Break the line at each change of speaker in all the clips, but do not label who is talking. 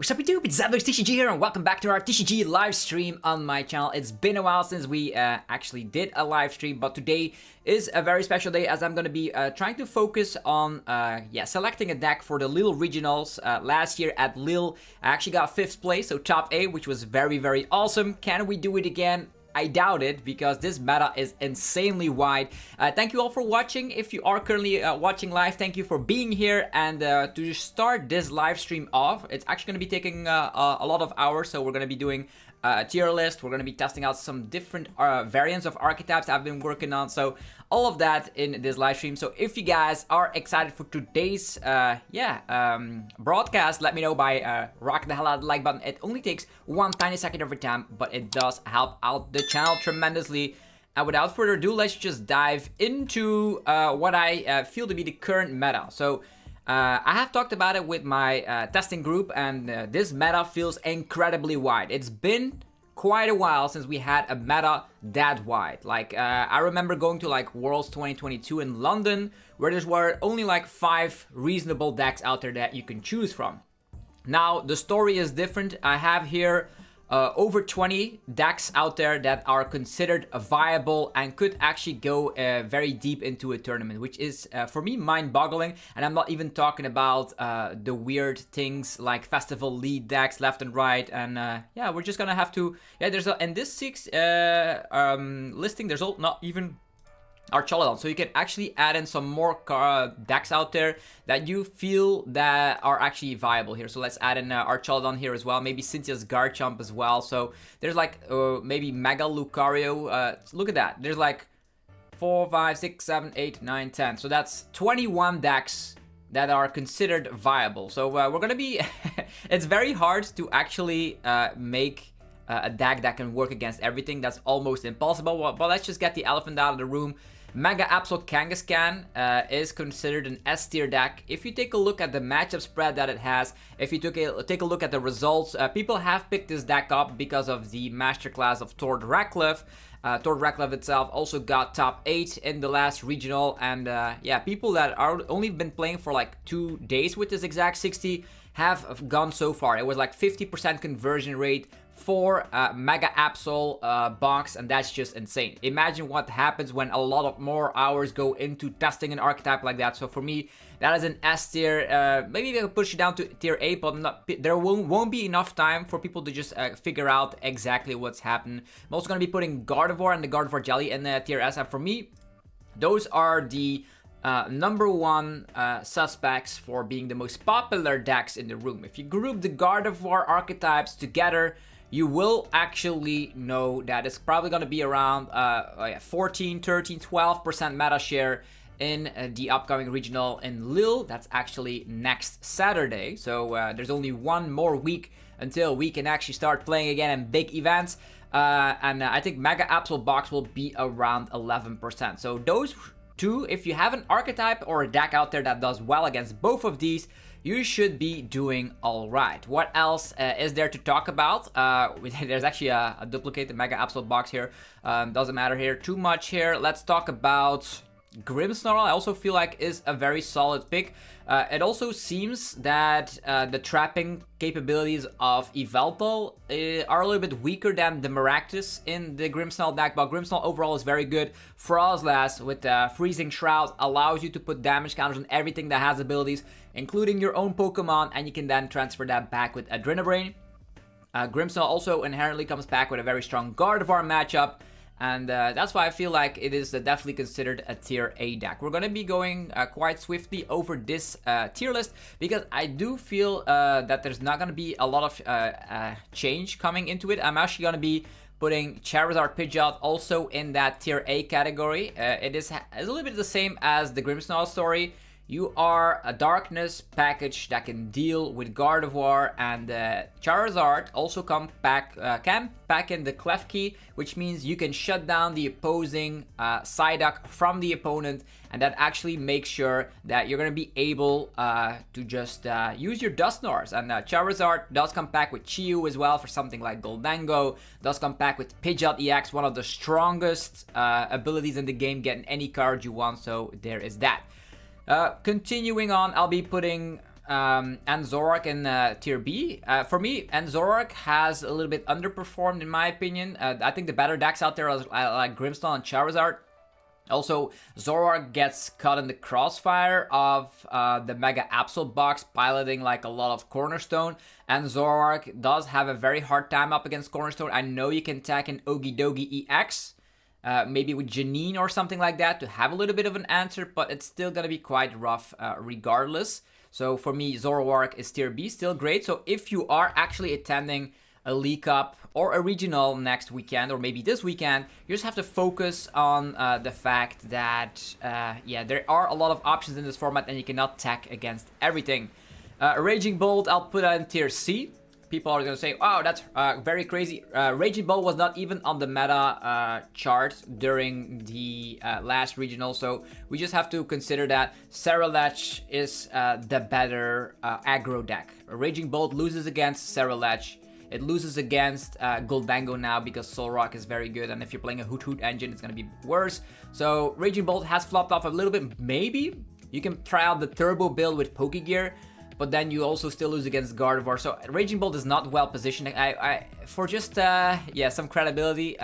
What's up YouTube, it's ZapdosTCG here and welcome back to our TCG live stream on my channel. It's been a while since we actually did a live stream, but today is a very special day as I'm going to be trying to focus on selecting a deck for the Lille Regionals. Last year at Lille, I actually got 5th place, so top 8, which was very awesome. Can we do it again? I doubt it, because this meta is insanely wide. Thank you all for watching. If you are currently watching live, thank you for being here. And to start this live stream off, it's actually going to be taking a lot of hours. So we're going to be doing a tier list. We're going to be testing out some different variants of archetypes I've been working on. So all of that in this live stream. So if you guys are excited for today's broadcast, let me know by rocking the hell out of the like button. It only takes 1 tiny second every time, but it does help out the channel tremendously. And without further ado, let's just dive into what I feel to be the current meta. So I have talked about it with my testing group, and this meta feels incredibly wide. It's been quite a while since we had a meta that wide. Like I remember going to like Worlds 2022 in London, where there were only like 5 reasonable decks out there that you can choose from. Now the story is different. I have here over 20 decks out there that are considered viable and could actually go very deep into a tournament, which is for me mind-boggling. And I'm not even talking about the weird things like festival lead decks left and right. And yeah, we're just gonna have to. Yeah, there's in this 6 listing, there's not even Archelodon, so you can actually add in some more decks out there that you feel that are actually viable here. So let's add in Archelodon here as well, maybe Cynthia's Garchomp as well. So there's like maybe Mega Lucario. Look at that, there's like 4, 5, 6, 7, 8, 9, 10. So that's 21 decks that are considered viable. So we're gonna be it's very hard to actually make a deck that can work against everything. That's almost impossible. But let's just get the elephant out of the room. Mega Absol Kangaskhan is considered an S tier deck. If you take a look at the matchup spread that it has, if you take a look at the results, people have picked this deck up because of the masterclass of Tord Ratcliffe. Tord Ratcliffe itself also got top 8 in the last regional, and yeah, people that are only been playing for like 2 days with this exact 60 have gone so far. It was like 50% conversion rate for Mega Absol Box, and that's just insane. Imagine what happens when a lot of more hours go into testing an archetype like that. So for me, that is an S tier. Maybe they'll push it down to tier 8, but there won't be enough time for people to just figure out exactly what's happened. I'm also going to be putting Gardevoir and the Gardevoir Jelly in tier S, and for me, those are the number 1 suspects for being the most popular decks in the room. If you group the Gardevoir archetypes together, you will actually know that it's probably going to be around 14, 13, 12% meta share in the upcoming regional in Lille. That's actually next Saturday. So there's only 1 more week until we can actually start playing again in big events. And I think Mega Absol Box will be around 11%. So those 2, if you have an archetype or a deck out there that does well against both of these, you should be doing all right. What else is there to talk about? There's actually a duplicated Mega Absol Box here. Doesn't matter here too much here. Let's talk about Grimmsnarl. I also feel like is a very solid pick. It also seems that the trapping capabilities of Yveltal are a little bit weaker than the Maractus in the Grimmsnarl deck, but Grimmsnarl overall is very good. Frostlass with Freezing Shroud allows you to put damage counters on everything that has abilities, including your own Pokemon, and you can then transfer that back with Adrenabrain. Grimmsnarl also inherently comes back with a very strong Gardevoir matchup, and that's why I feel like it is definitely considered a tier A deck. We're going to be going quite swiftly over this tier list, because I do feel that there's not going to be a lot of change coming into it. I'm actually going to be putting Charizard Pidgeot also in that tier A category. It is a little bit the same as the Grimmsnarl story. You are a darkness package that can deal with Gardevoir, and Charizard also can pack in the Klefki, which means you can shut down the opposing Psyduck from the opponent, and that actually makes sure that you're going to be able to just use your Dusknoirs. And Charizard does come back with Chiyu as well for something like Gholdengo, does come back with Pidgeot EX, one of the strongest abilities in the game, getting any card you want, so there is that. Continuing on, I'll be putting and Zoroark in tier B. For me, and Zoroark has a little bit underperformed in my opinion. I think the better decks out there are like Grimmsnarl and Charizard. Also, Zoroark gets caught in the crossfire of the Mega Absol Box, piloting like a lot of Cornerstone. And Zoroark does have a very hard time up against Cornerstone. I know you can tag in Okidogi EX, maybe with Janine or something like that to have a little bit of an answer, but it's still going to be quite rough regardless. So for me, Zoroark is tier B, still great. So if you are actually attending a League Cup or a regional next weekend, or maybe this weekend, you just have to focus on the fact that, yeah, there are a lot of options in this format and you cannot tech against everything. Raging Bolt, I'll put that in tier C. People are going to say, wow, that's very crazy. Raging Bolt was not even on the meta chart during the last regional, so we just have to consider that Cerulege is the better aggro deck. Raging Bolt loses against Cerulege. It loses against Gholdengo now because Solrock is very good, and if you're playing a Hoot Hoot engine, it's going to be worse. So Raging Bolt has flopped off a little bit. Maybe you can try out the Turbo build with Pokegear, but then you also still lose against Gardevoir. So Raging Bolt is not well positioned. For just yeah, some credibility,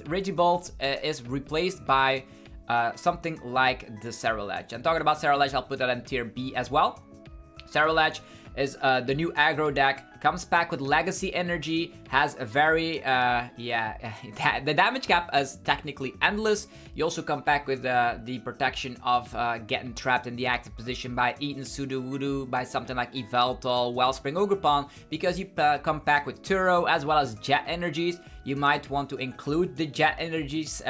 Raging Bolt is replaced by something like the Cerulege. And talking about Cerulege, I'll put that in tier B as well. Cerulege is the new aggro deck, comes back with Legacy Energy, has a very, yeah, the damage cap is technically endless. You also come back with the protection of getting trapped in the active position by Eaton Sudowoodo, by something like Yveltal, Wellspring, Ogerpon, because you come back with Turo as well as Jet Energies. You might want to include the Jet Energies,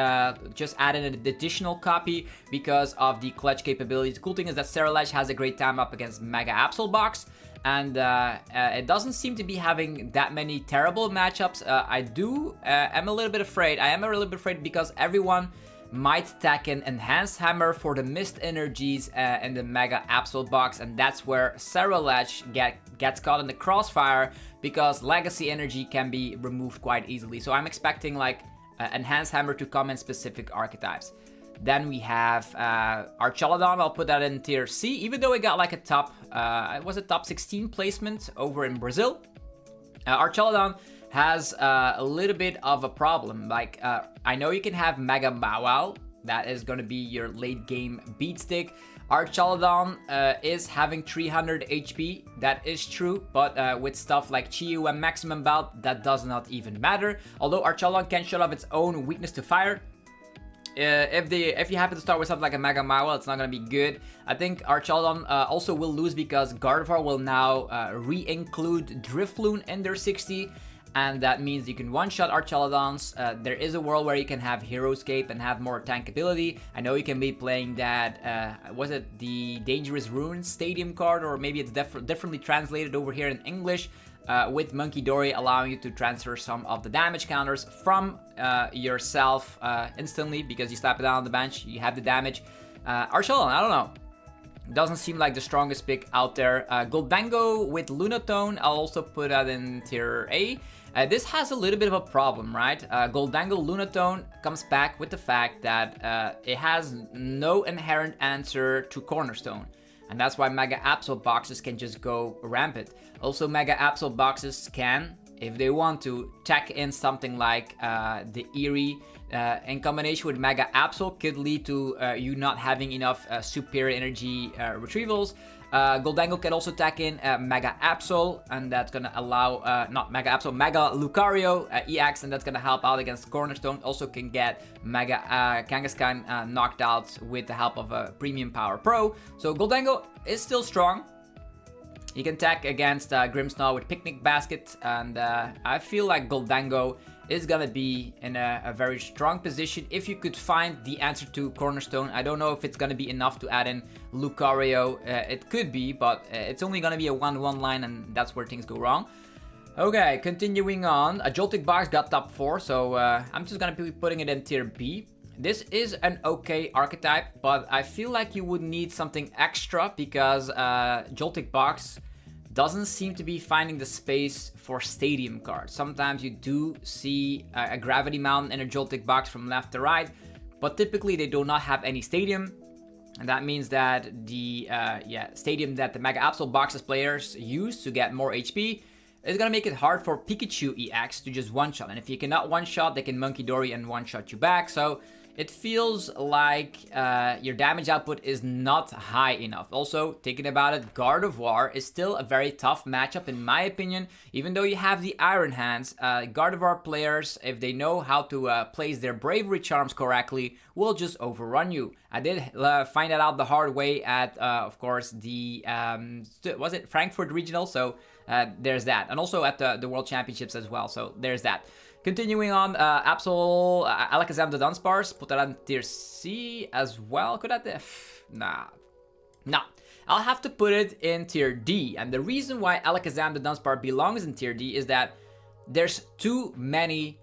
just add in an additional copy because of the clutch capabilities. The cool thing is that Cerulege has a great time up against Mega Absol Box, and it doesn't seem to be having that many terrible matchups. I am a little bit afraid. I am a little bit afraid because everyone might tack in Enhanced Hammer for the missed energies in the Mega Absol Box, and that's where Cerulege gets caught in the crossfire because Legacy Energy can be removed quite easily. So I'm expecting like Enhanced Hammer to come in specific archetypes. Then we have Archelodon. I'll put that in tier C, even though it got like a top, it was a top 16 placement over in Brazil. Archelodon has a little bit of a problem. Like, I know you can have Mega Bow-Wow. That is going to be your late game beat stick. Archelodon is having 300 HP. That is true, but with stuff like Chiyu and Maximum Bout, that does not even matter. Although Archelodon can shut off its own weakness to fire. If you happen to start with something like a Mega Mile, it's not going to be good. I think Archelodon also will lose because Gardevoir will now re-include Drifloon in their 60. And that means you can one-shot Archelodons. There is a world where you can have Heroescape and have more tankability. I know you can be playing that, was it the Dangerous Ruins Stadium card? Or maybe it's differently translated over here in English. With Monkey Dory allowing you to transfer some of the damage counters from yourself instantly because you slap it down on the bench, you have the damage. Archelodon, I don't know. Doesn't seem like the strongest pick out there. Gholdengo with Lunatone, I'll also put that in tier A. This has a little bit of a problem, right? Gholdengo Lunatone comes back with the fact that it has no inherent answer to Cornerstone. And that's why Mega Absol Boxes can just go rampant. Also, Mega Absol Boxes can, if they want to, tack in something like the Eerie in combination with Mega Absol could lead to you not having enough superior energy retrievals. Gholdengo can also tack in Mega Absol, and that's gonna allow, not Mega Absol, Mega Lucario EX, and that's gonna help out against Cornerstone. Also can get Mega Kangaskhan knocked out with the help of a Premium Power Pro. So Gholdengo is still strong. He can tack against Grimmsnarl with Picnic Basket, and I feel like Gholdengo is gonna be in a very strong position if you could find the answer to Cornerstone. I don't know if it's gonna be enough to add in Lucario. It could be, but it's only gonna be a 1-1 line, and that's where things go wrong. Okay, continuing on. A Joltik Box got top 4, so I'm just gonna be putting it in tier B. This is an okay archetype, but I feel like you would need something extra because Joltik Box doesn't seem to be finding the space for stadium cards. Sometimes you do see a Gravity Mountain and a Joltik Box from left to right, but typically they do not have any stadium. And that means that the stadium that the Mega Absol Boxes players use to get more HP is gonna make it hard for Pikachu EX to just one-shot. And if you cannot one-shot, they can Monkey Dory and one-shot you back. So it feels like your damage output is not high enough. Also, thinking about it, Gardevoir is still a very tough matchup in my opinion. Even though you have the Iron Hands, Gardevoir players, if they know how to place their Bravery Charms correctly, will just overrun you. I did find that out the hard way at, of course, the, was it Frankfurt Regional? So there's that. And also at the World Championships as well. So there's that. Continuing on, Absol, Alakazam the Dunsparce, put that on tier C as well. Could that? Nah. I'll have to put it in tier D. And the reason why Alakazam the Dunsparce belongs in tier D is that there's too many,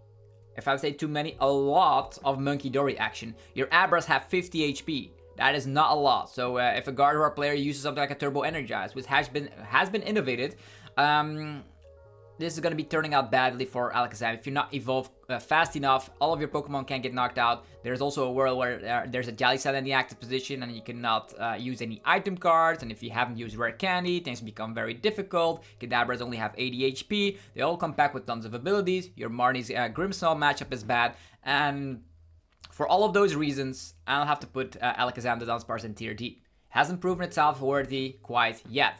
if I say too many, a lot of Monkey Dory action. Your Abras have 50 HP. That is not a lot. So if a Gardevoir player uses something like a Turbo Energize, which has been innovated, this is going to be turning out badly for Alakazam. If you're not evolved fast enough, all of your Pokemon can get knocked out. There's also a world where there's a Jellicent in the active position and you cannot use any item cards. And if you haven't used Rare Candy, things become very difficult. Kadabras only have 80 HP. They all come back with tons of abilities. Your Marnie's Grimmsnarl matchup is bad. And for all of those reasons, I'll have to put Alakazam the Dunsparce in tier D. Hasn't proven itself worthy quite yet.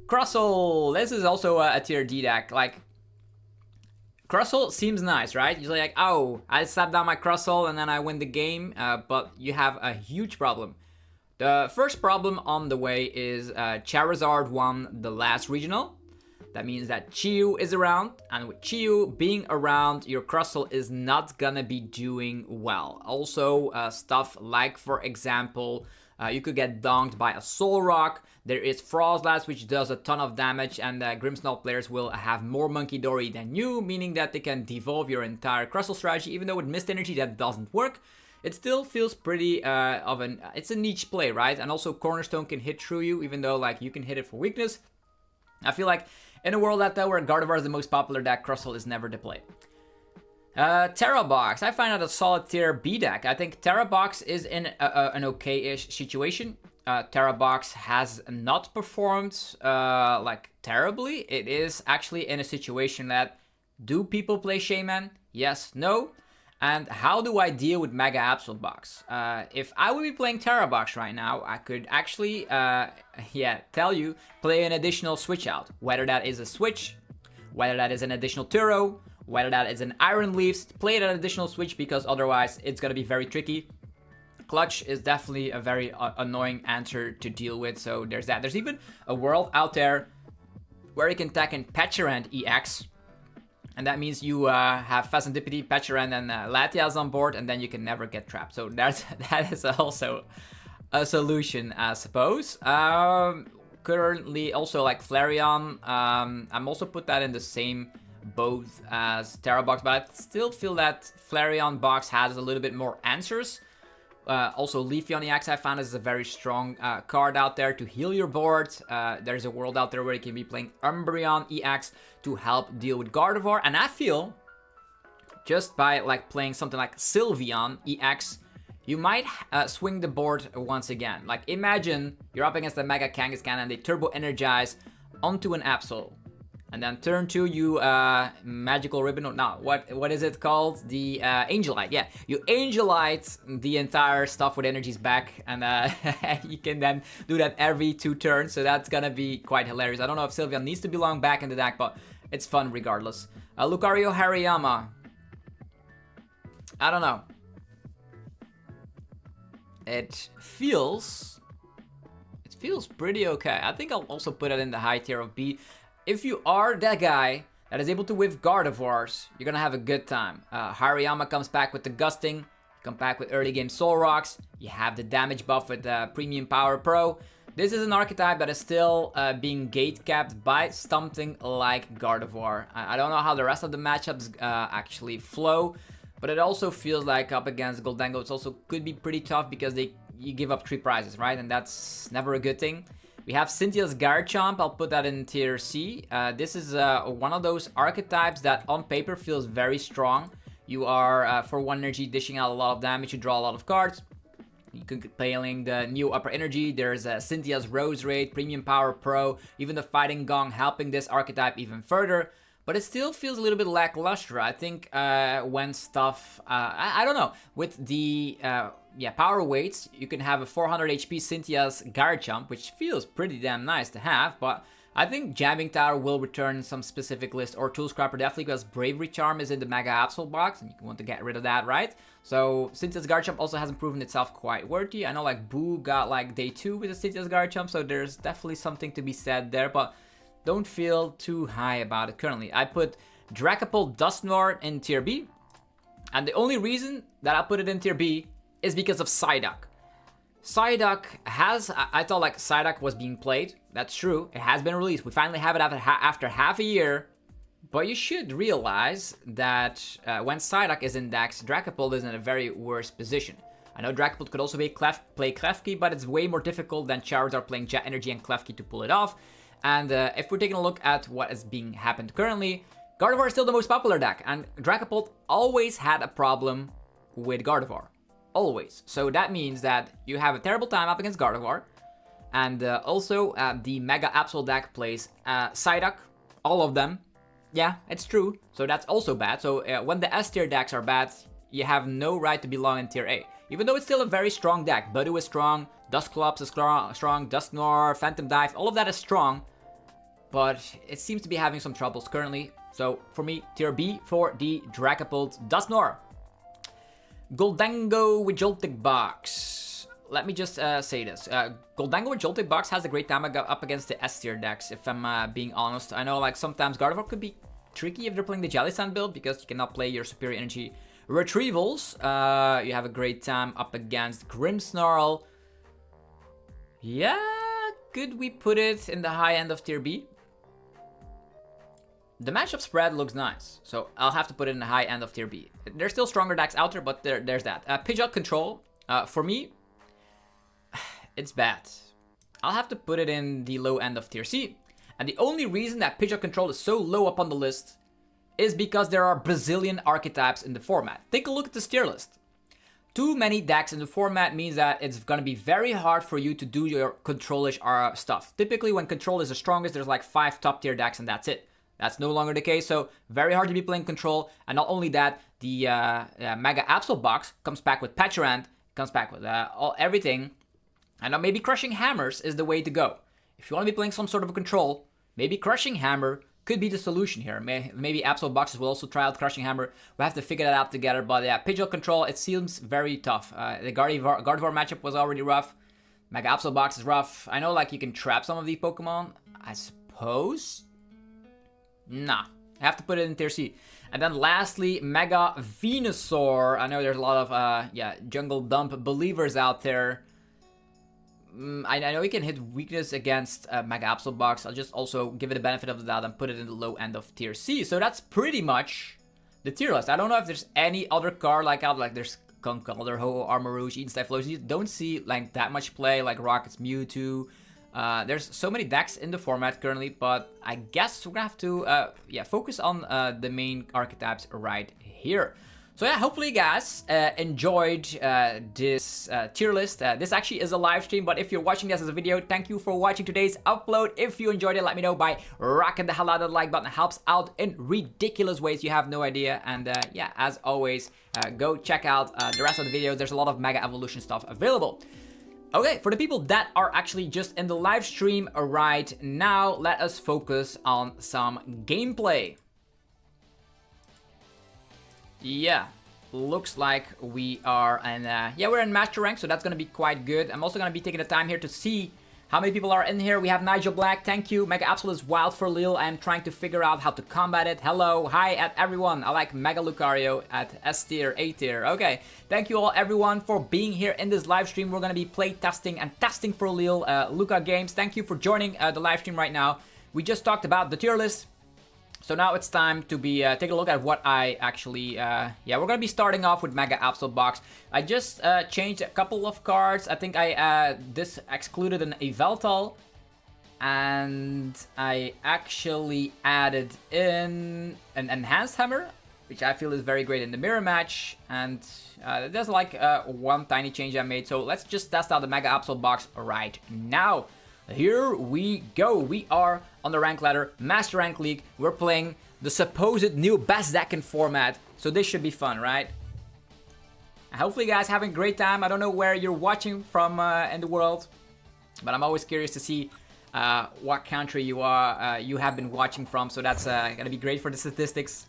Crustle, this is also a tier D deck. Like, Crustle seems nice, right? You're like, oh, I slap down my Crustle and then I win the game, but you have a huge problem. The first problem on the way is Charizard won the last regional. That means that Chiyu is around, and with Chiyu being around, your Crustle is not gonna be doing well. Also, stuff like, for example, you could get donked by a Soul Rock. There is Frostlass, which does a ton of damage, and Grimmsnarl players will have more Monkey Dory than you, meaning that they can devolve your entire Crustle strategy. Even though with Mist Energy that doesn't work, it still feels pretty it's a niche play, right? And also Cornerstone can hit through you, even though like you can hit it for weakness. I feel like in a world like that where Gardevoir is the most popular deck, Crustle is never the play. Terra Box, I find out a solid tier B deck. I think Terra Box is in an okay-ish situation. Terra Box has not performed like terribly. It is actually in a situation that, do people play Shaman? Yes, no. And how do I deal with Mega Absol Box? If I would be playing Terra Box right now, I could actually, tell you, play an additional switch out. Whether that is a switch, whether that is an additional Turo, whether that is an Iron Leaves, play that additional switch because otherwise it's gonna be very tricky. Clutch is definitely a very annoying answer to deal with, so there's that. There's even a world out there where you can tech in Patcherand EX, and that means you have Phasantipiti, Patcherand, and Latias on board, and then you can never get trapped. So that is also a solution, I suppose. Currently, also like Flareon, I'm also put that in the same boat as Terra Box, but I still feel that Flareon Box has a little bit more answers. Also, Leafeon EX I found is a very strong card out there to heal your board. There's a world out there where you can be playing Umbreon EX to help deal with Gardevoir. And I feel, just by like playing something like Sylveon EX, you might swing the board once again. Like, imagine you're up against a Mega Kangaskhan and they Turbo Energize onto an Absol. And then turn 2, you Magical Ribbon, no, what is it called? The Angelite, yeah. You Angelite the entire stuff with energies back, and you can then do that every 2 turns, so that's gonna be quite hilarious. I don't know if Sylveon needs to belong back in the deck, but it's fun regardless. Lucario Hariyama. I don't know. It feels pretty okay. I think I'll also put it in the high tier of B. If you are that guy that is able to whiff Gardevoirs, you're gonna have a good time. Hariyama comes back with the Gusting, come back with early game Soul Rocks, you have the damage buff with Premium Power Pro. This is an archetype that is still being gate capped by something like Gardevoir. I don't know how the rest of the matchups actually flow, but it also feels like up against Gholdengo, it also could be pretty tough because you give up 3 prizes, right? And that's never a good thing. We have Cynthia's Garchomp, I'll put that in tier C. This is one of those archetypes that on paper feels very strong. You are, for 1 energy, dishing out a lot of damage, you draw a lot of cards. You could be playing the new Upper Energy. There's Cynthia's Rose Raid, Premium Power Pro, even the Fighting Gong helping this archetype even further. But it still feels a little bit lackluster. I think when stuff, I don't know, with the power weights, you can have a 400 HP Cynthia's Garchomp, which feels pretty damn nice to have, but I think Jamming Tower will return some specific list, or Tool Scrapper definitely, because Bravery Charm is in the Mega Absol Box, and you want to get rid of that, right? So Cynthia's Garchomp also hasn't proven itself quite worthy. I know like Boo got like day 2 with the Cynthia's Garchomp, so there's definitely something to be said there, but don't feel too high about it currently. I put Dracopult Dusknoir in tier B, and the only reason that I put it in tier B is because of Psyduck. Psyduck has, I thought like Psyduck was being played. That's true. It has been released. We finally have it after half a year. But you should realize that when Psyduck is in Dex, Dracopult is in a very worse position. I know Dracopult could also play Klefki, but it's way more difficult than Charizard playing Jet Energy and Klefki to pull it off. And if we're taking a look at what is being happened currently, Gardevoir is still the most popular deck. And Dracopult always had a problem with Gardevoir. Always. So that means that you have a terrible time up against Gardevoir. And also the Mega Absol deck plays Psyduck, all of them. Yeah, it's true. So that's also bad. So when the S tier decks are bad, you have no right to belong in tier A. Even though it's still a very strong deck. Budu is strong, Dusclops is strong, Dusknoir, Phantom Dive, all of that is strong. But it seems to be having some troubles currently. So for me, tier B for the Dracopult Dusknoir. Gholdengo with Joltik Box. Let me just say this. Gholdengo with Joltik Box has a great time up against the S tier decks, if I'm being honest. I know like sometimes Gardevoir could be tricky if they're playing the Jelly Sand build, because you cannot play your Superior Energy Retrievals. You have a great time up against Grimmsnarl. Yeah, could we put it in the high end of tier B? The matchup spread looks nice, so I'll have to put it in the high end of tier B. There's still stronger decks out there, but there's that. Pidgeot Control, for me, it's bad. I'll have to put it in the low end of tier C. And the only reason that Pidgeot Control is so low up on the list is because there are bazillion archetypes in the format. Take a look at this tier list. Too many decks in the format means that it's going to be very hard for you to do your control-ish stuff. Typically, when control is the strongest, there's like 5 top tier decks and that's it. That's no longer the case, so very hard to be playing control. And not only that, the Mega Absol Box comes back with Patcherant, comes back with everything. And now maybe Crushing Hammers is the way to go. If you want to be playing some sort of a control, maybe Crushing Hammer could be the solution here. Maybe Absol Boxes will also try out Crushing Hammer. We'll have to figure that out together. But yeah, Pidgeot Control, it seems very tough. The Gardevoir matchup was already rough. Mega Absol Box is rough. I know like you can trap some of these Pokemon, I suppose. Nah, I have to put it in tier C. And then lastly, Mega Venusaur. I know there's a lot of Jungle Dump believers out there. I know you can hit weakness against Mega Absol Box. I'll just also give it a benefit of the doubt and put it in the low end of tier C. So that's pretty much the tier list. I don't know if there's any other card like there's Conkeldurr, Ho-Oh, Armarouge, Eaton Typhlosion. You don't see like that much play like Rocket's Mewtwo. There's so many decks in the format currently, but I guess we're gonna have to focus on the main archetypes right here. So yeah, hopefully you guys enjoyed this tier list. This actually is a live stream, but if you're watching this as a video, thank you for watching today's upload. If you enjoyed it, let me know by rocking the hell out of the like button. It helps out in ridiculous ways you have no idea. And yeah, as always, go check out the rest of the videos. There's a lot of Mega Evolution stuff available. Okay, for the people that are actually just in the live stream right now, let us focus on some gameplay. Yeah, looks like we are in, we're in Master Rank, so that's going to be quite good. I'm also going to be taking the time here to see how many people are in here. We have Nigel Black, thank you. Mega Absol is wild for Lille. I am trying to figure out how to combat it. Hello, hi at everyone. I like Mega Lucario at S tier, A tier. Okay, thank you all everyone for being here in this live stream. We're going to be play testing and testing for Lille Luca games. Thank you for joining the live stream right now. We just talked about the tier list. So now it's time to be take a look at what I actually, we're gonna be starting off with Mega Absol Box. I just changed a couple of cards. I think I excluded an Yveltal, and I actually added in an Enhanced Hammer. which I feel is very great in the mirror match. And there's like one tiny change I made. So let's just test out the Mega Absol Box right now. Here we go. We are on the rank ladder, Master Rank League. We're playing the supposed new best deck in format. So this should be fun, right? Hopefully you guys having a great time. I don't know where you're watching from in the world, but I'm always curious to see what country you have been watching from. So that's gonna be great for the statistics.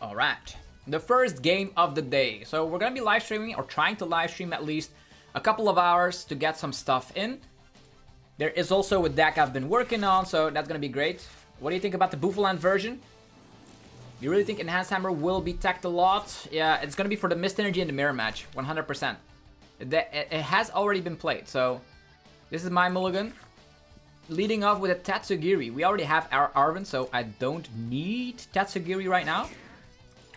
All right, the first game of the day. So we're gonna be live streaming, or trying to live stream at least a couple of hours to get some stuff in. There is also a deck I've been working on, so that's gonna be great. What do you think about the Boofaland version? You really think Enhanced Hammer will be teched a lot? Yeah, it's gonna be for the Mist Energy in the mirror match, 100%. It has already been played, so this is my mulligan. Leading off with a Tatsugiri. We already have our Arven, so I don't need Tatsugiri right now.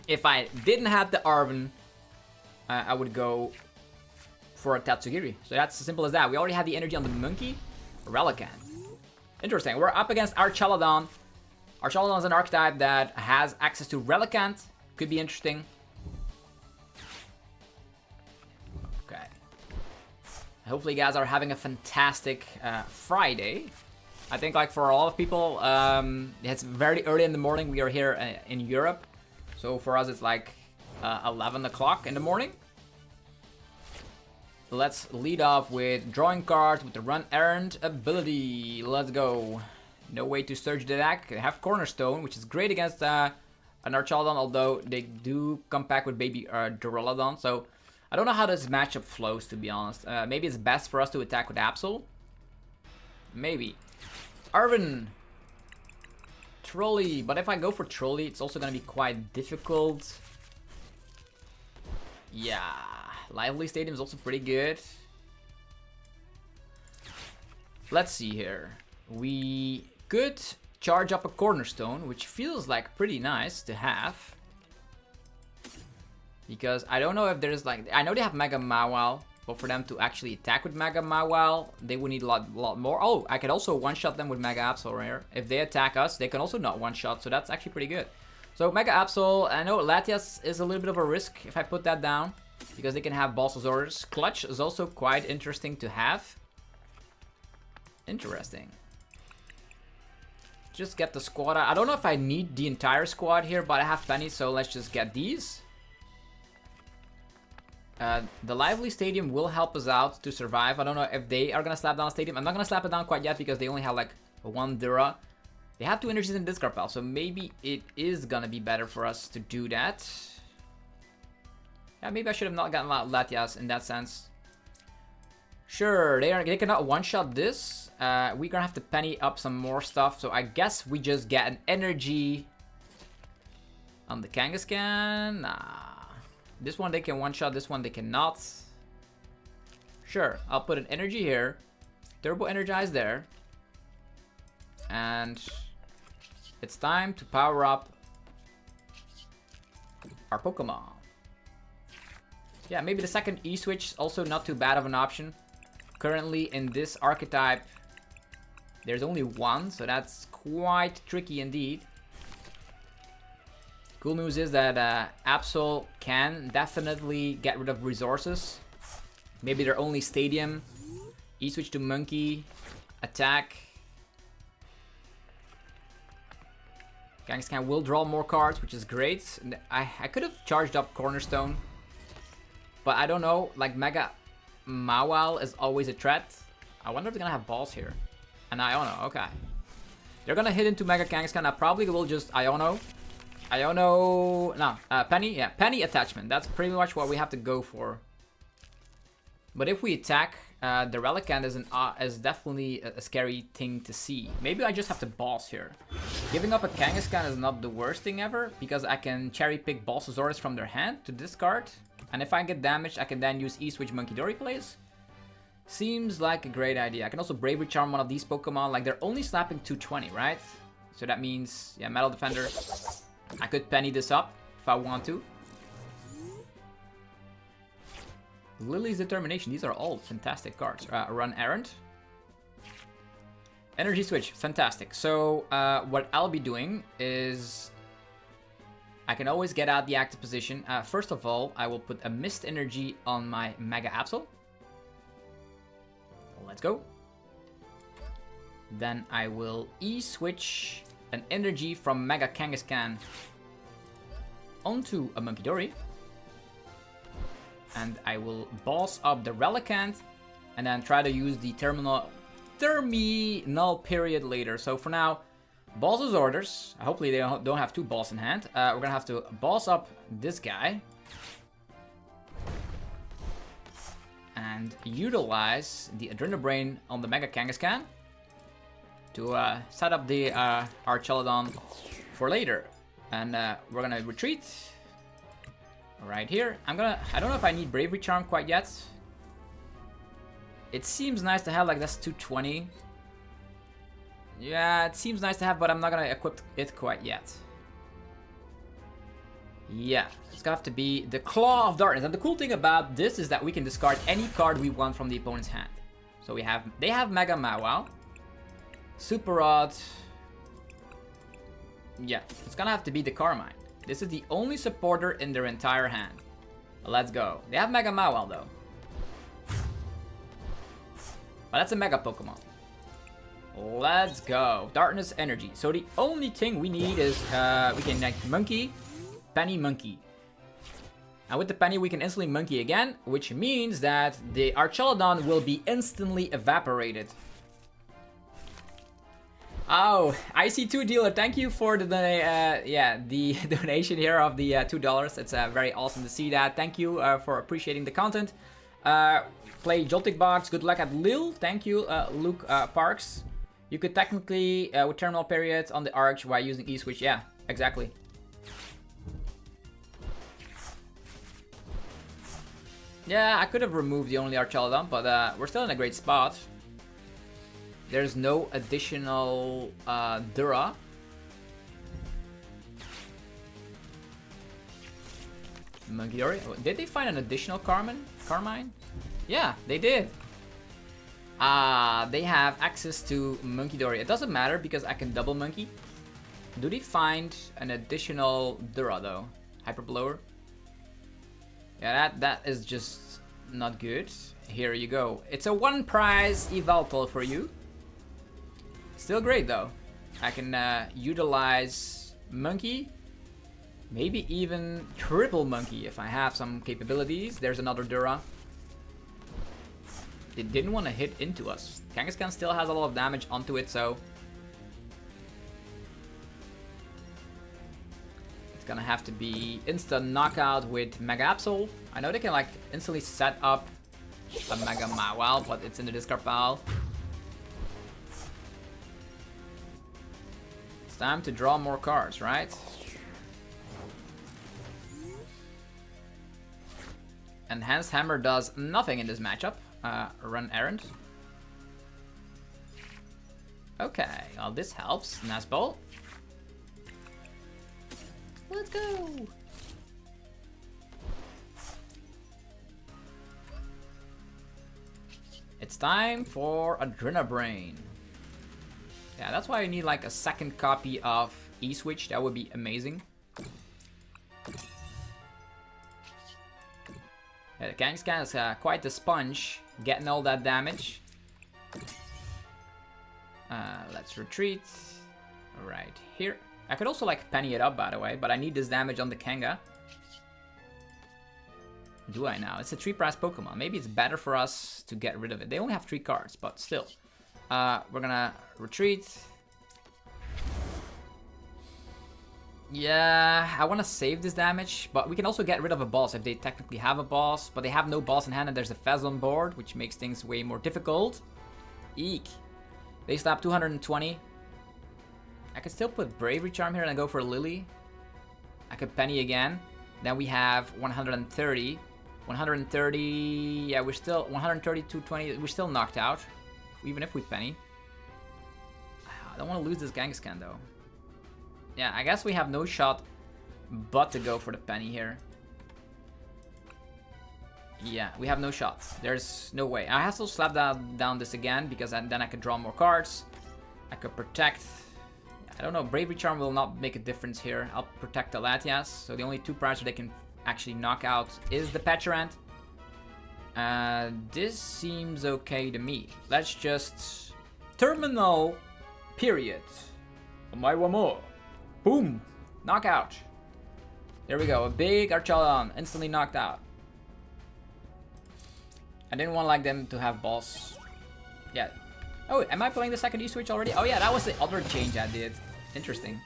If I didn't have the Arven, I would go for a Tatsugiri. So that's as simple as that. We already have the energy on the Monkey. Relicanth. Interesting. We're up against Archelodon. Archelodon is an archetype that has access to Relicanth. Could be interesting. Okay. Hopefully you guys are having a fantastic Friday. I think like for a lot of people, it's very early in the morning. We are here in Europe. So for us, it's like 11 o'clock in the morning. Let's lead off with drawing cards with the Run Errand ability. Let's go. No way to search the deck. They have Cornerstone, which is great against an Archelodon, although they do come back with baby Duraludon. So I don't know how this matchup flows, to be honest. Maybe it's best for us to attack with Absol. Maybe. Arven. Trolley. But if I go for Trolley, it's also going to be quite difficult. Yeah. Lively Stadium is also pretty good. Let's see here. We could charge up a Cornerstone, which feels like pretty nice to have. Because I don't know if there's like... I know they have Mega Mawile, but for them to actually attack with Mega Mawile, they would need a lot more. Oh, I could also one-shot them with Mega Absol right here. If they attack us, they can also not one-shot, so that's actually pretty good. So Mega Absol, I know Latias is a little bit of a risk if I put that down, because they can have Balsasaurus. Clutch is also quite interesting to have. Interesting. Just get the squad. I don't know if I need the entire squad here, but I have plenty, so let's just get these. The Lively Stadium will help us out to survive. I don't know if they are going to slap down a Stadium. I'm not going to slap it down quite yet because they only have like one Dura. They have 2 energies in the discard pile, so maybe it is going to be better for us to do that. Yeah, maybe I should have not gotten Latias in that sense. Sure, they cannot one-shot this. We're going to have to penny up some more stuff, so I guess we just get an energy on the Kangaskhan. Nah. This one they can one-shot, this one they cannot. Sure, I'll put an energy here. Turbo Energize there. And it's time to power up our Pokemon. Yeah, maybe the second E-Switch is also not too bad of an option. Currently in this archetype, there's only one, so that's quite tricky indeed. Cool news is that Absol can definitely get rid of resources. Maybe their only Stadium. E-Switch to Monkey. Attack. Kangaskhan will draw more cards, which is great. I could have charged up Cornerstone. But I don't know, like Mega Mawile is always a threat. I wonder if they're gonna have balls here. And Iono, okay. They're gonna hit into Mega Kangaskhan. I probably will just Iono. Penny, yeah, Penny attachment. That's pretty much what we have to go for. But if we attack, the Relicanth is definitely a scary thing to see. Maybe I just have to boss here. Giving up a Kangaskhan is not the worst thing ever, because I can cherry pick Balsasaurus from their hand to discard. And if I get damaged, I can then use E-Switch Monkey Dory plays. Seems like a great idea. I can also Bravery Charm one of these Pokemon. Like, they're only slapping 220, right? So that means, yeah, Metal Defender. I could penny this up if I want to. Lily's Determination. These are all fantastic cards. Run Errand. Energy switch, fantastic. So what I'll be doing is I can always get out the active position. First of all, I will put a Mist Energy on my Mega Absol. Let's go. Then I will E-switch an energy from Mega Kangaskhan onto a Munkidori. And I will boss up the Relicanth and then try to use the terminal period later. So for now, boss's orders. Hopefully they don't have two balls in hand. We're gonna have to boss up this guy. And utilize the Adrenabrain on the Mega Kangaskhan to set up the Archelodon for later. And we're gonna retreat right here. I don't know if I need Bravery Charm quite yet. It seems nice to have, like, that's 220. Yeah, it seems nice to have, but I'm not gonna equip it quite yet. Yeah, it's gonna have to be the Claw of Darkness. And the cool thing about this is that we can discard any card we want from the opponent's hand. So they have Mega Mawile, Super Rod. Yeah, it's gonna have to be the Carmine. This is the only supporter in their entire hand. Let's go. They have Mega Mawile though. But that's a Mega Pokemon. Let's go. Darkness Energy. So the only thing we need is we can like Monkey, Penny, Monkey. And with the Penny we can instantly Monkey again, which means that the Archelodon will be instantly evaporated. Oh, IC2 dealer, thank you for the the donation here of the $2. It's very awesome to see that. Thank you for appreciating the content. Play Joltik Box. Good luck at Lille. Thank you, Luke Parks. You could technically with terminal periods on the Arch while using E-switch. Yeah, exactly. Yeah, I could have removed the only Archelodon, but we're still in a great spot. There's no additional Dura. Munkidori. Did they find an additional Carmine? Yeah, they did. They have access to Munkidori. It doesn't matter because I can double Monkey. Do they find an additional Dura though? Hyper Blower? Yeah, that is just not good. Here you go. It's a one prize Evaltol for you. Still great though. I can utilize Monkey. Maybe even triple Monkey if I have some capabilities. There's another Dura. It didn't want to hit into us. Kangaskhan still has a lot of damage onto it, so it's gonna have to be instant knockout with Mega Absol. I know they can like instantly set up a Mega Mawile, but it's in the discard pile. It's time to draw more cards, right? Enhanced Hammer does nothing in this matchup. Run errand. Okay, well this helps. Nazball. Let's go. It's time for Adrenabrain. Yeah, that's why I need like a second copy of E-Switch. That would be amazing. Yeah, the Kangaskhan is quite the sponge, getting all that damage. Let's retreat. Right here. I could also like penny it up, by the way, but I need this damage on the Kanga. Do I now? It's a 3-prize Pokemon. Maybe it's better for us to get rid of it. They only have 3 cards, but still. We're gonna retreat. Yeah, I want to save this damage, but we can also get rid of a boss if they technically have a boss, but they have no boss in hand and there's a Fez on board, which makes things way more difficult. Eek. They slap 220. I could still put Bravery Charm here and go for Lily. I could penny again. Then we have 130. 130, yeah, we're still 130, 220, we're still knocked out, even if we penny. I don't want to lose this Kangaskhan though. Yeah, I guess we have no shot but to go for the penny here. Yeah, we have no shots. There's no way. I have to slap down this again because then I can draw more cards. I could protect. I don't know. Bravery Charm will not make a difference here. I'll protect the Latias. So the only two prizes they can actually knock out is the Petrant. This seems okay to me. Let's just terminal period. My one more. Boom. Knockout. There we go. A big Archelon instantly knocked out. I didn't want like them to have boss. Yeah. Oh, am I playing the second E-Switch already? Oh yeah, that was the other change I did. Interesting.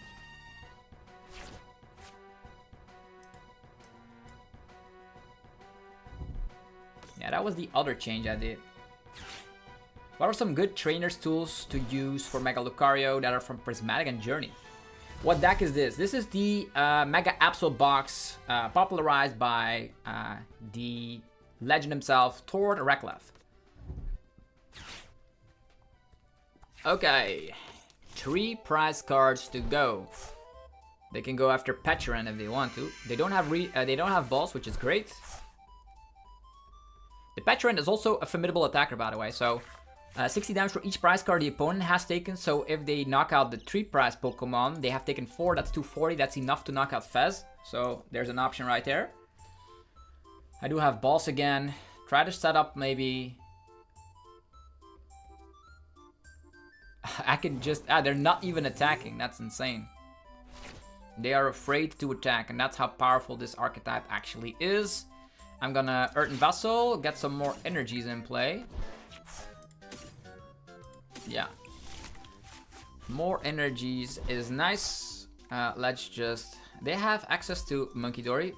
Yeah, that was the other change I did. What are some good trainers tools to use for Mega Lucario that are from Prismatic and Journey? What deck is this? This is the Mega Absol Box, popularized by the legend himself, Tord Reklev. Okay, 3 prize cards to go. They can go after Petrant if they want to. They don't have balls, which is great. The Petrant is also a formidable attacker, by the way. So 60 damage for each prize card the opponent has taken. So if they knock out the 3 prize Pokemon, they have taken 4. That's 240. That's enough to knock out Fez. So there's an option right there. I do have balls again. Try to set up maybe. I can just... they're not even attacking. That's insane. They are afraid to attack, and that's how powerful this archetype actually is. I'm gonna Earthen Vessel, get some more energies in play. Yeah. More energies is nice. Let's just... They have access to Monkey Dory.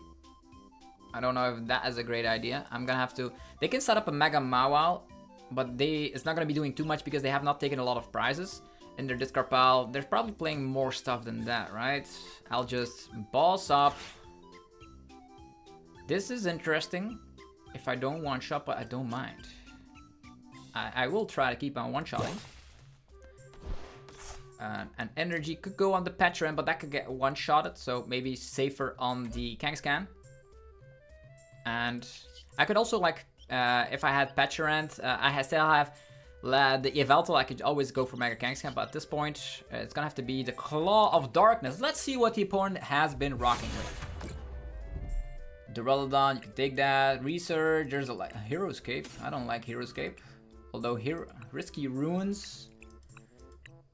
I don't know if that is a great idea. I'm gonna have to... They can set up a Mega Mawile, but it's not gonna be doing too much because they have not taken a lot of prizes in their discard pile. They're probably playing more stuff than that, right? I'll just boss up. This is interesting. If I don't one-shot, but I don't mind. I will try to keep on one-shotting. An energy could go on the Petrant, but that could get one-shotted, so maybe safer on the Kangaskhan. And I could also, like, if I had Petrant, I still have the Yveltal. I could always go for Mega Kangaskhan, but at this point, it's gonna have to be the Claw of Darkness. Let's see what the opponent has been rocking with. Duraludon, you can take that. Research, there's a Heroescape. I don't like Heroescape. Although Risky Ruins.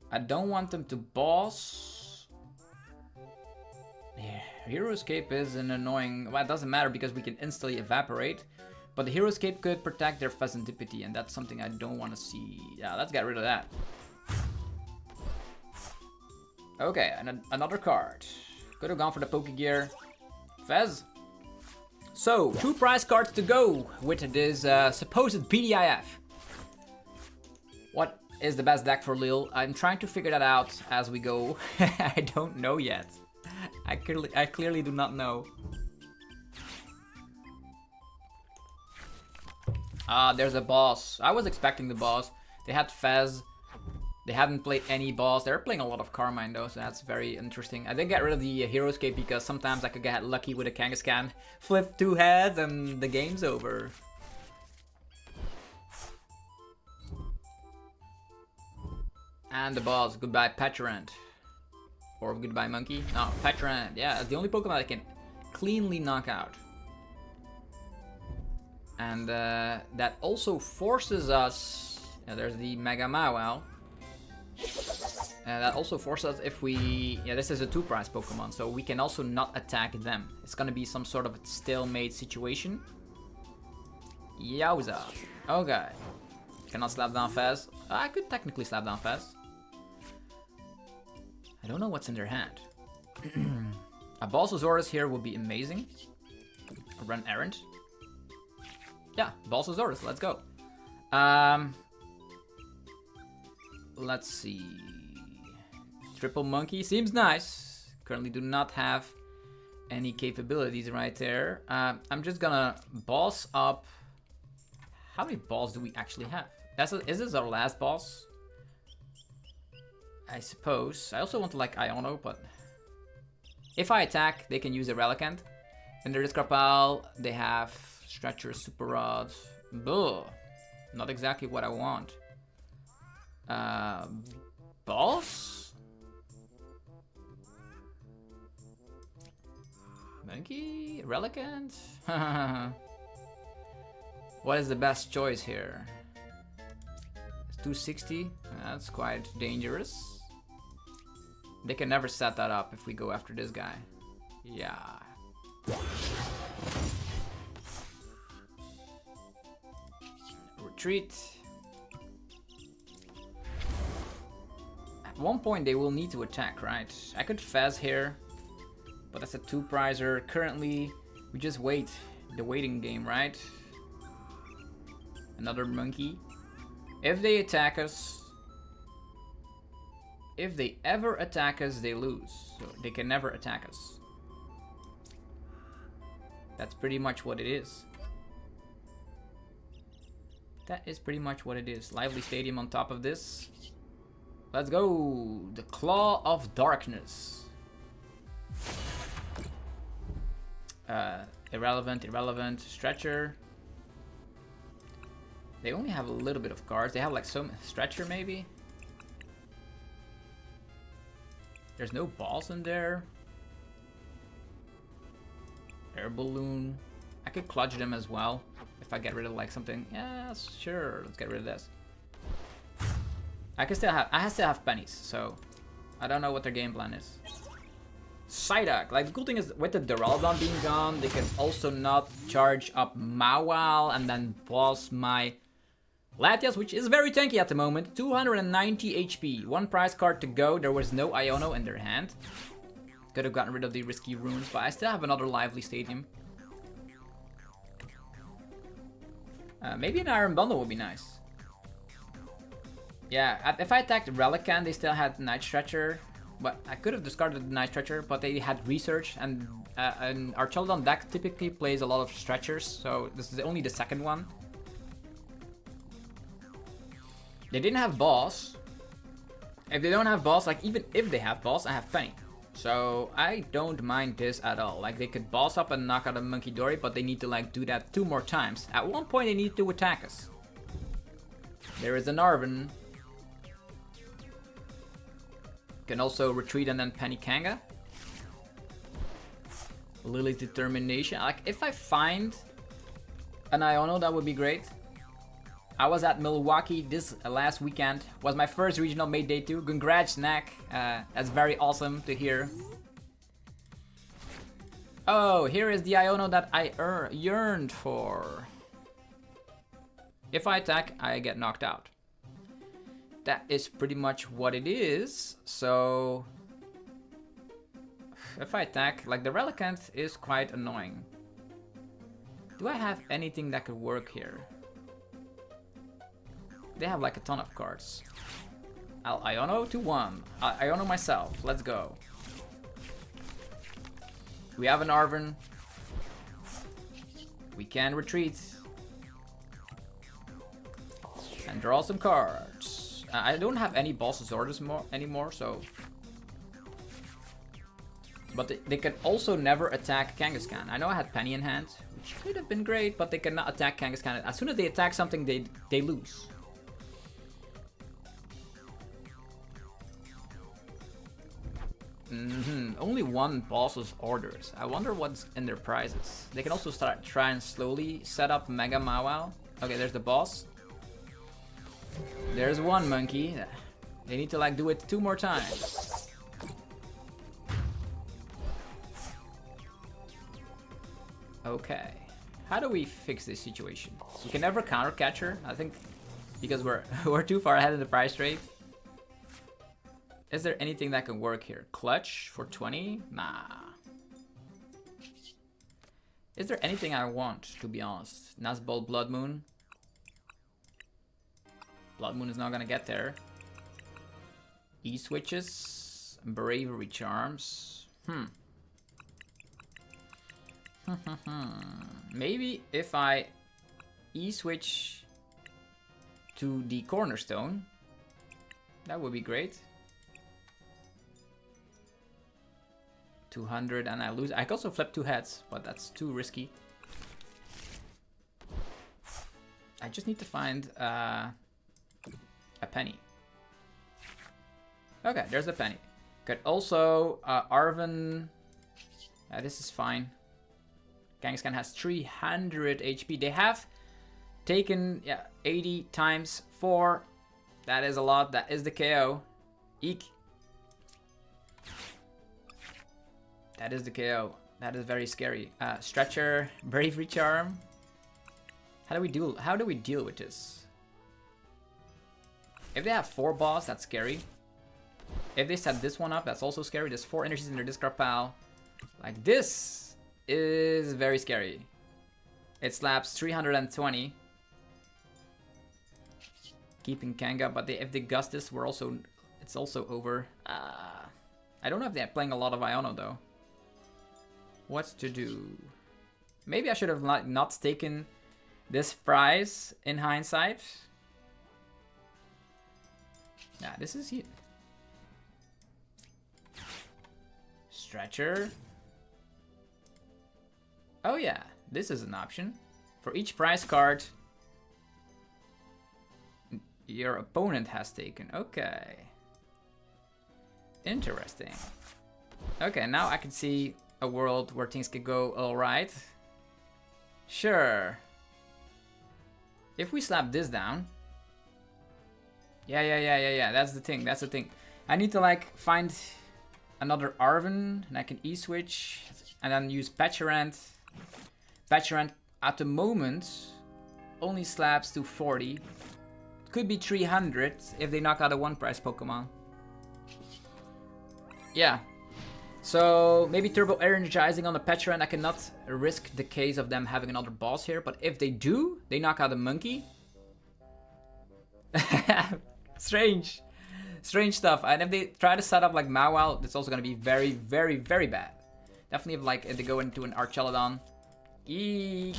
I don't want them to boss. Yeah, Heroescape is an annoying... Well, it doesn't matter because we can instantly evaporate. But the Heroescape could protect their Pheasantipity, and that's something I don't want to see. Yeah, let's get rid of that. Okay, and another card. Could have gone for the Pokegear. Fez. So, 2 prize cards to go with this supposed PDIF. What is the best deck for Lille? I'm trying to figure that out as we go. I don't know yet. I clearly do not know. There's a boss. I was expecting the boss. They had Fez. They hadn't played any boss. They're playing a lot of Carmine though, so that's very interesting. I did get rid of the Heroescape because sometimes I could get lucky with a Kangaskhan. Flip 2 heads and the game's over. And the boss. Goodbye Petrant. Or goodbye Monkey. No, Petrant. Yeah, it's the only Pokemon I can cleanly knock out. And that also forces us... Yeah, there's the Mega Mawile. That also forces us if we... Yeah, this is a 2 prize Pokemon, so we can also not attack them. It's gonna be some sort of stalemate situation. Yowza. Okay. Cannot slap down Fez. I could technically slap down Fez. I don't know what's in their hand. A Balsasaurus here would be amazing. A Run Errant. Yeah, Balsasaurus, let's go. Let's see. Triple Monkey seems nice. Currently do not have any capabilities right there. I'm just gonna boss up. How many balls do we actually have? Is this our last boss? I suppose. I also want to like Iono, but if I attack, they can use a Relicanth. In their discard pile, they have Stretcher, Super Rod. Buh. Not exactly what I want. Boss? Monkey? Relicant? What is the best choice here? It's 260? That's quite dangerous. They can never set that up if we go after this guy. Yeah. Retreat. At one point they will need to attack, right? I could Fez here, but that's a 2-prizer. Currently, we just wait. The waiting game, right? Another monkey. If they attack us... If they ever attack us, they lose. So they can never attack us. That's pretty much what it is. That is pretty much what it is. Lively Stadium on top of this. Let's go. The Claw of Darkness. Irrelevant. Stretcher. They only have a little bit of cards. They have like some Stretcher maybe. There's no balls in there. Air Balloon. I could clutch them as well if I get rid of like something. Yeah, sure. Let's get rid of this. I still have pennies, so I don't know what their game plan is. Psyduck. Like the cool thing is with the Duraludon being gone, they can also not charge up Mawile and then boss my Latias, which is very tanky at the moment. 290 HP. One prize card to go. There was no Iono in their hand. Could have gotten rid of the risky runes, but I still have another Lively Stadium. Maybe an Iron Bundle would be nice. Yeah, if I attacked Relicanth, they still had Night Stretcher. But I could have discarded the Night Stretcher, but they had Research, and our Charlton deck typically plays a lot of Stretchers, so this is only the second one. They didn't have Boss. If they don't have Boss, like even if they have Boss, I have Penny. So I don't mind this at all. Like they could Boss up and knock out a Monkey Dory, but they need to like do that 2 more times. At one point they need to attack us. There is an Arven. Can also retreat and then Penny Kanga. Lily's Determination. Like if I find an Iono, that would be great. I was at Milwaukee this last weekend. Was my first regional made day 2. Congrats, Knack. That's very awesome to hear. Oh, here is the Iono that I yearned for. If I attack, I get knocked out. That is pretty much what it is. So if I attack, like the Relicanth is quite annoying. Do I have anything that could work here? They have like a ton of cards. I'll Iono to 1. I'll Iono myself. Let's go. We have an Arven. We can retreat. And draw some cards. I don't have any Boss's Orders anymore, so... But they can also never attack Kangaskhan. I know I had Penny in hand, which could have been great, but they cannot attack Kangaskhan. As soon as they attack something, they lose. Only 1 Boss's Orders. I wonder what's in their prizes. They can also try and slowly set up Mega Mawile. Okay, there's the boss. There's 1 monkey. They need to like do it 2 more times. Okay. How do we fix this situation? We can never counter catcher, I think, because we're too far ahead in the price rate. Is there anything that can work here? Clutch for 20? Nah. Is there anything I want, to be honest? Nazbol Blood Moon? Blood Moon is not gonna get there. E-switches. Bravery Charms. Maybe if I E-switch to the Cornerstone, that would be great. 200 and I lose. I could also flip 2 heads, but that's too risky. I just need to find a penny. Okay, there's the penny. Could also, Arven... this is fine. Kangaskhan has 300 HP. They have taken 80 times 4. That is a lot. That is the KO. Eek. That is the KO. That is very scary. Stretcher, Bravery Charm. How do we deal with this? If they have 4 boss, that's scary. If they set this one up, that's also scary. There's 4 energies in their discard pile. Like this is very scary. It slaps 320. Keeping Kanga, but if they gust this, it's also over. I don't know if they're playing a lot of Iono though. What to do? Maybe I should have not taken this prize in hindsight. Yeah, this is it. Stretcher. Oh yeah, this is an option. For each prize card your opponent has taken. Okay. Interesting. Okay, now I can see a world where things could go alright. Sure. If we slap this down. Yeah. That's the thing. I need to like find another Arven and I can E-switch and then use Patcherant. Patcherant at the moment only slaps to 40. Could be 300 if they knock out a 1-price Pokemon. Yeah. So maybe Turbo Energizing on the Patcherant. I cannot risk the case of them having another boss here. But if they do, they knock out a monkey. Strange. Strange stuff. And if they try to set up like Mawile, it's also going to be very, very, very bad. Definitely if they go into an Archelodon. Eek.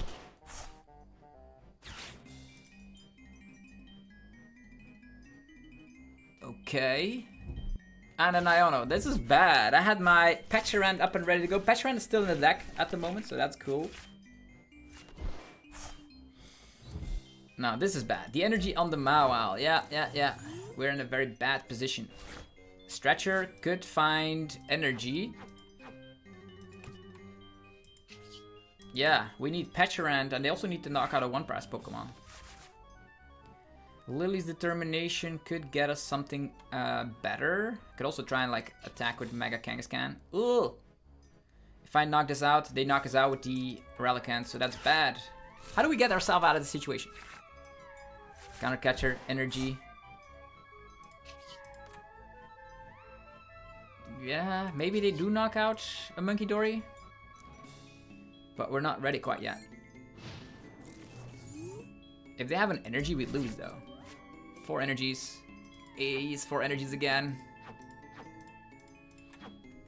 Okay. And an Iono. This is bad. I had my Patcherant up and ready to go. Patcherant is still in the deck at the moment, so that's cool. Now, this is bad. The energy on the Mawile. Yeah. We're in a very bad position. Stretcher could find energy. Yeah, we need Patcherant, and they also need to knock out a 1-price Pokemon. Lily's Determination could get us something better. Could also try and like attack with Mega Kangaskhan. Ugh! If I knock this out, they knock us out with the Relicanth, so that's bad. How do we get ourselves out of the situation? Counter Catcher, Energy. Yeah, maybe they do knock out a Monkey Dory. But we're not ready quite yet. If they have an energy, we lose though. 4 energies. Ace, 4 energies again.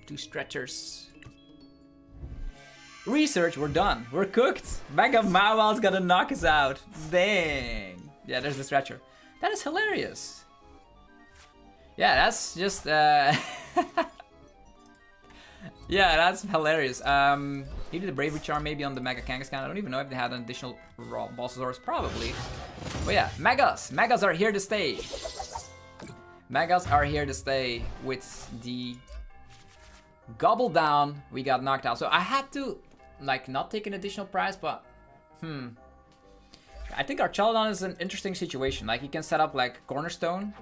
2 stretchers. Research, we're done. We're cooked. Mega Mawile's gonna knock us out. Dang. Yeah, there's the stretcher. That is hilarious. Yeah, that's just yeah, that's hilarious. He did a Bravery Charm maybe on the Mega Kangaskhan. I don't even know if they had an additional raw Bossasaurus. Probably. But yeah, Megas. Megas are here to stay. Megas are here to stay with the Gobble Down. We got knocked out. So I had to, like, not take an additional prize, but... I think our Archelodon is an interesting situation. Like, you can set up, like, Cornerstone.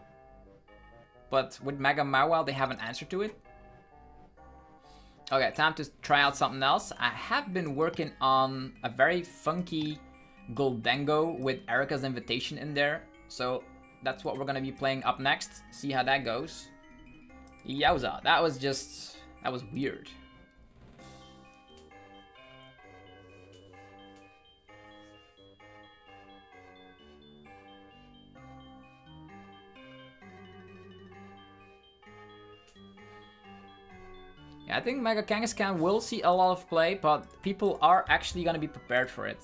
But with Mega Mawile, they have an answer to it. Okay, time to try out something else. I have been working on a very funky Gholdengo with Erika's Invitation in there. So that's what we're gonna be playing up next. See how that goes. Yowza, that was weird. Yeah, I think Mega Kangaskhan will see a lot of play, but people are actually gonna be prepared for it.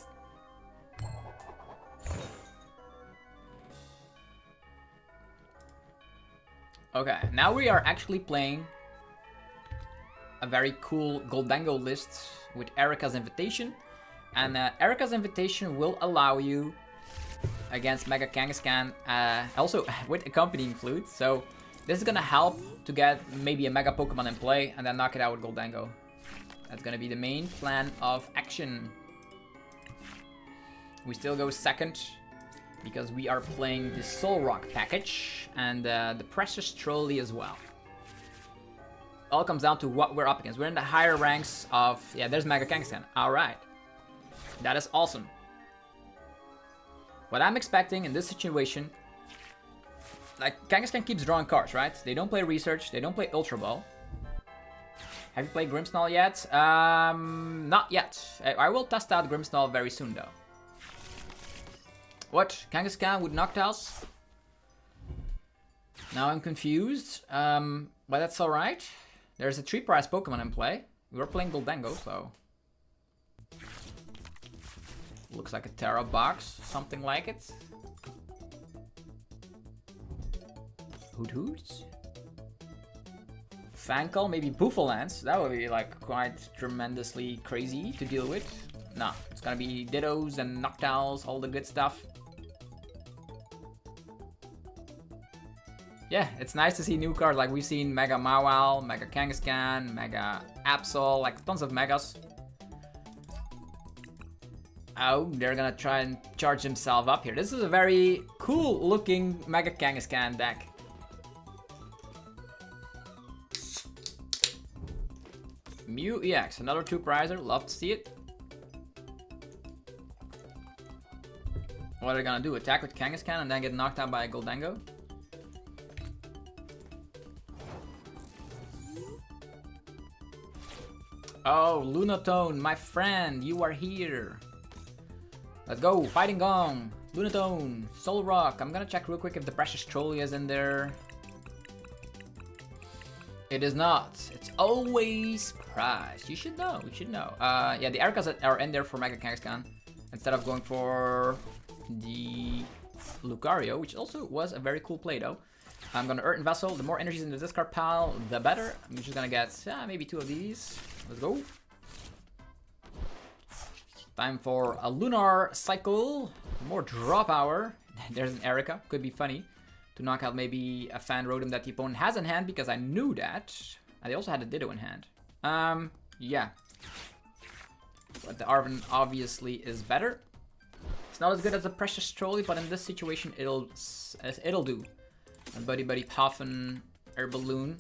Okay, now we are actually playing a very cool Gholdengo list with Erika's Invitation. And Erika's Invitation will allow you against Mega Kangaskhan, also with accompanying flute. So This is gonna help to get maybe a Mega Pokemon in play and then knock it out with Gholdengo. That's gonna be the main plan of action. We still go second because we are playing the Solrock package and the Precious Trolley as well. All comes down to what we're up against. We're in the higher ranks of... Yeah, there's Mega Kangaskhan. Alright. That is awesome. What I'm expecting in this situation... Like, Kangaskhan keeps drawing cards, right? They don't play Research. They don't play Ultra Ball. Have you played Grimmsnarl yet? Not yet. I will test out Grimmsnarl very soon, though. What? Kangaskhan with Noctows? Now I'm confused. But that's alright. There's a 3-prize Pokemon in play. We're playing Gholdengo, so... Looks like a Terra box. Something like it. Hoots? Fankle, maybe Bouffalands. That would be like quite tremendously crazy to deal with. Nah, it's gonna be Dittos and Noctowls, all the good stuff. Yeah, it's nice to see new cards. Like we've seen Mega Mawile, Mega Kangaskhan, Mega Absol, like tons of Megas. Oh, they're gonna try and charge himself up here. This is a very cool looking Mega Kangaskhan deck. Mew EX, another 2-prizer, love to see it. What are they gonna do? Attack with Kangaskhan and then get knocked out by a Gholdengo? Oh, Lunatone, my friend, you are here. Let's go, Fighting Gong, Lunatone, Solrock. I'm gonna check real quick if the Precious Trolley is in there. It is not. It's always prized. You should know. You should know. Yeah, the Ericas are in there for Mega Kangaskhan instead of going for the Lucario, which also was a very cool play though. I'm gonna Earthen Vessel. The more energies in the discard pile, the better. I'm just gonna get maybe 2 of these. Let's go. Time for a Lunar Cycle. More draw power. There's an Erica. Could be funny to knock out maybe a Fan Rotom that the opponent has in hand because I knew that. And they also had a Ditto in hand. Yeah. But the Arven obviously is better. It's not as good as the Precious Trolley, but in this situation it'll do. And Buddy Puffin, Air Balloon.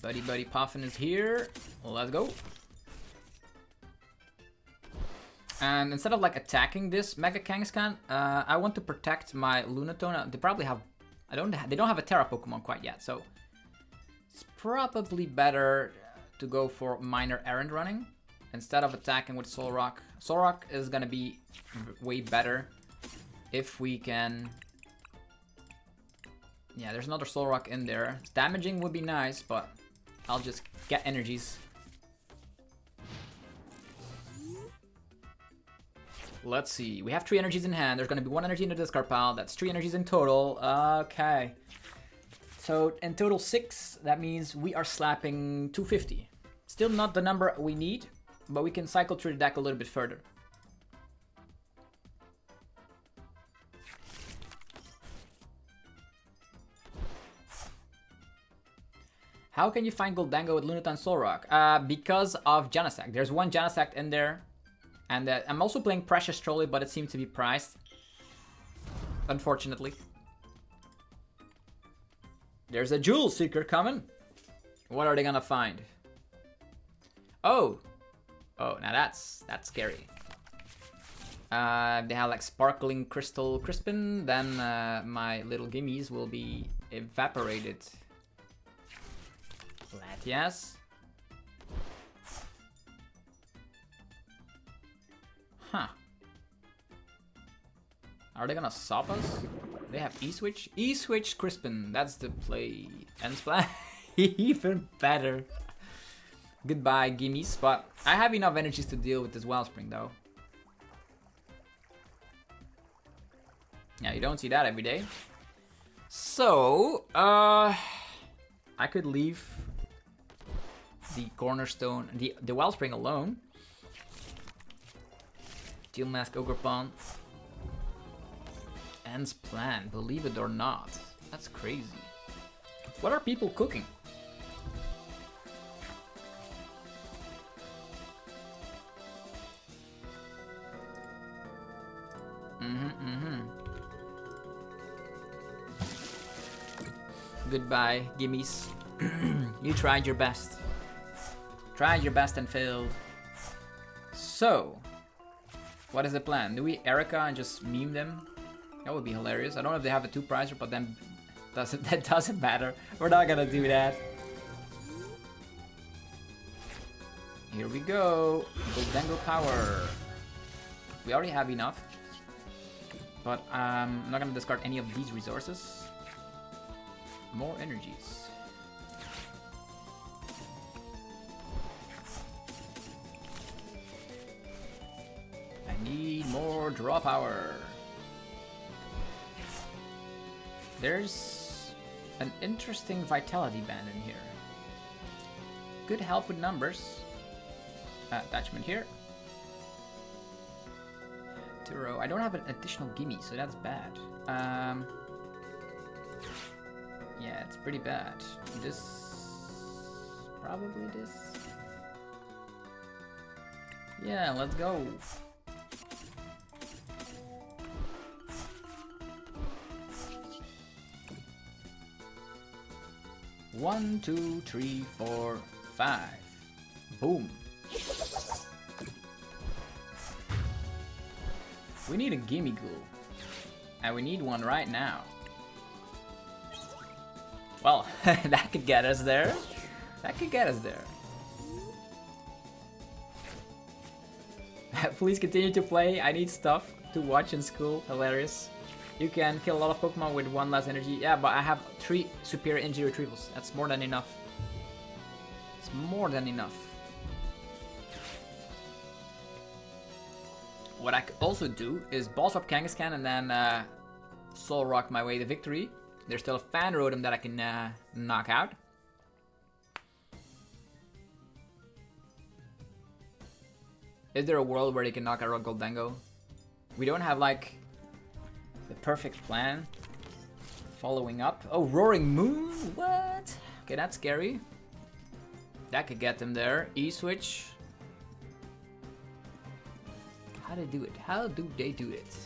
Buddy Puffin is here. Let's go. And instead of like attacking this Mega Kangaskhan, I want to protect my Lunatone. They probably have, they don't have a Terra Pokemon quite yet, so it's probably better to go for minor errand running instead of attacking with Solrock. Solrock is gonna be way better if we can. Yeah, there's another Solrock in there. Damaging would be nice, but I'll just get energies. Let's see. We have 3 energies in hand. There's going to be 1 energy in the discard pile. That's 3 energies in total. Okay. So in total 6. That means we are slapping 250. Still not the number we need, but we can cycle through the deck a little bit further. How can you find Gholdengo with Lunatone Solrock? Because of Genesect. There's 1 Genesect in there. And I'm also playing Precious Trolley, but it seems to be priced. Unfortunately. There's a Jewel Seeker coming. What are they gonna find? Oh. Oh, now that's scary. They have like Sparkling Crystal Crispin. Then my little gimmies will be evaporated. Latias. Huh. Are they gonna stop us? They have E-Switch? E-Switch Crispin. That's the play. And Splash. Even better. Goodbye, gimmies. But I have enough energies to deal with this Wellspring, though. Yeah, you don't see that every day. So, I could leave the Cornerstone, the Wellspring alone. Steel Mask Ogerpon. Ends plan, believe it or not. That's crazy. What are people cooking? Goodbye, gimmies. You tried your best. Tried your best and failed. So, what is the plan? Do we Erica and just meme them? That would be hilarious. I don't know if they have a 2-prizer, but then that doesn't matter. We're not gonna do that. Here we go. Gholdengo power. We already have enough. But I'm not gonna discard any of these resources. More energies. I need more draw power. There's an interesting vitality band in here. Could help with numbers. Attachment here. Turo. I don't have an additional gimme, so that's bad. Yeah, it's pretty bad. This... probably this. Yeah, let's go. One, 2, 3, 4, 5. Boom. We need a gimme ghoul. And we need one right now. Well, that could get us there. That could get us there. Please continue to play. I need stuff to watch in school. Hilarious. You can kill a lot of Pokemon with 1 less energy. Yeah, but I have 3 superior energy retrievals. That's more than enough. It's more than enough. What I could also do is Ball Swap Kangaskhan and then Soul Rock my way to victory. There's still a Fan Rotom that I can knock out. Is there a world where they can knock out a Gholdengo? We don't have like the perfect plan. Following up. Oh, Roaring Moon? What? Okay, that's scary. That could get them there. E-switch. How do they do it? How do they do it?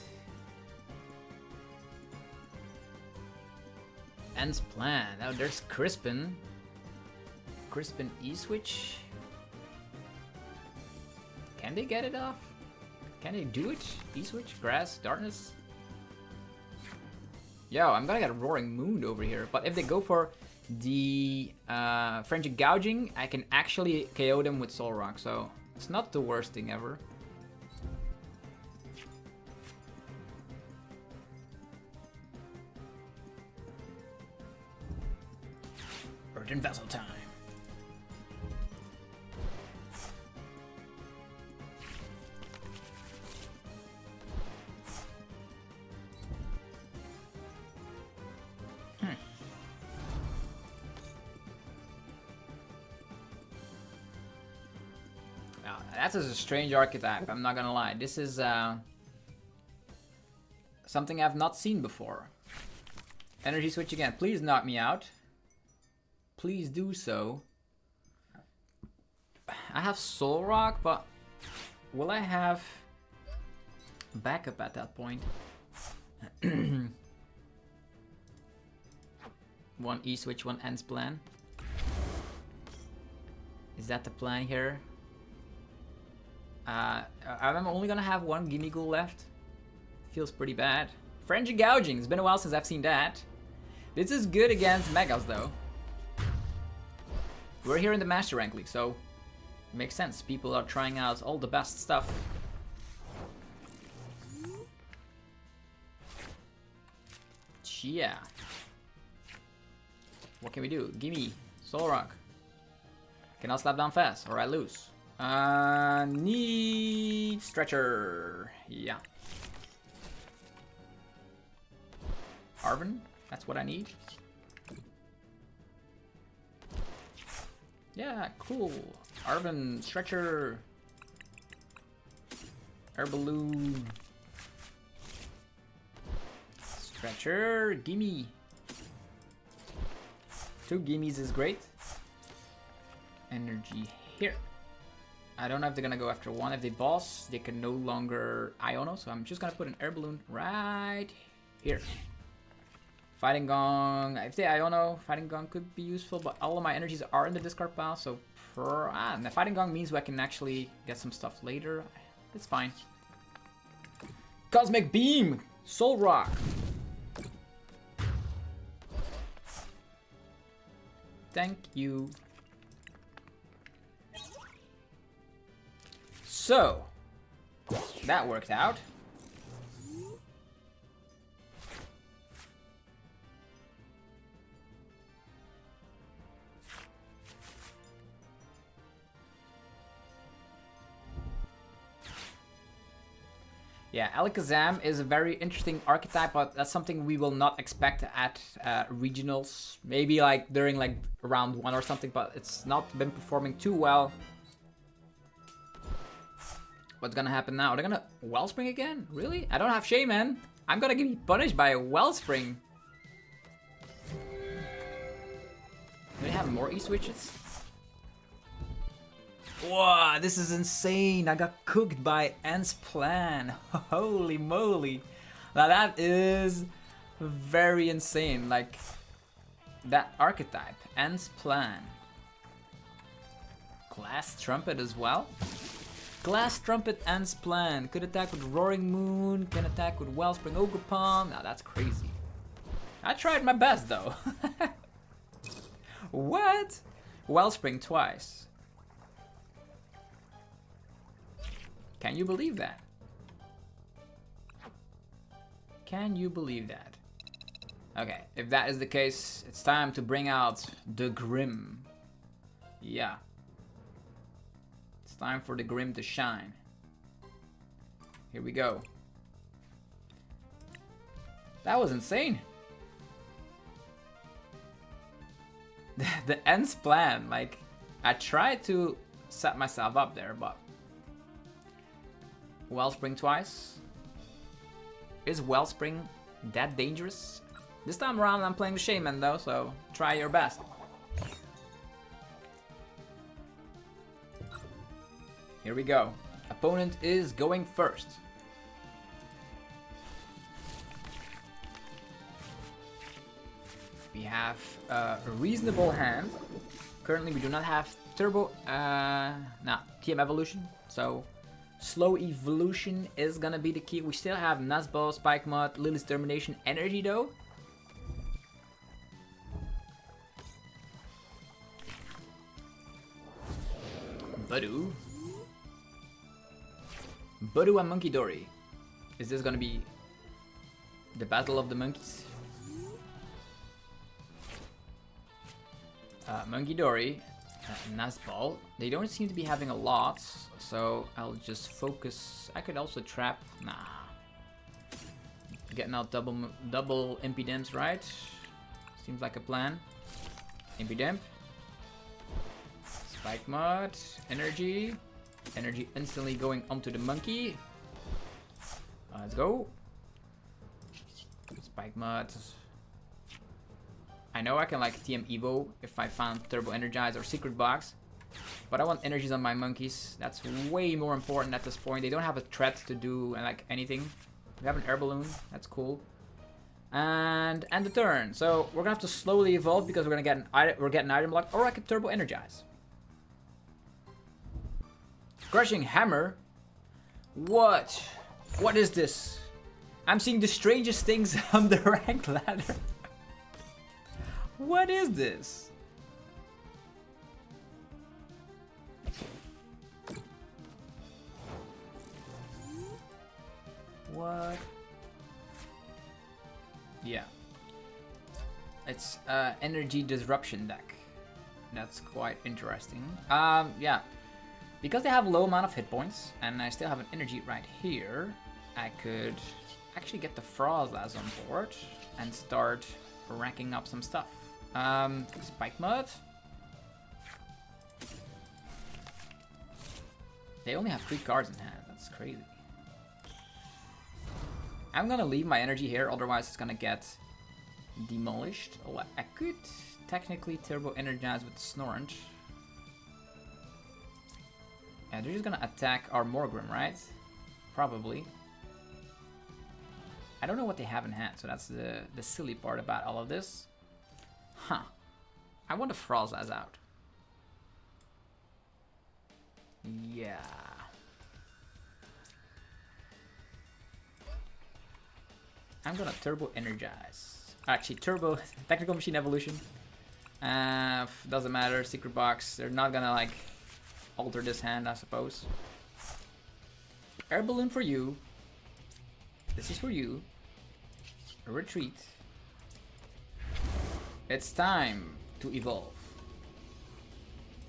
Ends plan. Now there's Crispin. Crispin E-switch. Can they get it off? Can they do it? E-switch? Grass? Darkness? Yo, I'm gonna get Roaring Moon over here. But if they go for the Frenzied Gouging, I can actually KO them with Soul Rock. So it's not the worst thing ever. Virgin Vessel time. That's a strange archetype, I'm not gonna lie. This is something I've not seen before. Energy switch again. Please knock me out. Please do so. I have Soul Rock, but will I have backup at that point? One E-switch, one ends plan. Is that the plan here? I'm only gonna have one Gimme Ghoul left. Feels pretty bad. Frenzied Gouging. It's been a while since I've seen that. This is good against Megas though. We're here in the Master Rank League, so it makes sense. People are trying out all the best stuff. Yeah. What can we do? Gimme Soul Rock. Cannot slap down fast or I lose. Need Stretcher. Yeah. Arven, that's what I need. Yeah, cool. Arven, Stretcher. Air Balloon. Scratcher, gimme. 2 gimmies is great. Energy here. I don't know if they're gonna go after 1. If they boss, they can no longer Iono, so I'm just gonna put an air balloon right here. Fighting Gong. If they Iono, Fighting Gong could be useful, but all of my energies are in the discard pile, so and the Fighting Gong means I can actually get some stuff later. It's fine. Cosmic Beam! Soul Rock! Thank you. So, that worked out. Yeah, Alakazam is a very interesting archetype, but that's something we will not expect at regionals. Maybe like during like round 1 or something, but it's not been performing too well. What's gonna happen now? Are they gonna Wellspring again? Really? I don't have Shaman. I'm gonna get punished by a Wellspring. Do they have more E-switches? Wow, this is insane. I got cooked by Ant's plan. Holy moly. Now that is very insane. Like, that archetype, Ant's plan. Glass Trumpet as well. Glass Trumpet, Ant's plan. Could attack with Roaring Moon, can attack with Wellspring Ogerpon. Now that's crazy. I tried my best though. What? Wellspring twice. Can you believe that? Can you believe that? Okay, if that is the case, it's time to bring out the Grim. Yeah. It's time for the Grim to shine. Here we go. That was insane. The End's plan, like, I tried to set myself up there, but Wellspring twice. Is Wellspring that dangerous? This time around I'm playing the Shaman though, so try your best. Here we go. Opponent is going first. We have a reasonable hand. Currently we do not have Turbo, TM Evolution, so slow evolution is gonna be the key. We still have Nuzball, Spike Mud, Lily's Termination, Energy though. Budu and Monkey Dory. Is this gonna be the battle of the monkeys? Monkey Dory, Nuzball. They don't seem to be having a lot, so I'll just focus. I could also trap. Nah. Getting out double Impidimps, right? Seems like a plan. Impidimp. Spike Mud. Energy. Energy instantly going onto the monkey. Let's go. Spike Mud. I know I can like TM Evo if I found Turbo Energize or Secret Box, but I want energies on my monkeys. That's way more important at this point. They don't have a threat to do like anything. We have an air balloon. That's cool. And the turn. So we're gonna have to slowly evolve because we're getting an item block, or I could Turbo Energize. Crushing Hammer. What? What is this? I'm seeing the strangest things on the rank ladder. What is this? What? Yeah. It's energy disruption deck. That's quite interesting. Yeah. Because they have low amount of hit points and I still have an energy right here, I could actually get the Frozlaz on board and start racking up some stuff. Spike Mud. They only have 3 cards in hand. That's crazy. I'm gonna leave my energy here, otherwise it's gonna get demolished. Oh, I could technically turbo energize with Snorunt. Yeah, they're just gonna attack our Morgrim, right? Probably. I don't know what they have in hand, so that's the silly part about all of this. Huh. I want to Frozlaz out. Yeah. I'm gonna turbo energize. Actually, turbo technical machine evolution. Doesn't matter. Secret box. They're not gonna like alter this hand, I suppose. Air balloon for you. This is for you. A retreat. It's time to evolve.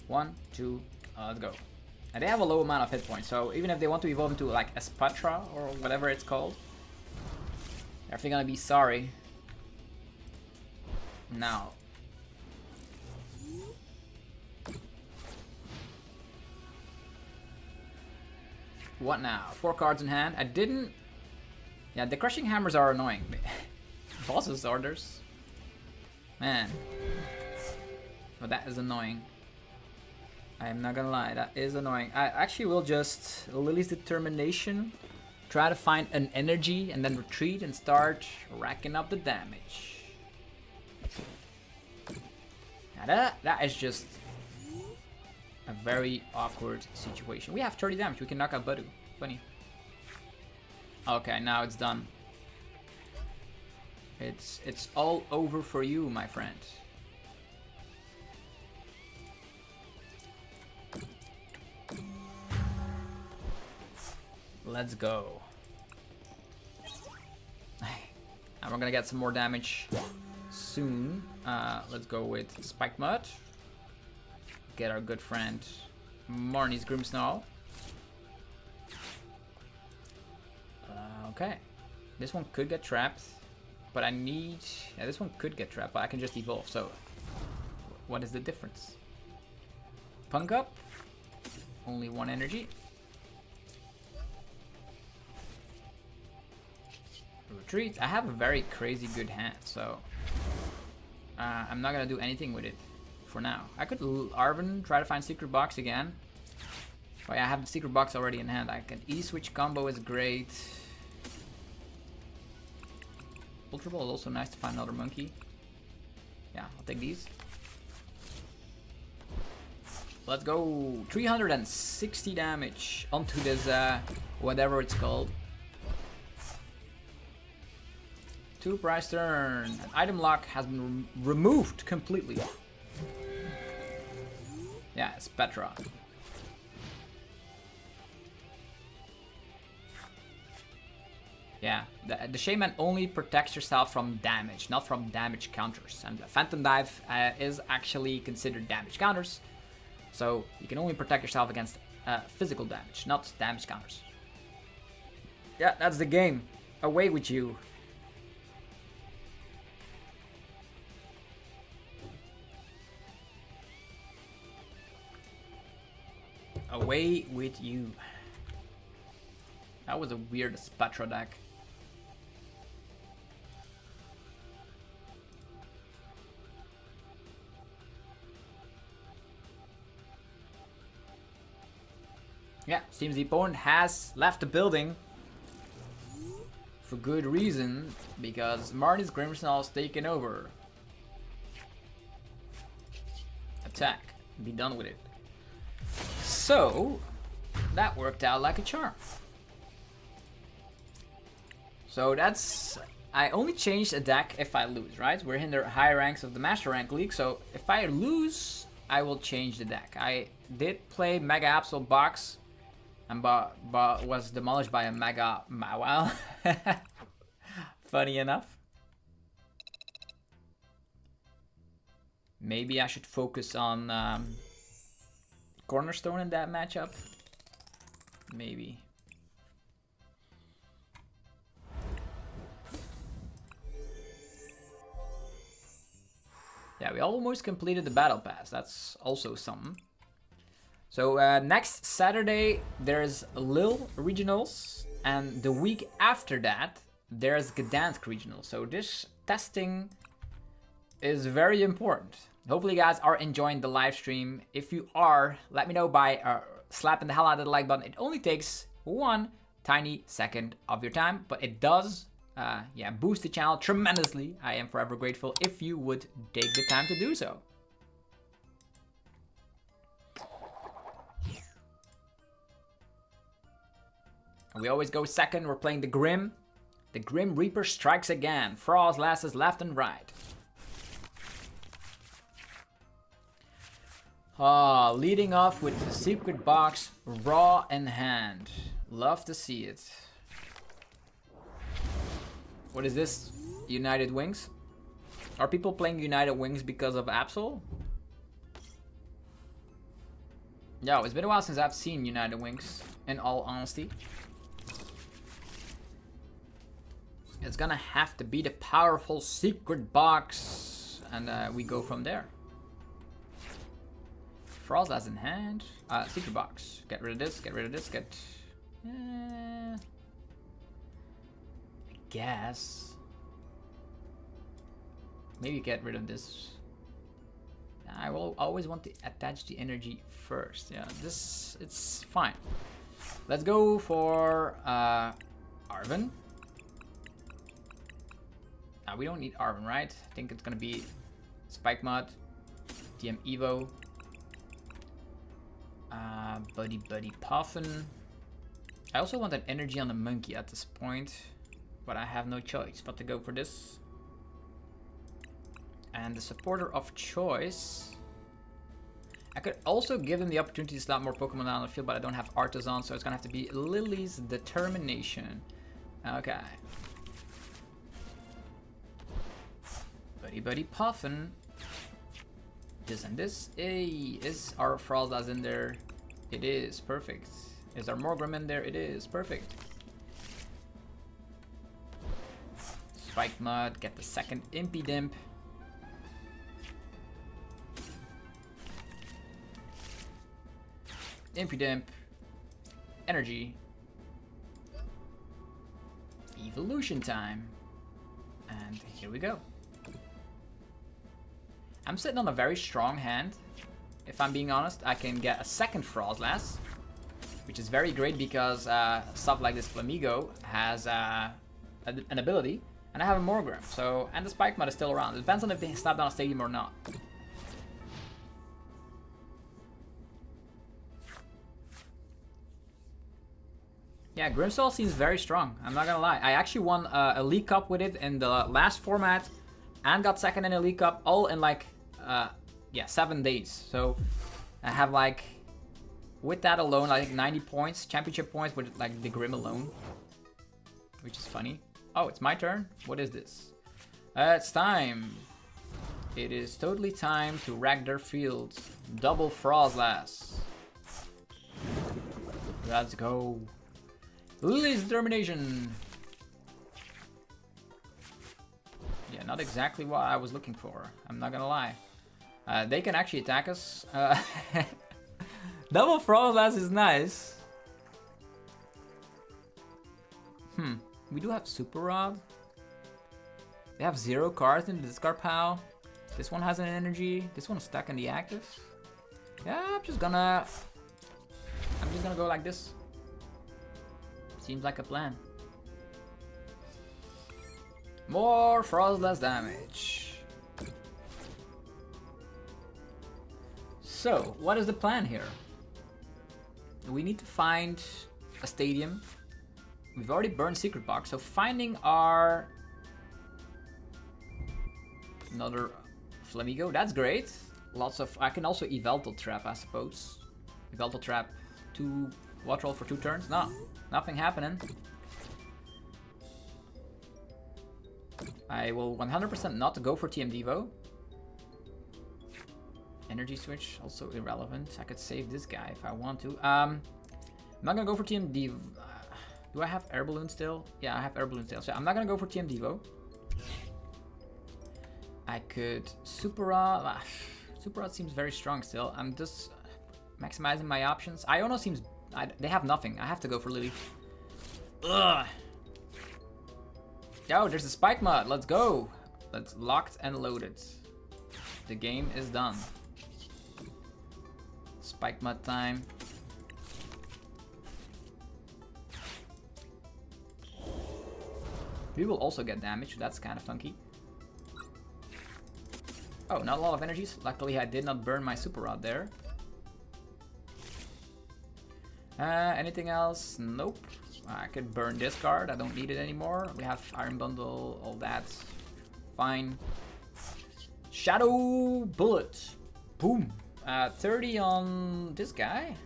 1, 2, let's go. And they have a low amount of hit points, so even if they want to evolve into like a Spatra or whatever it's called, they're definitely gonna be sorry. Now. What now? 4 cards in hand. I didn't... Yeah, the crushing hammers are annoying. Boss's orders. Man. But that is annoying. I am not gonna lie, that is annoying. I actually will just Lily's Determination, try to find an energy, and then retreat and start racking up the damage. Now that is just a very awkward situation. We have 30 damage, we can knock out Badu. Funny. Okay, now it's done. It's all over for you, my friend. Let's go. And we're gonna get some more damage soon. Let's go with Spike Mud. Get our good friend Marnie's Grimmsnarl. Okay. This one could get trapped. But I need... Yeah, this one could get trapped, but I can just evolve, so... What is the difference? Punk up. Only 1 energy. Retreat. I have a very crazy good hand, so... I'm not gonna do anything with it for now. I could Arven, try to find Secret Box again. But yeah, I have the Secret Box already in hand. I can E-switch combo is great. Ultra Ball is also nice to find another monkey. Yeah, I'll take these. Let's go. 360 damage onto this, whatever it's called. 2 prize turn. An item lock has been removed completely. Yeah, it's Petra. Yeah, the Shaman only protects yourself from damage, not from damage counters. And Phantom Dive is actually considered damage counters. So you can only protect yourself against physical damage, not damage counters. Yeah, that's the game. Away with you. Away with you. That was a weird Spatra deck. Yeah, seems the opponent has left the building. For good reason, because Marnie's Grimmsnarl is taken over. Attack. Be done with it. So, that worked out like a charm. So that's... I only changed a deck if I lose, right? We're in the higher ranks of the Master Rank League, so if I lose, I will change the deck. I did play Mega Absol Box, and but was demolished by a Mega Mawile. Funny enough. Maybe I should focus on Cornerstone in that matchup. Maybe. Yeah, we almost completed the battle pass. That's also something. So next Saturday there's Lille Regionals, and the week after that there's Gdansk Regional. So this testing is very important. Hopefully you guys are enjoying the live stream. If you are, let me know by slapping the hell out of the like button. It only takes 1 tiny second of your time, but it does boost the channel tremendously. I am forever grateful if you would take the time to do so. We always go second. We're playing the Grim. The Grim Reaper strikes again. Frost lasses left and right. Leading off with the secret box, raw in hand. Love to see it. What is this? United Wings? Are people playing United Wings because of Absol? No, it's been a while since I've seen United Wings, in all honesty. It's gonna have to be the powerful secret box, and we go from there. Frost as in hand. Secret box. Get rid of this. Get rid of this. Get. I guess. Maybe get rid of this. I will always want to attach the energy first. Yeah, this it's fine. Let's go for Arven. We don't need Arven, right? I think it's gonna be Spike Mud, DM Evo, Buddy Puffin. I also want an energy on the monkey at this point, but I have no choice but to go for this. And the supporter of choice. I could also give him the opportunity to slap more Pokemon on the field, but I don't have Artisan, so it's gonna have to be Lily's Determination. Okay. Buddy Puffin. This and this. Hey, is our Frostlass in there? It is. Perfect. Is there more Grim in there? It is. Perfect. Spike Mud. Get the second Impidimp. Impidimp. Energy. Evolution time. And here we go. I'm sitting on a very strong hand. If I'm being honest, I can get a second Frostlass, which is very great because stuff like this Flamigo has an ability, and I have a Morgrem. So, and the Spike Mud is still around. It depends on if they slap down a stadium or not. Yeah, Grimmsnarl seems very strong. I'm not gonna lie. I actually won a League Cup with it in the last format, and got second in a League Cup, all in like 7 days. So I have like, with that alone, I think 90 points, championship points with like the Grim alone, which is funny. Oh, it's my turn. What is this? It's time. It is totally time to wreck their fields. Double Frostlass. Let's go. Lily's Determination. Yeah, not exactly what I was looking for. I'm not gonna lie. They can actually attack us. Double Frostlass is nice. We do have Super Rod. They have 0 cards in the discard pile. This one has an energy. This one is stuck in the active. Yeah, I'm just gonna go like this. Seems like a plan. More Frostlass damage. So, what is the plan here? We need to find a stadium. We've already burned Secret Box, so finding our another Flamigo, that's great. Lots of, I can also Yveltal Trap, I suppose. Yveltal Trap, 2 Watch Roll for 2 turns. No, nothing happening. I will 100% not go for TM Devo. Energy switch, also irrelevant. I could save this guy if I want to. I'm not gonna go for TM Devo. Do I have Air Balloon still? Yeah, I have Air Balloon still. So I'm not gonna go for TM Devo. I could Super Rod. Super Rod seems very strong still. I'm just maximizing my options. Iono seems... they have nothing. I have to go for Lily. Ugh. Yo, there's a spike mod. Let's go. Let's locked and loaded. The game is done. Spike mud time. We will also get damage. That's kind of funky. Oh, not a lot of energies. Luckily, I did not burn my super rod there. Anything else? Nope. I could burn this card. I don't need it anymore. We have Iron Bundle, all that. Fine. Shadow Bullet. Boom. 30 on this guy.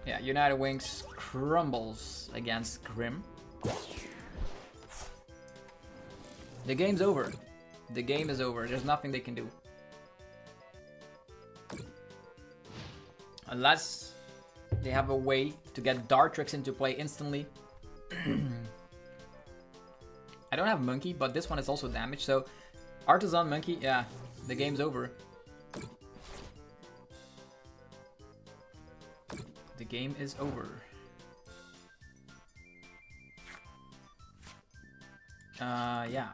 Yeah, United Wings crumbles against Grim. The game's over. The game is over. There's nothing they can do. Unless they have a way to get Dartrix into play instantly. I don't have Monkey, but this one is also damaged, so Artisan Monkey, yeah, the game's over. The game is over. Yeah.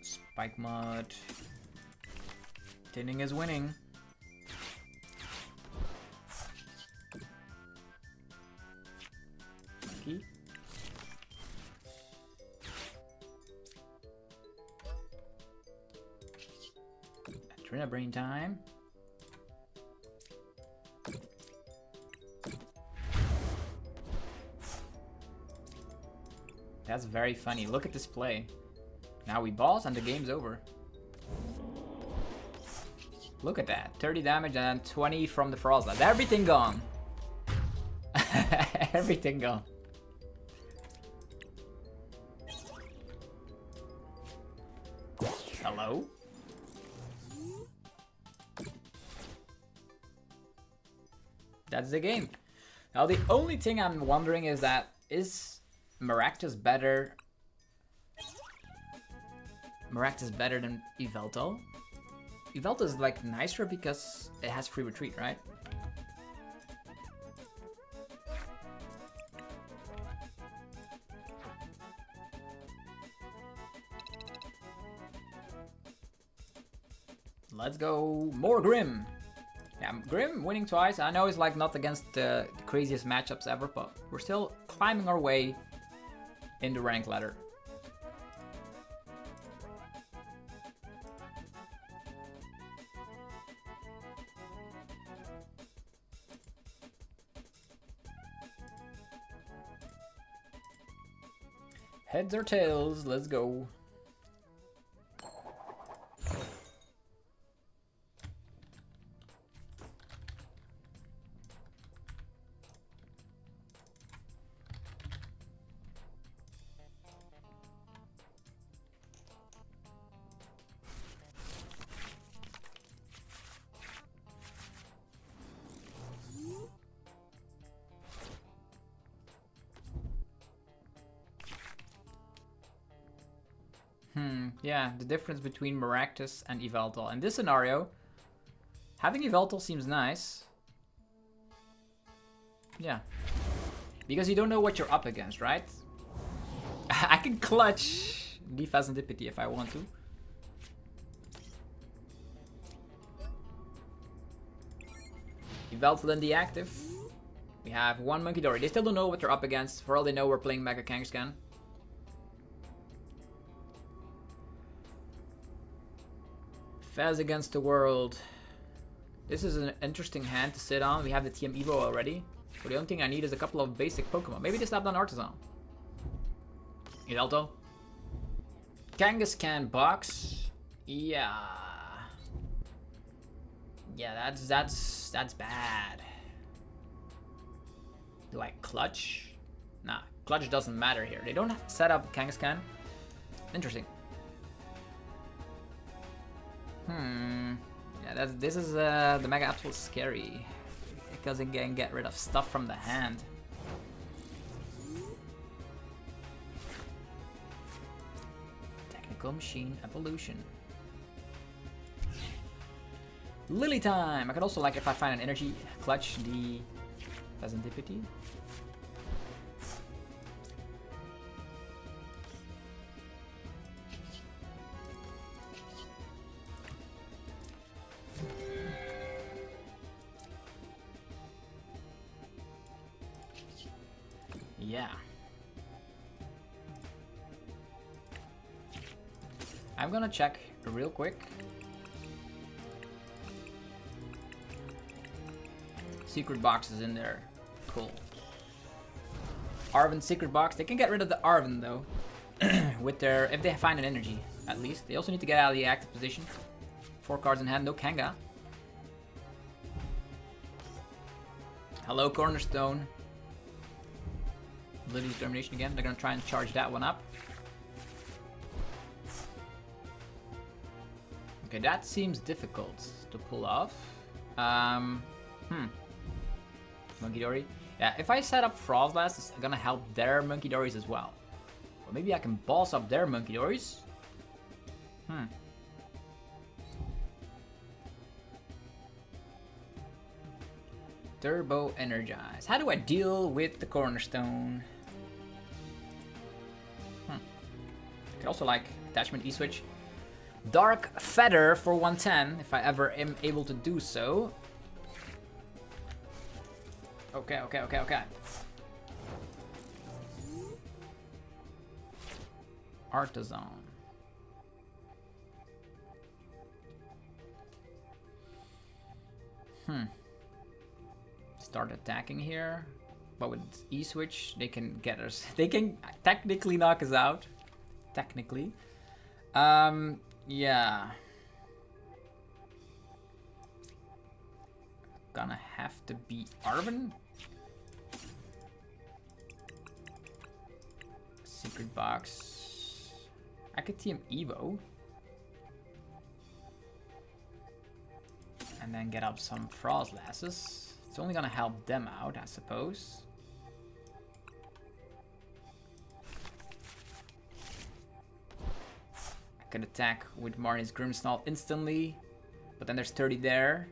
Spike Mud. Tinning is winning. Monkey. Trina Brain time. That's very funny. Look at this play. Now we boss and the game's over. Look at that. 30 damage and 20 from the Frostlass. Everything gone. Everything gone. Hello? That's the game. Now the only thing I'm wondering is that, is Maractus better? Maractus better than Yveltal? Yveltal is like nicer because it has free retreat, right? Let's go more Grim. Yeah, Grim winning twice. I know it's like not against the craziest matchups ever, but we're still climbing our way in the rank ladder. Heads or tails, let's go. Yeah, the difference between Maractus and Yveltal. In this scenario, having Yveltal seems nice. Yeah. Because you don't know what you're up against, right? I can clutch Defazendipity if I want to. Yveltal then deactive. We have one Monkey Dory. They still don't know what they're up against. For all they know, we're playing Mega Kangaskhan. Fez against the world. This is an interesting hand to sit on. We have the TM Evo already. So the only thing I need is a couple of basic Pokemon. Maybe they slapped on Artisan. Yveltal. Kangaskhan box. Yeah. Yeah, that's bad. Do I clutch? Nah, clutch doesn't matter here. They don't set up Kangaskhan. Interesting. Yeah, this is the Mega Absol scary because it can get rid of stuff from the hand. Technical Machine Evolution. Lily time! I could also, like, if I find an energy, clutch the Pheasantipity. Yeah. I'm gonna check real quick. Secret box is in there. Cool. Arven secret box. They can get rid of the Arven though. With their, if they find an energy, at least. They also need to get out of the active position. 4 cards in hand, no Kanga. Hello, Cornerstone. Lily's Determination again. They're gonna try and charge that one up. Okay, that seems difficult to pull off. Monkey Dory. Yeah, if I set up Frostblast, it's gonna help their Monkey Dories as well. Or maybe I can boss up their Monkey Dories. Turbo Energize. How do I deal with the Cornerstone? I could also like attachment E-switch. Dark Feather for 110, if I ever am able to do so. Okay. Artisan. Start attacking here. But with E-switch, they can get us. They can technically knock us out. Technically. Yeah. Gonna have to be Arven. Secret box. I could TM Evo. And then get up some Frostlasses. It's only gonna help them out, I suppose. I can attack with Marnie's Grimmsnarl instantly. But then there's 30 there.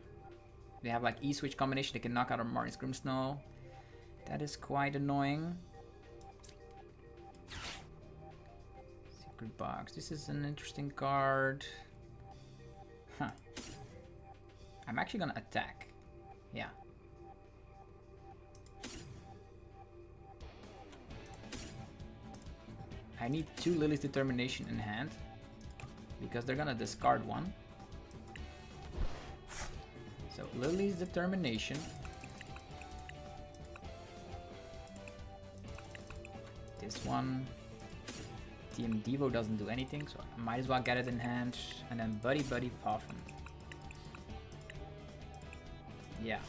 They have like E-switch combination. They can knock out our Marnie's Grimmsnarl. That is quite annoying. Secret box. This is an interesting card. I'm actually gonna attack. Yeah. I need 2 Lily's Determination in hand. Because they're gonna discard one. So Lily's Determination. This one. TM Devo doesn't do anything, so I might as well get it in hand. And then Buddy Puffin. Yeah.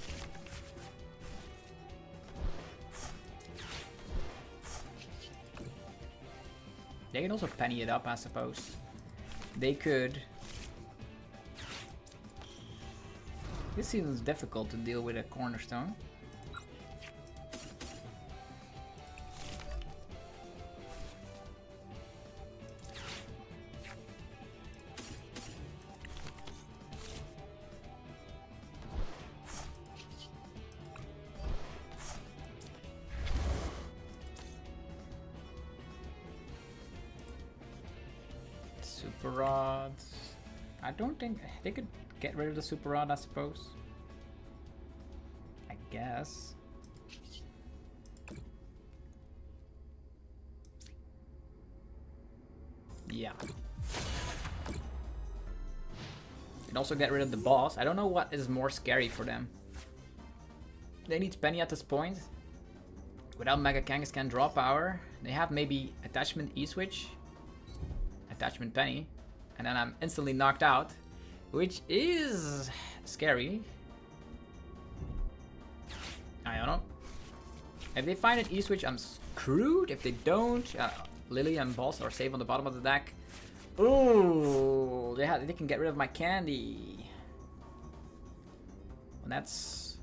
They can also penny it up, I suppose. They could. This seems difficult to deal with a Cornerstone. Super Rods. I don't think they could get rid of the Super Rod, I suppose. I guess. Yeah. Can also get rid of the boss. I don't know what is more scary for them. They need Penny at this point. Without Mega Kangaskhan draw power. They have maybe attachment E-switch. Attachment Penny. And then I'm instantly knocked out. Which is scary. I don't know. If they find an E-switch, I'm screwed. If they don't, Lily and Boss are safe on the bottom of the deck. Ooh, they can get rid of my candy. Well, that's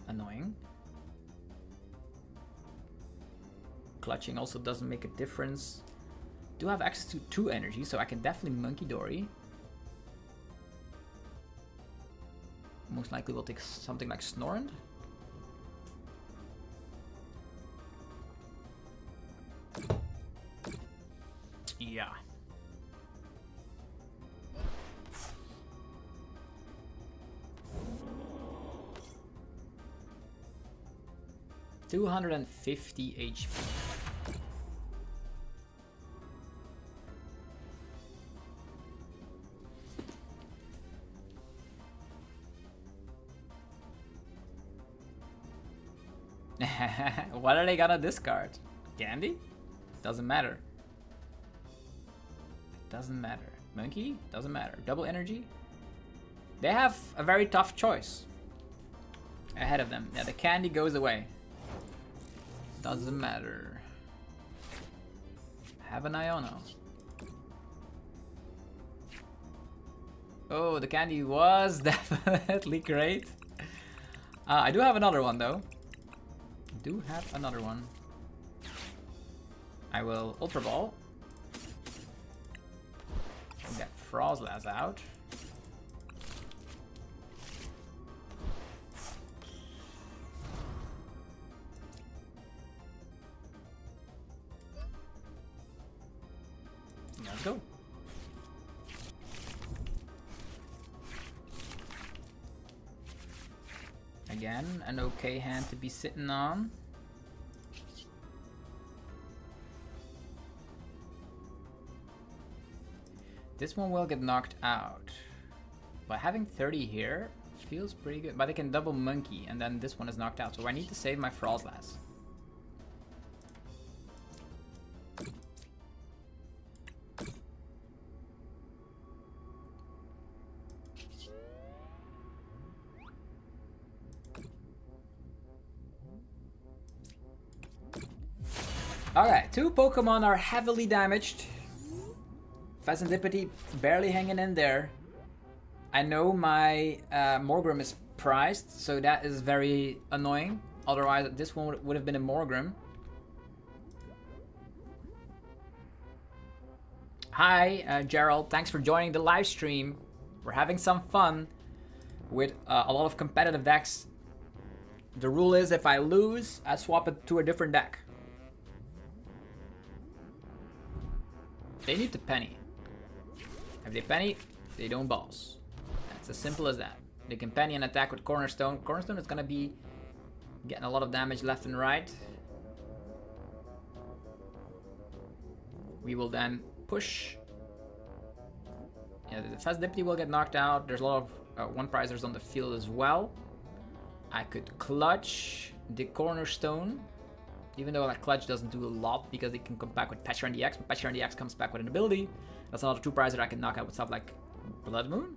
annoying. Clutching also doesn't make a difference. Do have access to 2 energy, so I can definitely Monkey Dory. Most likely we'll take something like Snorunt. Yeah. $250 HP. What are they gonna discard? Candy? Doesn't matter. Doesn't matter. Monkey? Doesn't matter. Double energy? They have a very tough choice ahead of them. Yeah, the candy goes away. Doesn't matter. Have an Iono. Oh, the candy was definitely great. I do have another one though. I will Ultra Ball. Get Frostlass out. Let's go. Again, an okay hand to be sitting on. This one will get knocked out. But having 30 here feels pretty good. But I can double Monkey and then this one is knocked out. So I need to save my Frostlass. Okay, 2 Pokemon are heavily damaged. Pheasantipity barely hanging in there. I know my Morgrim is prized, so that is very annoying. Otherwise, this one would have been a Morgrim. Hi, Gerald. Thanks for joining the live stream. We're having some fun with a lot of competitive decks. The rule is if I lose, I swap it to a different deck. They need to penny. If they penny, they don't boss. It's as simple as that. They can penny and attack with Cornerstone. Cornerstone is gonna be getting a lot of damage left and right. We will then push. Yeah, the Pheasantipity will get knocked out. There's a lot of one prizers on the field as well. I could clutch the Cornerstone. Even though that clutch doesn't do a lot because it can come back with Patcher and the X, but Patcher and the X comes back with an ability. That's another 2 prizes that I can knock out with stuff like Blood Moon.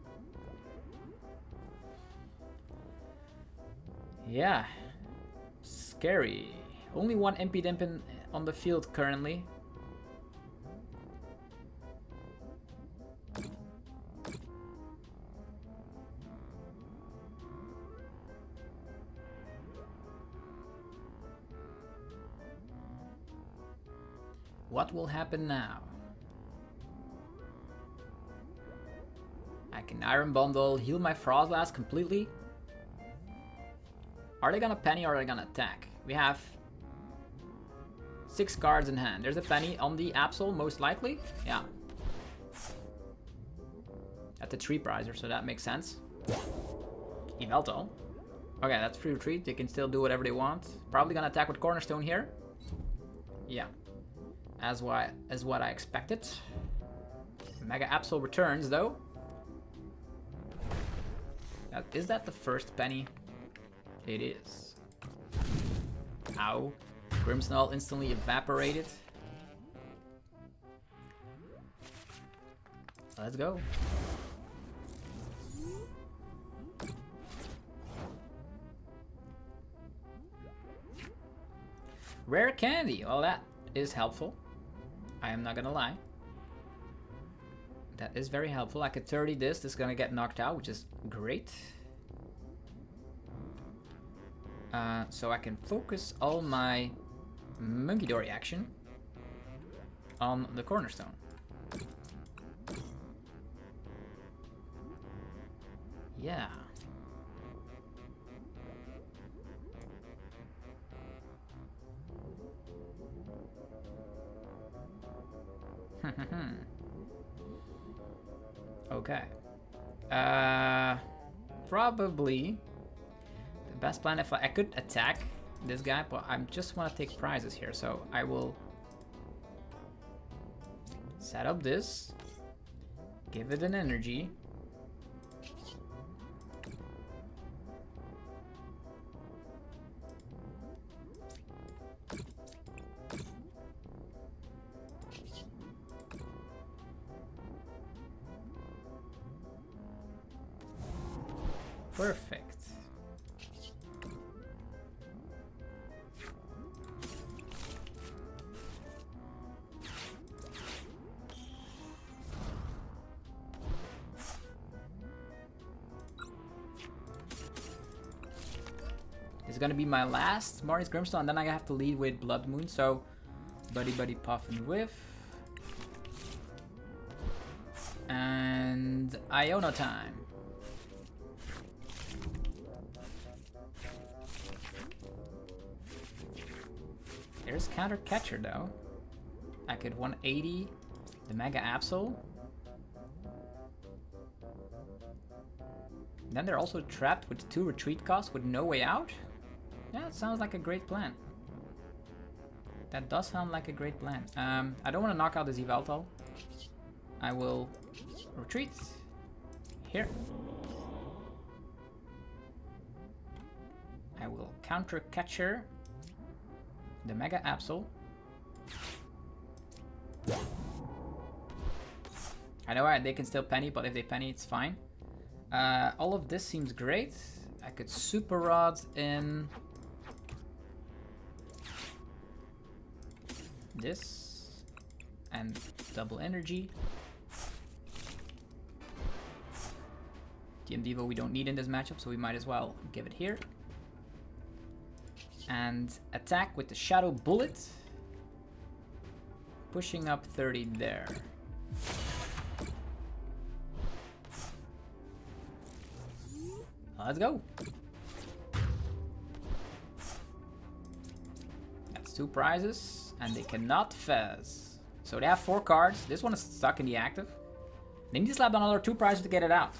Yeah. Scary. Only 1 MP Dimpin on the field currently. What will happen now? I can Iron Bundle, heal my Frostlass completely. Are they gonna penny or are they gonna attack? We have 6 cards in hand. There's a penny on the Absol, most likely. Yeah. At the 3 prizer, so that makes sense. Yveltal. Okay, that's free retreat. They can still do whatever they want. Probably gonna attack with Cornerstone here. Yeah. As what I expected. Mega Absol returns though. Is that the first penny? It is. Ow. Grimmsnarl instantly evaporated. Let's go. Rare candy. Well, that is helpful. I am not gonna lie. That is very helpful. I could 30 this. This is gonna get knocked out, which is great. So I can focus all my Monkey Dory action on the Cornerstone. Yeah. Okay. Probably the best plan if I could attack this guy, but I just want to take prizes here, so I will set up this, give it an energy. Perfect. This is gonna be my last Marnie's Grimmsnarl, and then I have to lead with Blood Moon, so Buddy Buddy Puff and Whiff. And Iona time. There's Counter Catcher though. I could 180 the Mega Absol. Then they're also trapped with 2 retreat costs with no way out. Yeah, it sounds like a great plan. That does sound like a great plan. I don't want to knock out this Yveltal. I will retreat here. I will Counter Catcher the Mega Absol. I know they can still penny, but if they penny, it's fine. All of this seems great. I could Super Rod in this and double energy. TM Devo we don't need in this matchup, so we might as well give it here. And attack with the Shadow Bullet. Pushing up 30 there. Let's go. That's 2 prizes, and they cannot fez. So they have 4 cards. This one is stuck in the active. They need to slap down another 2 prizes to get it out.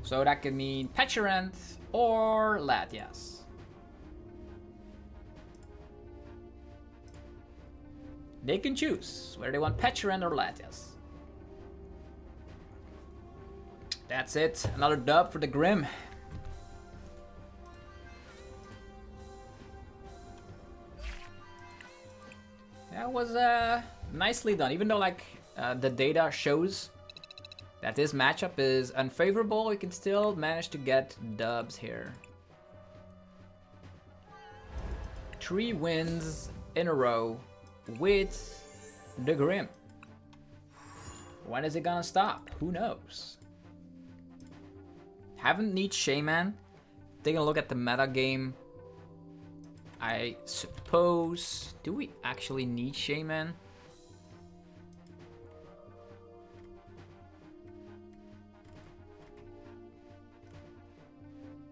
So that could mean Petulant or Latias. They can choose whether they want Petulant or Latias. That's it. Another dub for the Grim. That was nicely done. Even though like the data shows that this matchup is unfavorable, we can still manage to get dubs here. 3 wins in a row with the Grim. When is it gonna stop? Who knows? Haven't need Shaman. Taking a look at the meta game. I suppose... Do we actually need Shaman?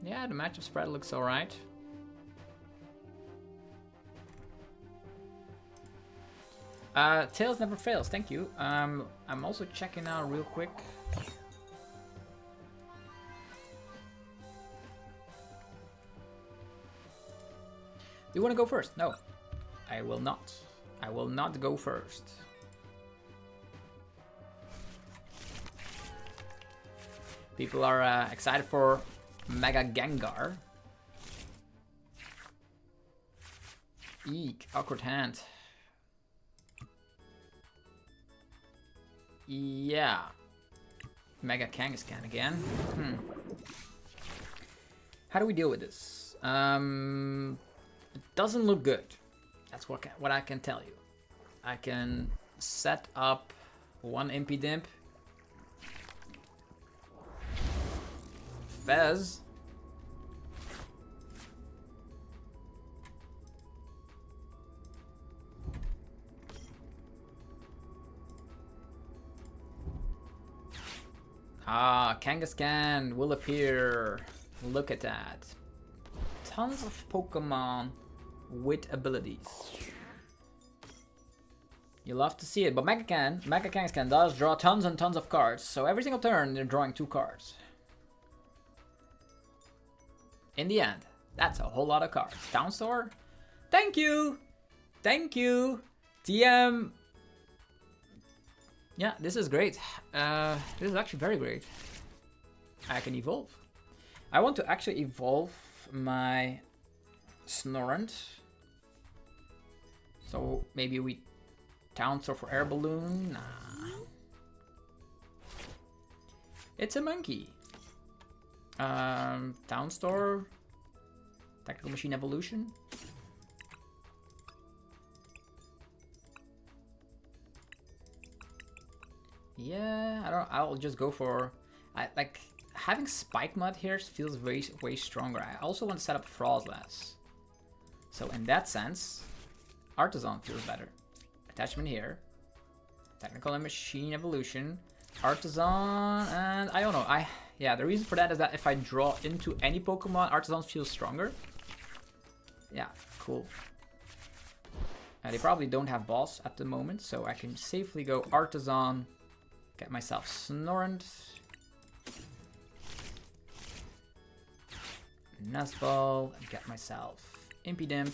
Yeah, the matchup spread looks alright. Tails never fails, thank you. I'm also checking out real quick. Do you want to go first? No, I will not. I will not go first. People are excited for Mega Gengar. Eek, awkward hand. Yeah. Mega Kangaskhan again. How do we deal with this? It doesn't look good. That's what I can tell you. I can set up 1 Impidimp. Fez. Kangaskhan will appear. Look at that. Tons of Pokemon with abilities. You love to see it, but Mega Kangaskhan does draw tons and tons of cards, so every single turn they're drawing 2 cards. In the end, that's a whole lot of cards. Town Store? Thank you! Thank you! TM! Yeah, this is great. This is actually very great. I can evolve. I want to actually evolve my Snorunt. So maybe we Town Store for Air Balloon? Nah. It's a monkey. Town Store. Tactical Machine Evolution. Yeah, I don't. I'll just go for. I like having Spike Mud here feels way stronger. I also want to set up Frostlass. So in that sense, Artisan feels better. Attachment here. Technical and Machine Evolution. Artisan, and I don't know. Yeah, the reason for that is that if I draw into any Pokemon, Artisan feels stronger. Yeah, cool. They probably don't have boss at the moment, so I can safely go Artisan, get myself Snorunt, Nestball, and get myself Impidimp.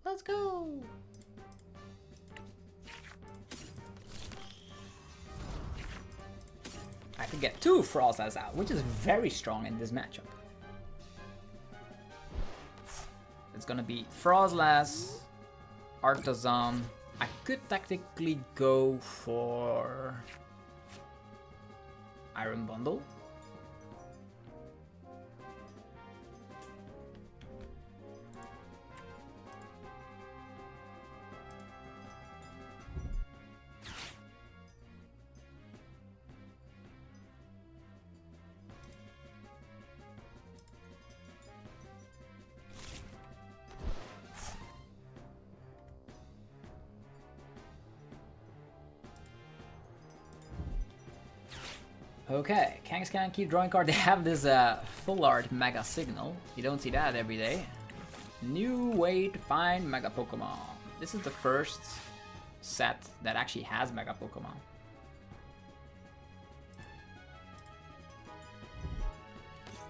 Let's go! I can get 2 Frostlass out, which is very strong in this matchup. It's gonna be Frostlass, Artisan. I could technically go for Iron Bundle. Okay, Kangaskhan keep drawing card. They have this full art Mega Signal. You don't see that every day. New way to find Mega Pokemon. This is the first set that actually has Mega Pokemon.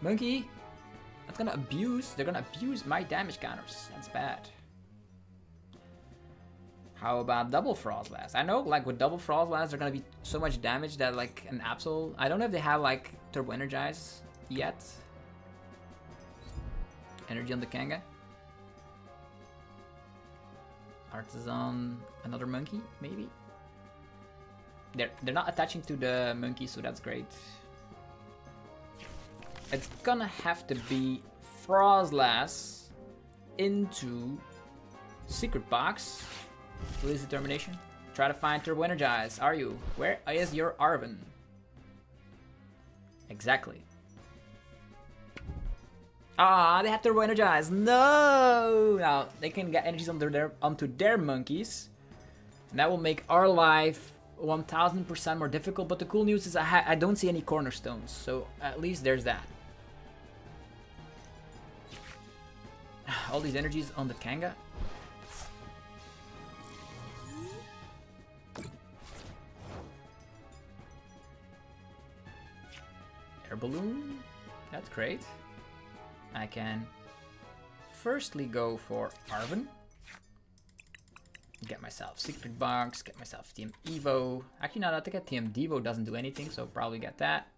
Monkey, that's gonna abuse. They're gonna abuse my damage counters. That's bad. How about double Frostlass? I know, like, with double Frostlass, they're gonna be so much damage that, like, an Absol... I don't know if they have, like, Turbo Energize yet. Energy on the Kanga. Artisan, another Monkey, maybe? They're not attaching to the Monkey, so that's great. It's gonna have to be Frostlass into Secret Box. Release Determination. Try to find Turbo Energize. Are you? Where is your Arven? Exactly. Ah, they have Turbo Energize. No! Now, they can get energies onto their monkeys. And that will make our life 1000% more difficult. But the cool news is I don't see any cornerstones. So at least there's that. All these energies on the Kanga. Air Balloon, that's great. I can firstly go for Arven. Get myself Secret Box, get myself TM Evo. Actually, no, I think TM Devo doesn't do anything, so probably get that.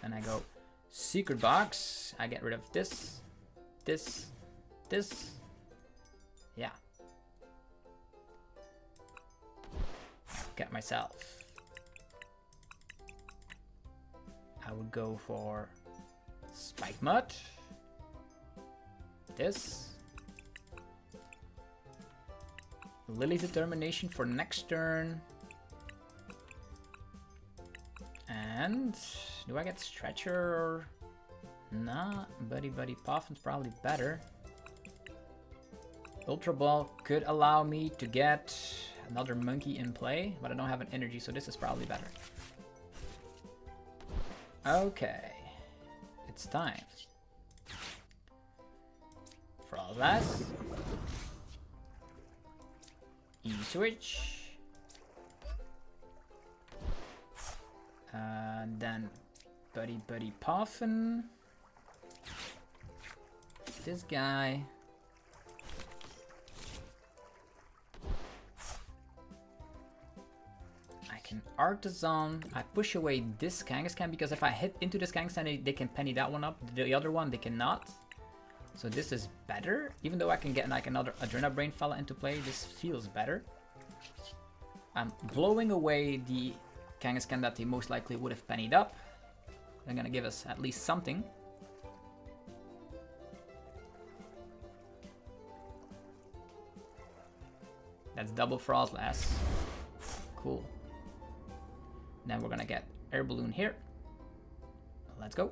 And I go Secret Box. I get rid of this. Yeah. Get myself. I would go for Spike Mud. This. Lily's Determination for next turn. And do I get Stretcher or nah? Buddy Puffin's probably better. Ultra Ball could allow me to get another monkey in play, but I don't have an energy, so this is probably better. Okay, it's time. Frostlass. E-switch. Then Buddy Puffin. This guy. I can Artisan. I push away this Kangaskhan because if I hit into this Kangaskhan, they can penny that one up. The other one, they cannot. So this is better. Even though I can get like another Adrena Brain fella into play, this feels better. I'm blowing away the Kangaskhan that they most likely would have pennied up. They're gonna give us at least something. That's double Frostlass. Cool. Then we're gonna get Air Balloon here. Let's go.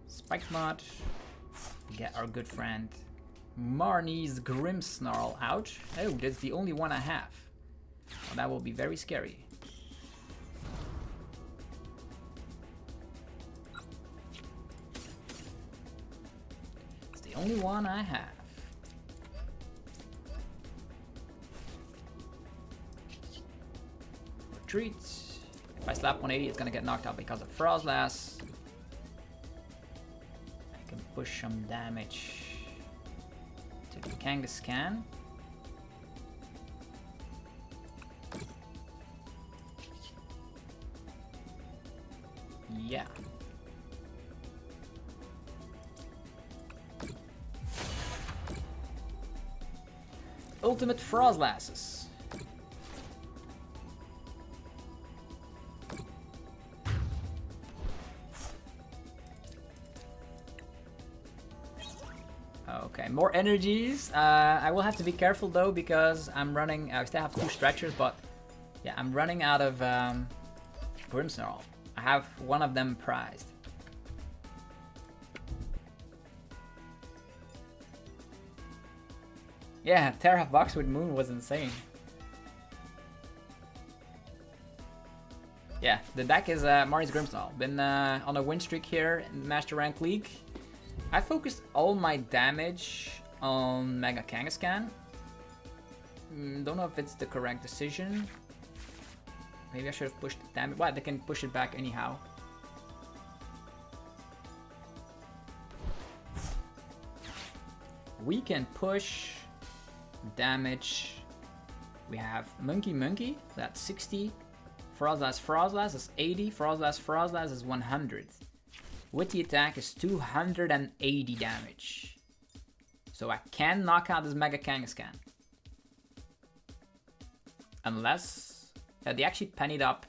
Spiked Mud. Get our good friend Marnie's Grimmsnarl out. Oh, that's the only one I have. Well, that will be very scary. It's the only one I have. Retreat. If I slap 180, it's gonna get knocked out because of Frostlass. I can push some damage to the Kangaskhan. Yeah. Ultimate Frostlasses. Okay, more energies. I will have to be careful though because I'm running. I still have 2 stretchers, but yeah, I'm running out of Grimmsnarl. I have one of them prized. Yeah, Terra Box with Moon was insane. Yeah, the deck is Marnie's Grimmsnarl. Been on a win streak here in the Master Rank League. I focused all my damage on Mega Kangaskhan. Don't know if it's the correct decision. Maybe I should have pushed the damage. Well, they can push it back anyhow. We can push damage. We have Monkey, that's 60. Frostlass is 80. Frostlass is 100. With the attack is 280 damage. So I can knock out this Mega Kangaskhan. Unless... they actually pennied up.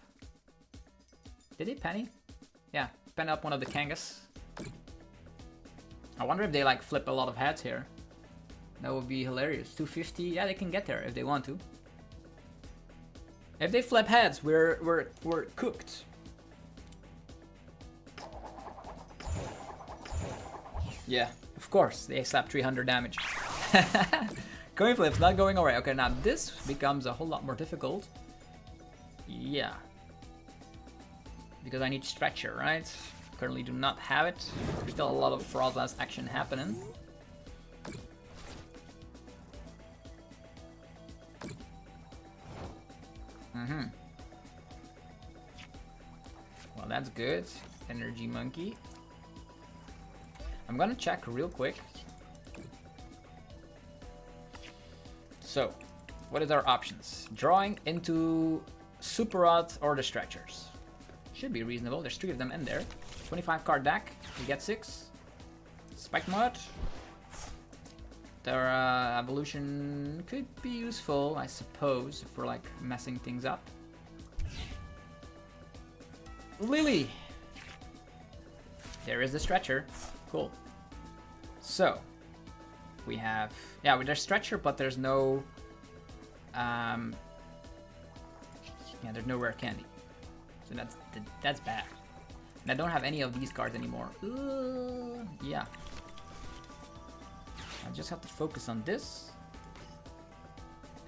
Did they penny? Yeah, penny up one of the Kangas. I wonder if they like flip a lot of heads here. That would be hilarious. 250, yeah, they can get there if they want to. If they flip heads, we're cooked. Yeah, of course, they slap 300 damage. Coin flip's not going alright. Okay, now this becomes a whole lot more difficult. Yeah. Because I need Stretcher, right? Currently do not have it. There's still a lot of Frostlass action happening. Well, that's good. Energy Monkey. I'm gonna check real quick. So, what is our options? Drawing into Super Rod or the Stretchers. Should be reasonable. There's 3 of them in there. 25 card deck. We get 6. Spike Mud. Their evolution could be useful, I suppose, if we're like messing things up. Lily. There is the Stretcher. Cool. So we have, yeah, there's Stretcher, but there's no, yeah, there's no rare candy. So that's bad. And I don't have any of these cards anymore. Yeah. I just have to focus on this.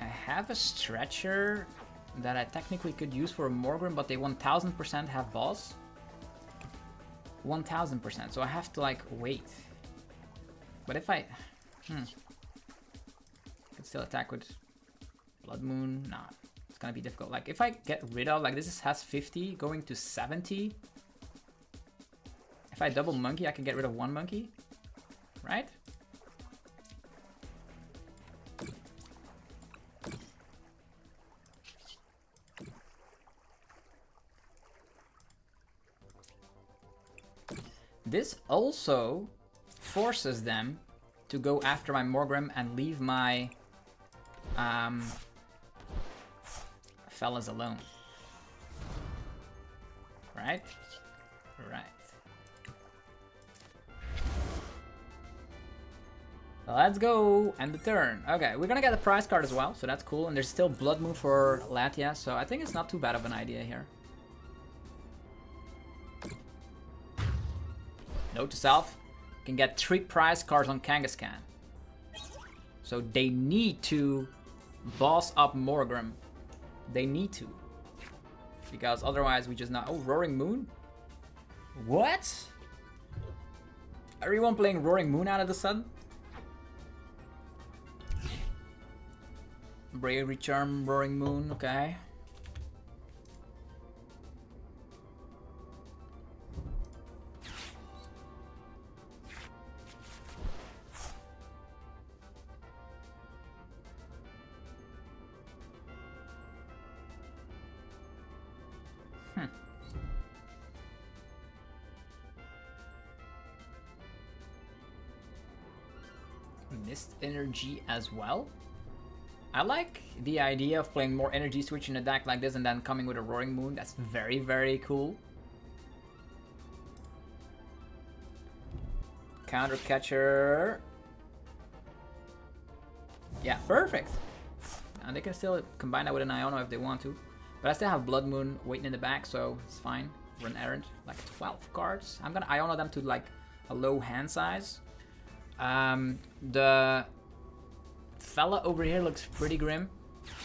I have a Stretcher that I technically could use for a Morgrim, but they 1000% have boss. 1000%, so I have to like wait. But if I, I could still attack with Blood Moon. Nah, it's gonna be difficult. Like if I get rid of, like this has 50 going to 70. If I double Monkey, I can get rid of 1 Monkey, right? This also forces them to go after my Morgrim and leave my fellas alone. Right? Right. Let's go, end the turn. Okay, we're gonna get the prize card as well, so that's cool. And there's still Blood Moon for Latia, so I think it's not too bad of an idea here. Note to self, you can get 3 prize cards on Kangaskhan. So they need to boss up Morgrim. They need to. Because otherwise we just not... Oh, Roaring Moon? What? Everyone playing Roaring Moon out of the sun? Bravery Charm, Roaring Moon, okay. Mist Energy as well. I like the idea of playing more energy switch in a deck like this and then coming with a Roaring Moon. That's very, very cool. Counter Catcher. Yeah, perfect. And they can still combine that with an Iono if they want to. But I still have Blood Moon waiting in the back, so it's fine. Run errand. Like 12 cards. I'm gonna Iono them to like a low hand size. The fella over here looks pretty grim.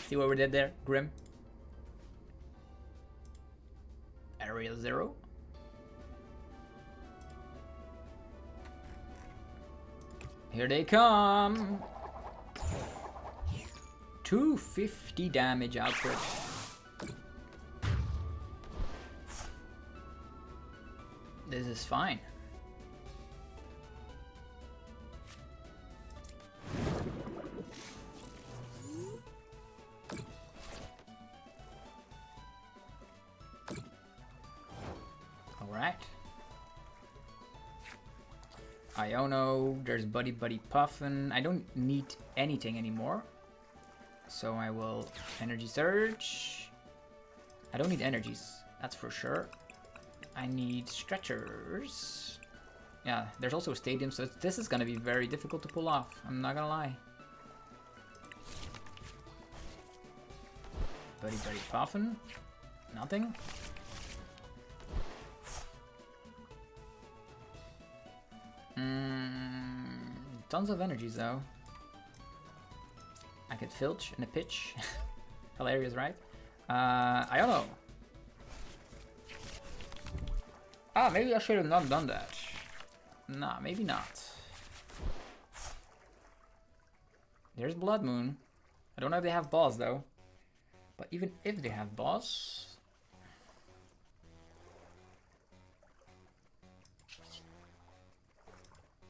See what we did there? Grim. Area 0. Here they come. 250 damage output. This is fine. Alright. Iono, there's Buddy Buddy Puffin. I don't need anything anymore. So I will Energy Surge. I don't need energies, that's for sure. I need stretchers. Yeah, there's also a stadium, so this is gonna be very difficult to pull off. I'm not gonna lie. Buddy Buddy Puffin. Nothing. Tons of energies though. I could filch in a pitch. Hilarious, right? I don't know. Ah, maybe I should have not done that. Nah, maybe not. There's Blood Moon. I don't know if they have boss though. But even if they have boss...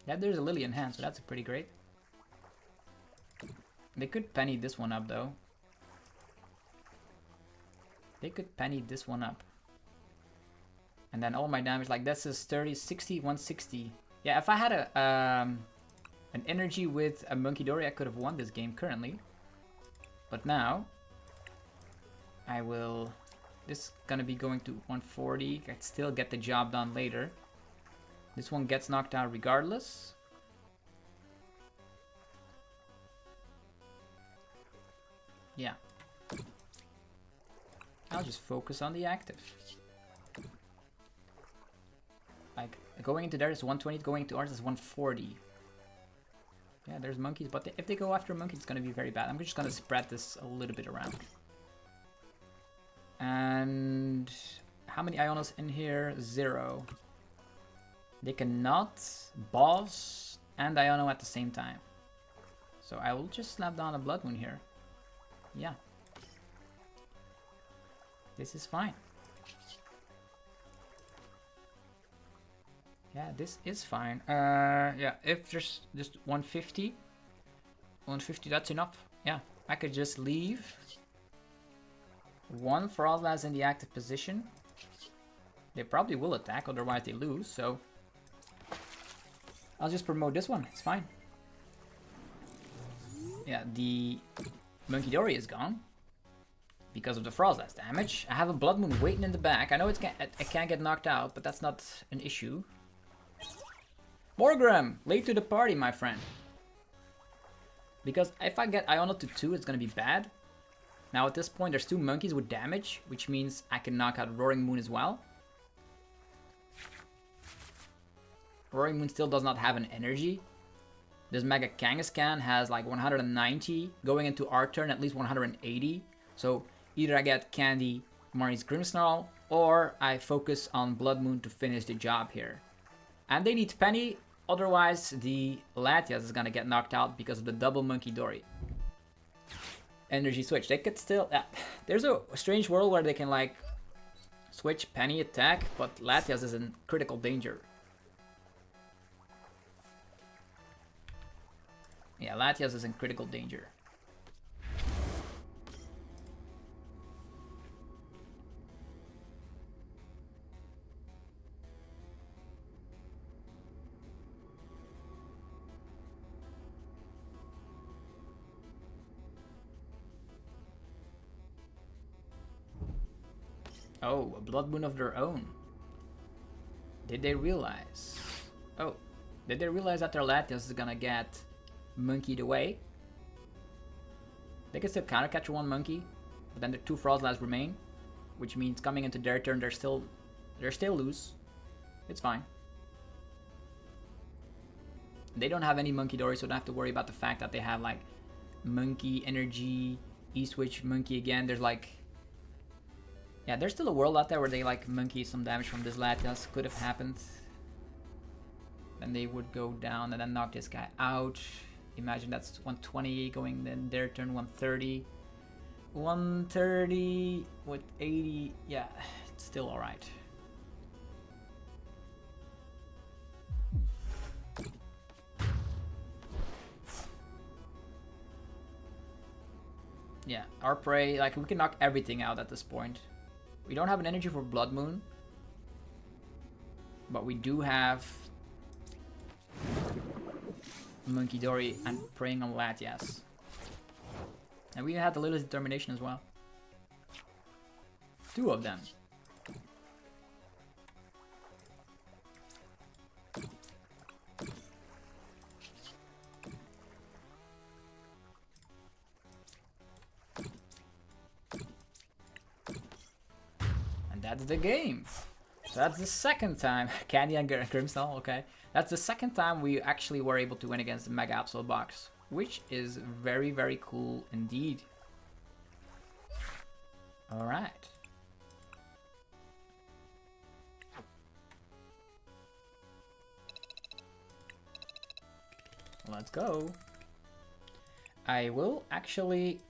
Yeah, there's a Lily in hand, so that's pretty great. They could penny this one up though. They could penny this one up. And then all my damage, like this is 30, 60, 160. Yeah, if I had a an energy with a Monkey Dory, I could have won this game currently. But now, I will... This is gonna be going to 140. I can still get the job done later. This one gets knocked out regardless. Yeah. I'll just focus on the active. Like, going into there is 120, going to ours is 140. Yeah, there's monkeys, but if they go after monkeys, it's gonna be very bad. I'm just gonna spread this a little bit around. And how many Ionos in here? 0. They cannot boss and Iono at the same time. So I will just slap down a Blood Moon here. Yeah. This is fine. Yeah, this is fine. Yeah, if there's just 150, that's enough. Yeah, I could just leave one Frostlass in the active position. They probably will attack, otherwise they lose, so I'll just promote this one. It's fine. Yeah, the Monkey Dory is gone because of the Frostlass damage. I have a Blood Moon waiting in the back. I know it can't get knocked out, but that's not an issue. Morgram, late to the party, my friend. Because if I get Iono to 2, it's gonna be bad. Now at this point, there's 2 monkeys with damage, which means I can knock out Roaring Moon as well. Roaring Moon still does not have an energy. This Mega Kangaskhan has like 190, going into our turn at least 180. So either I get Candy, Marnie's Grimmsnarl, or I focus on Blood Moon to finish the job here. And they need Penny, otherwise the Latias is gonna get knocked out because of the double Monkey Dory. Energy switch. They could still... there's a strange world where they can like switch Penny attack, but Latias is in critical danger. Yeah, Latias is in critical danger. Oh, a Blood Moon of their own. Did they realize? Oh, did they realize that their Latias is gonna get monkeyed away? They can still counter catch one monkey, but then the 2 Frostlass remain, which means coming into their turn they're still loose. It's fine. They don't have any Monkey Dory, so don't have to worry about the fact that they have like Monkey Energy, E-Switch Monkey again. There's like, yeah, there's still a world out there where they like monkey some damage from this Latias. Could have happened. Then they would go down and then knock this guy out. Imagine that's 120 going then their turn 130. 130 with 80. Yeah, it's still alright. Yeah, our prey, like we can knock everything out at this point. We don't have an energy for Blood Moon, but we do have Monkey Dory and preying on Latias. And we had the Lille's Determination as well. 2 of them. And that's the game. So that's the second time. Candy and Grimmsnarl, okay. That's the second time we actually were able to win against the Mega Absol Box, which is very, very cool indeed. Alright. Let's go. I will actually...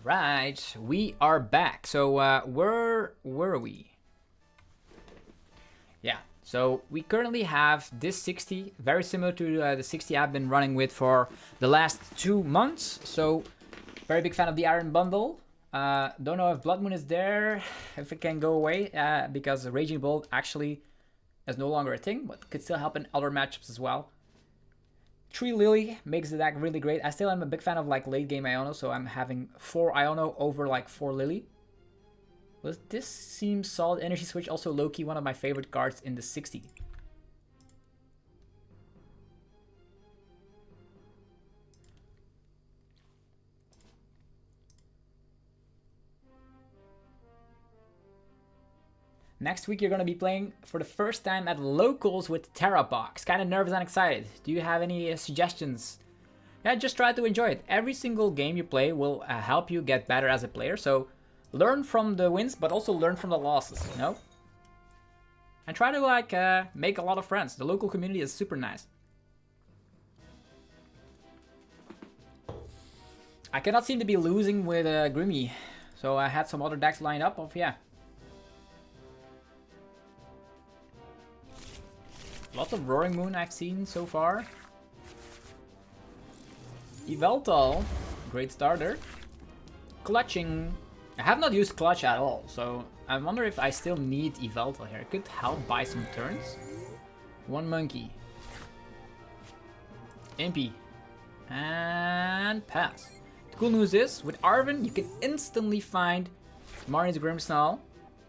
Right, we are back. So where were we? Yeah, so we currently have this 60, very similar to the 60 I've been running with for the last 2 months. So Very big fan of the Iron Bundle. Don't know if Blood Moon is there, if it can go away, because Raging Bolt actually is no longer a thing, but could still help in other matchups as well. 3 Lily makes the deck really great. I still am a big fan of like late game Iono, so I'm having 4 Iono over like 4 Lily. Well, this seems solid. Energy Switch, also low-key one of my favorite cards in the 60. Next week, you're going to be playing for the first time at locals with Terra Box. Kind of nervous and excited. Do you have any suggestions? Yeah, just try to enjoy it. Every single game you play will help you get better as a player. So learn from the wins, but also learn from the losses, you know? And try to like make a lot of friends. The local community is super nice. I cannot seem to be losing with Grimmy. So I had some other decks lined up of, yeah. Lots of Roaring Moon I've seen so far. Yveltal, great starter. Clutching. I have not used Clutch at all, so I wonder if I still need Yveltal here. It could help buy some turns. 1 Monkey. Impy. And pass. The cool news is, with Arven, you can instantly find Marnie's Grimmsnarl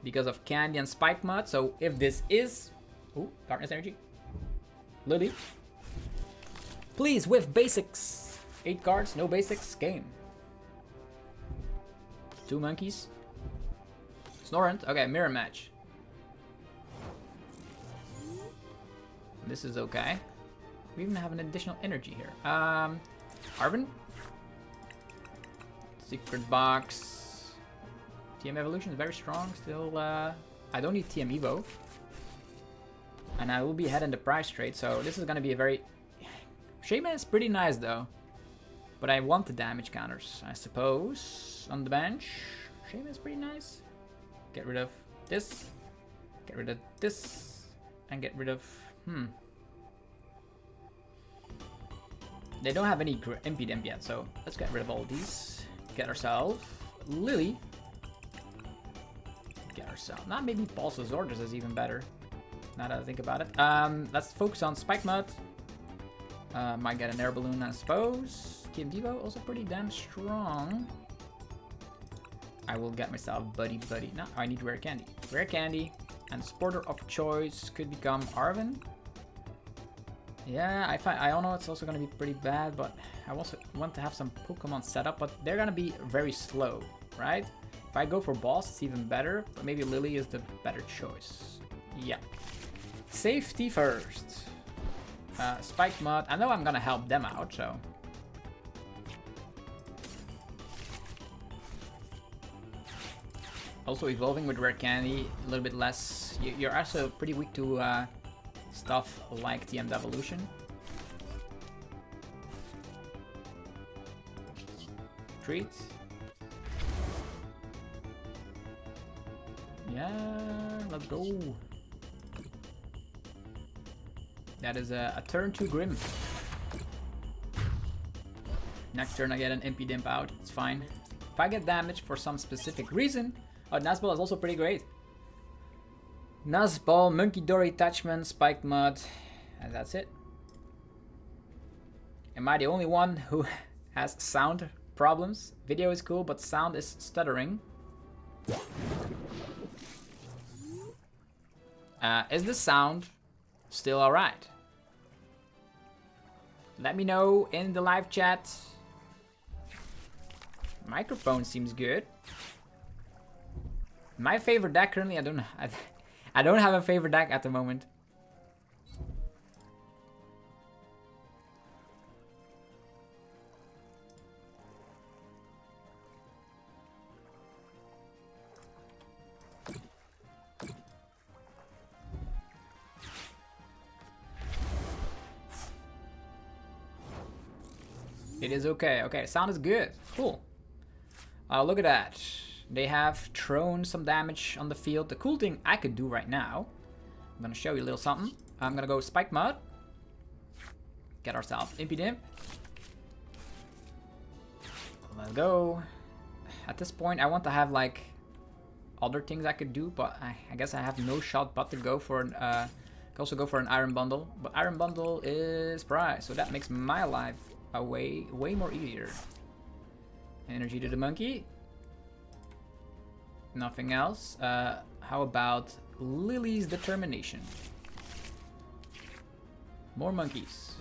because of Candy and Spike Mud. So if this is... Ooh, Darkness Energy. Lily. Please, with basics. 8 cards, no basics, game. 2 monkeys. Snorant. Okay, mirror match. This is okay. We even have an additional energy here. Arven. Secret box. TM Evolution is very strong. Still, I don't need TM Evo. And I will be ahead in the price trade, so this is gonna be a very... Shaman is pretty nice though. But I want the damage counters, I suppose. On the bench. Shaman is pretty nice. Get rid of this. Get rid of this. And get rid of... They don't have any Impedimp yet, so let's get rid of all these. Get ourselves Lily. Get ourselves... Not maybe Pulse's Orders is even better. Now that I think about it. Let's focus on Spike Mud. Might get an air balloon, I suppose. TM Devo, also pretty damn strong. I will get myself Buddy. No, I need Rare Candy. Rare Candy. And supporter of choice could become Arven. Yeah, I find Iono it's also gonna be pretty bad, but I also want to have some Pokemon set up, but they're gonna be very slow, right? If I go for boss, it's even better, but maybe Lily is the better choice. Yeah. Safety first. Spike Mud. I know I'm gonna help them out, so. Also evolving with Rare Candy, a little bit less. You're also pretty weak to stuff like TM Devolution. Treat. Yeah, let's go. That is a turn 2 Grim. Next turn I get an Impedimp out, it's fine. If I get damaged for some specific reason... Oh, Nazball is also pretty great. Nazball, Monkey Dory Attachment, Spiked Mud, and that's it. Am I the only one who has sound problems? Video is cool, but sound is stuttering. Is the sound still alright? Let me know in the live chat. Microphone seems good. My favorite deck currently, I don't have a favorite deck at the moment. It is okay. Okay, sound is good. Cool. Look at that. They have thrown some damage on the field. The cool thing I could do right now, I'm gonna show you a little something. I'm gonna go Spike Mud. Get ourselves Impedimp. Let's go. At this point, I want to have like other things I could do, but I guess I have no shot but to go for an. Could also go for an iron bundle, but iron bundle is prize, so that makes my life way more easier. Energy to the monkey. Nothing else. How about Lily's determination? More monkeys.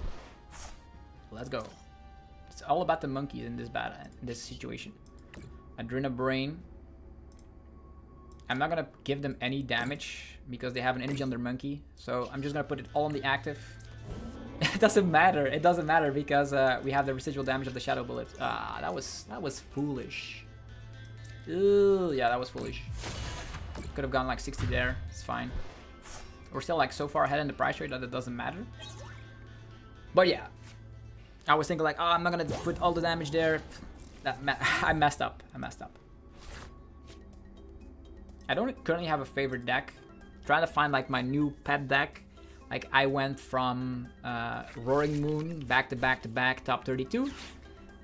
Let's go. It's all about the monkeys in this situation. Adrena Brain. I'm not gonna give them any damage because they have an energy on their monkey, so I'm just gonna put it all on the active. It doesn't matter. It doesn't matter because we have the residual damage of the shadow bullet. Ah, that was foolish. Ooh, yeah, that was foolish. Could have gone like 60 there. It's fine. We're still like so far ahead in the price rate that it doesn't matter. But yeah, I was thinking like, oh, I'm not gonna put all the damage there. I messed up. I don't currently have a favorite deck. Trying to find like my new pet deck. Like I went from Roaring Moon back to back top 32.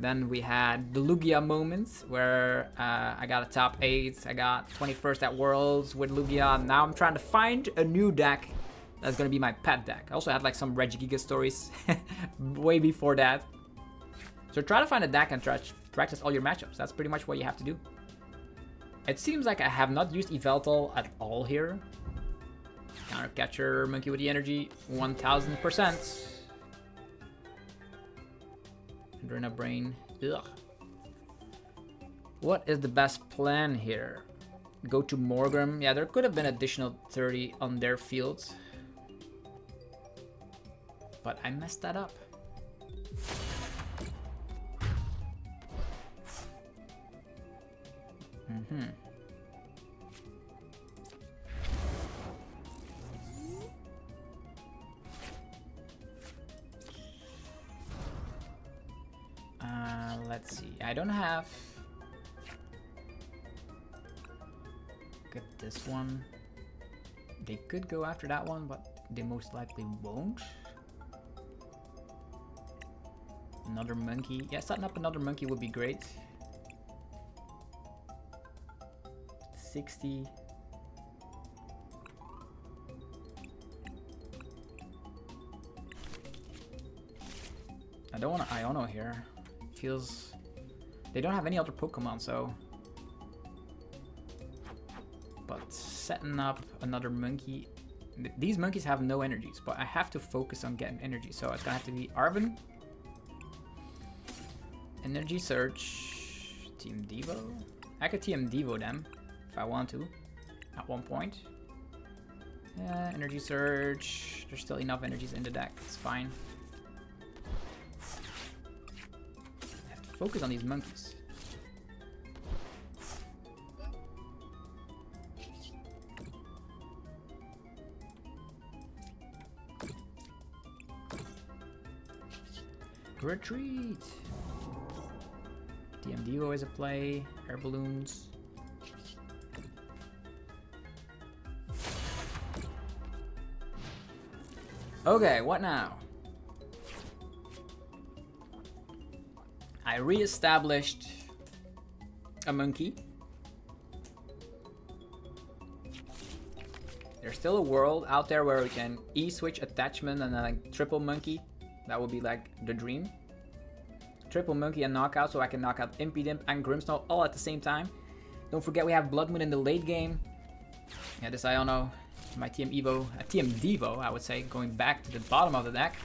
Then we had the Lugia moment where I got a top 8. I got 21st at Worlds with Lugia. Now I'm trying to find a new deck that's gonna be my pet deck. I also had like some Regigiga stories way before that. So try to find a deck and try to practice all your matchups. That's pretty much what you have to do. It seems like I have not used Yveltal at all here. Counter catcher, monkey with the energy, 1000%. Adrena Brain. Ugh. What is the best plan here? Go to Morgrim. Yeah, there could have been additional 30 on their field. But I messed that up. Let's see. I don't have. Get this one. They could go after that one, but they most likely won't. Another monkey. Yeah, setting up another monkey would be great. 60. I don't want to Iono here. Feels they don't have any other Pokemon, so. But setting up another monkey. These monkeys have no energies, but I have to focus on getting energy, so it's gonna have to be Arven. Energy Search. Team Devo. I could Team Devo them if I want to. At one point. Yeah, Energy Search. There's still enough energies in the deck. It's fine. Focus on these monkeys. Retreat. DM Devo is a play. Air balloons. Okay, what now? I re-established a monkey. There's still a world out there where we can E-switch attachment and then like triple monkey. That would be like the dream. Triple monkey and knockout, so I can knock out Impidimp and Grimmsnarl all at the same time. Don't forget we have Blood Moon in the late game. Yeah, this Iono, my Team Evo, Team Devo, I would say, going back to the bottom of the deck.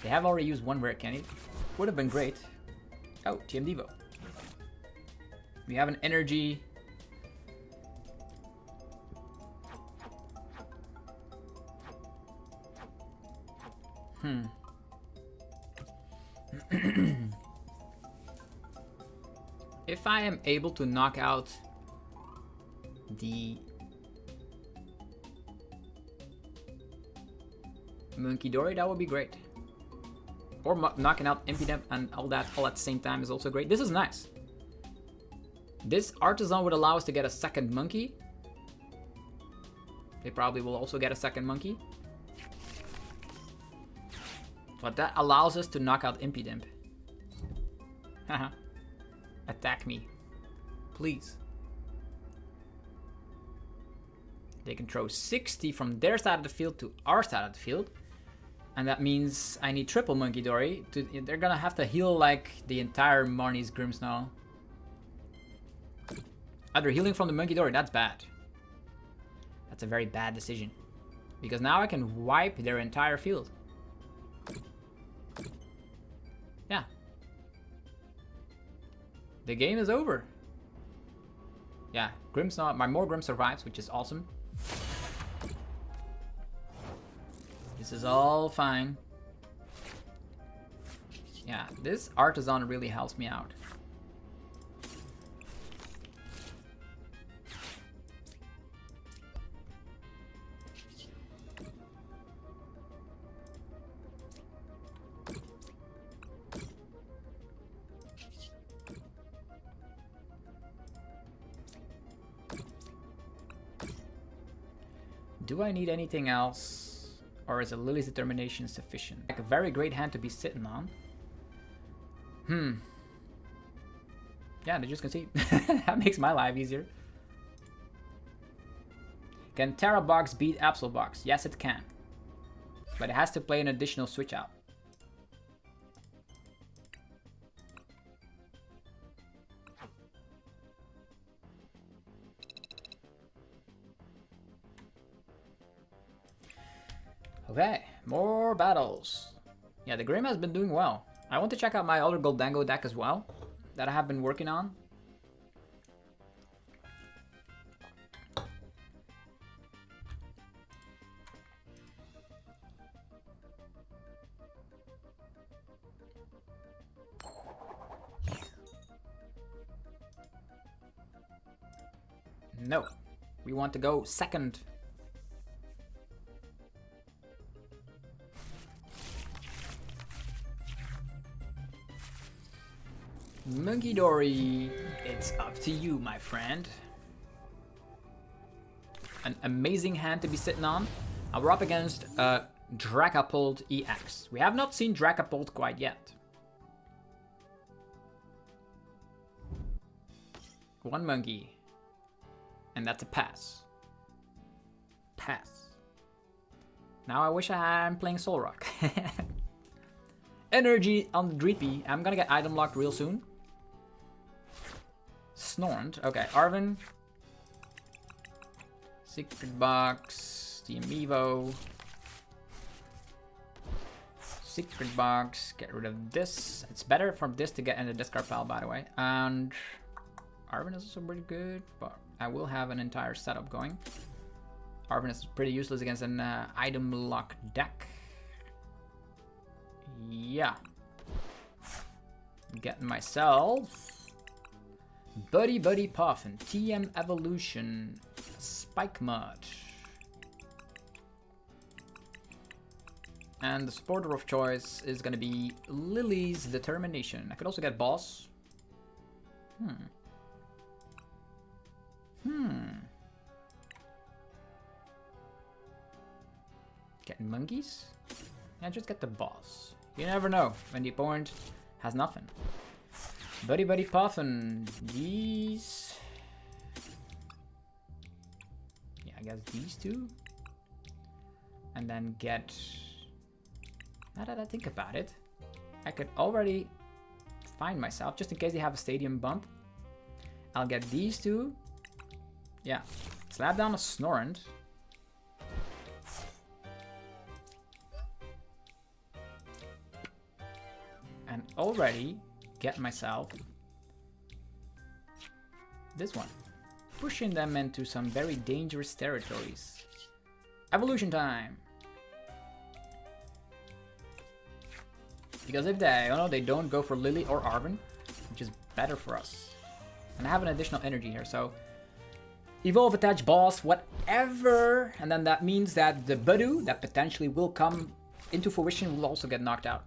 They have already used one rare candy. Would have been great. Oh, Team Devo. We have an energy. If I am able to knock out the Monkey Dory, that would be great. Or knocking out Impidimp and all that all at the same time is also great. This is nice. This Artisan would allow us to get a second monkey. They probably will also get a second monkey. But that allows us to knock out Impidimp. Haha. Attack me. Please. They can throw 60 from their side of the field to our side of the field. And that means I need triple Monkey Dory. They're gonna have to heal like the entire Marnie's Grimmsnarl. They're healing from the Monkey Dory. That's bad. That's a very bad decision. Because now I can wipe their entire field. Yeah. The game is over. Yeah, Grimmsnarl, my more Grimm survives, which is awesome. This is all fine. Yeah, this Artisan really helps me out. Do I need anything else? Or is a Lily's Determination sufficient? Like a very great hand to be sitting on. Yeah, they just concede. That makes my life easier. Can Terra Box beat Absol Box? Yes, it can. But it has to play an additional switch out. Okay, more battles. Yeah, the Grimm has been doing well. I want to check out my other Gholdengo deck as well, that I have been working on. No, we want to go second. Monkey Dory, it's up to you, my friend. An amazing hand to be sitting on. We're up against Dragapult EX. We have not seen Dragapult quite yet. One monkey. And that's a pass. Pass. Now I wish I'm playing Solrock. Energy on the Dreepy. I'm gonna get item locked real soon. Snornt. Okay, Arven. Secret Box. The Amiibo. Secret Box. Get rid of this. It's better for this to get in the discard pile, by the way. And Arven is also pretty good, but I will have an entire setup going. Arven is pretty useless against an item lock deck. Yeah. Getting myself Buddy Puffin, TM Evolution, Spike Mud. And the supporter of choice is gonna be Lily's Determination. I could also get Boss. Getting monkeys? Yeah, just get the Boss. You never know when the opponent has nothing. Buddy Puffin. These. Yeah, I guess these two. And then get. Now that I think about it, I could already find myself, just in case they have a stadium bump. I'll get these two. Yeah. Slap down a Snorant. And already get myself this one. Pushing them into some very dangerous territories. Evolution time! Because if they don't go for Lily or Arven, which is better for us. And I have an additional energy here, so evolve, attach, boss, whatever. And then that means that the Budu that potentially will come into fruition will also get knocked out.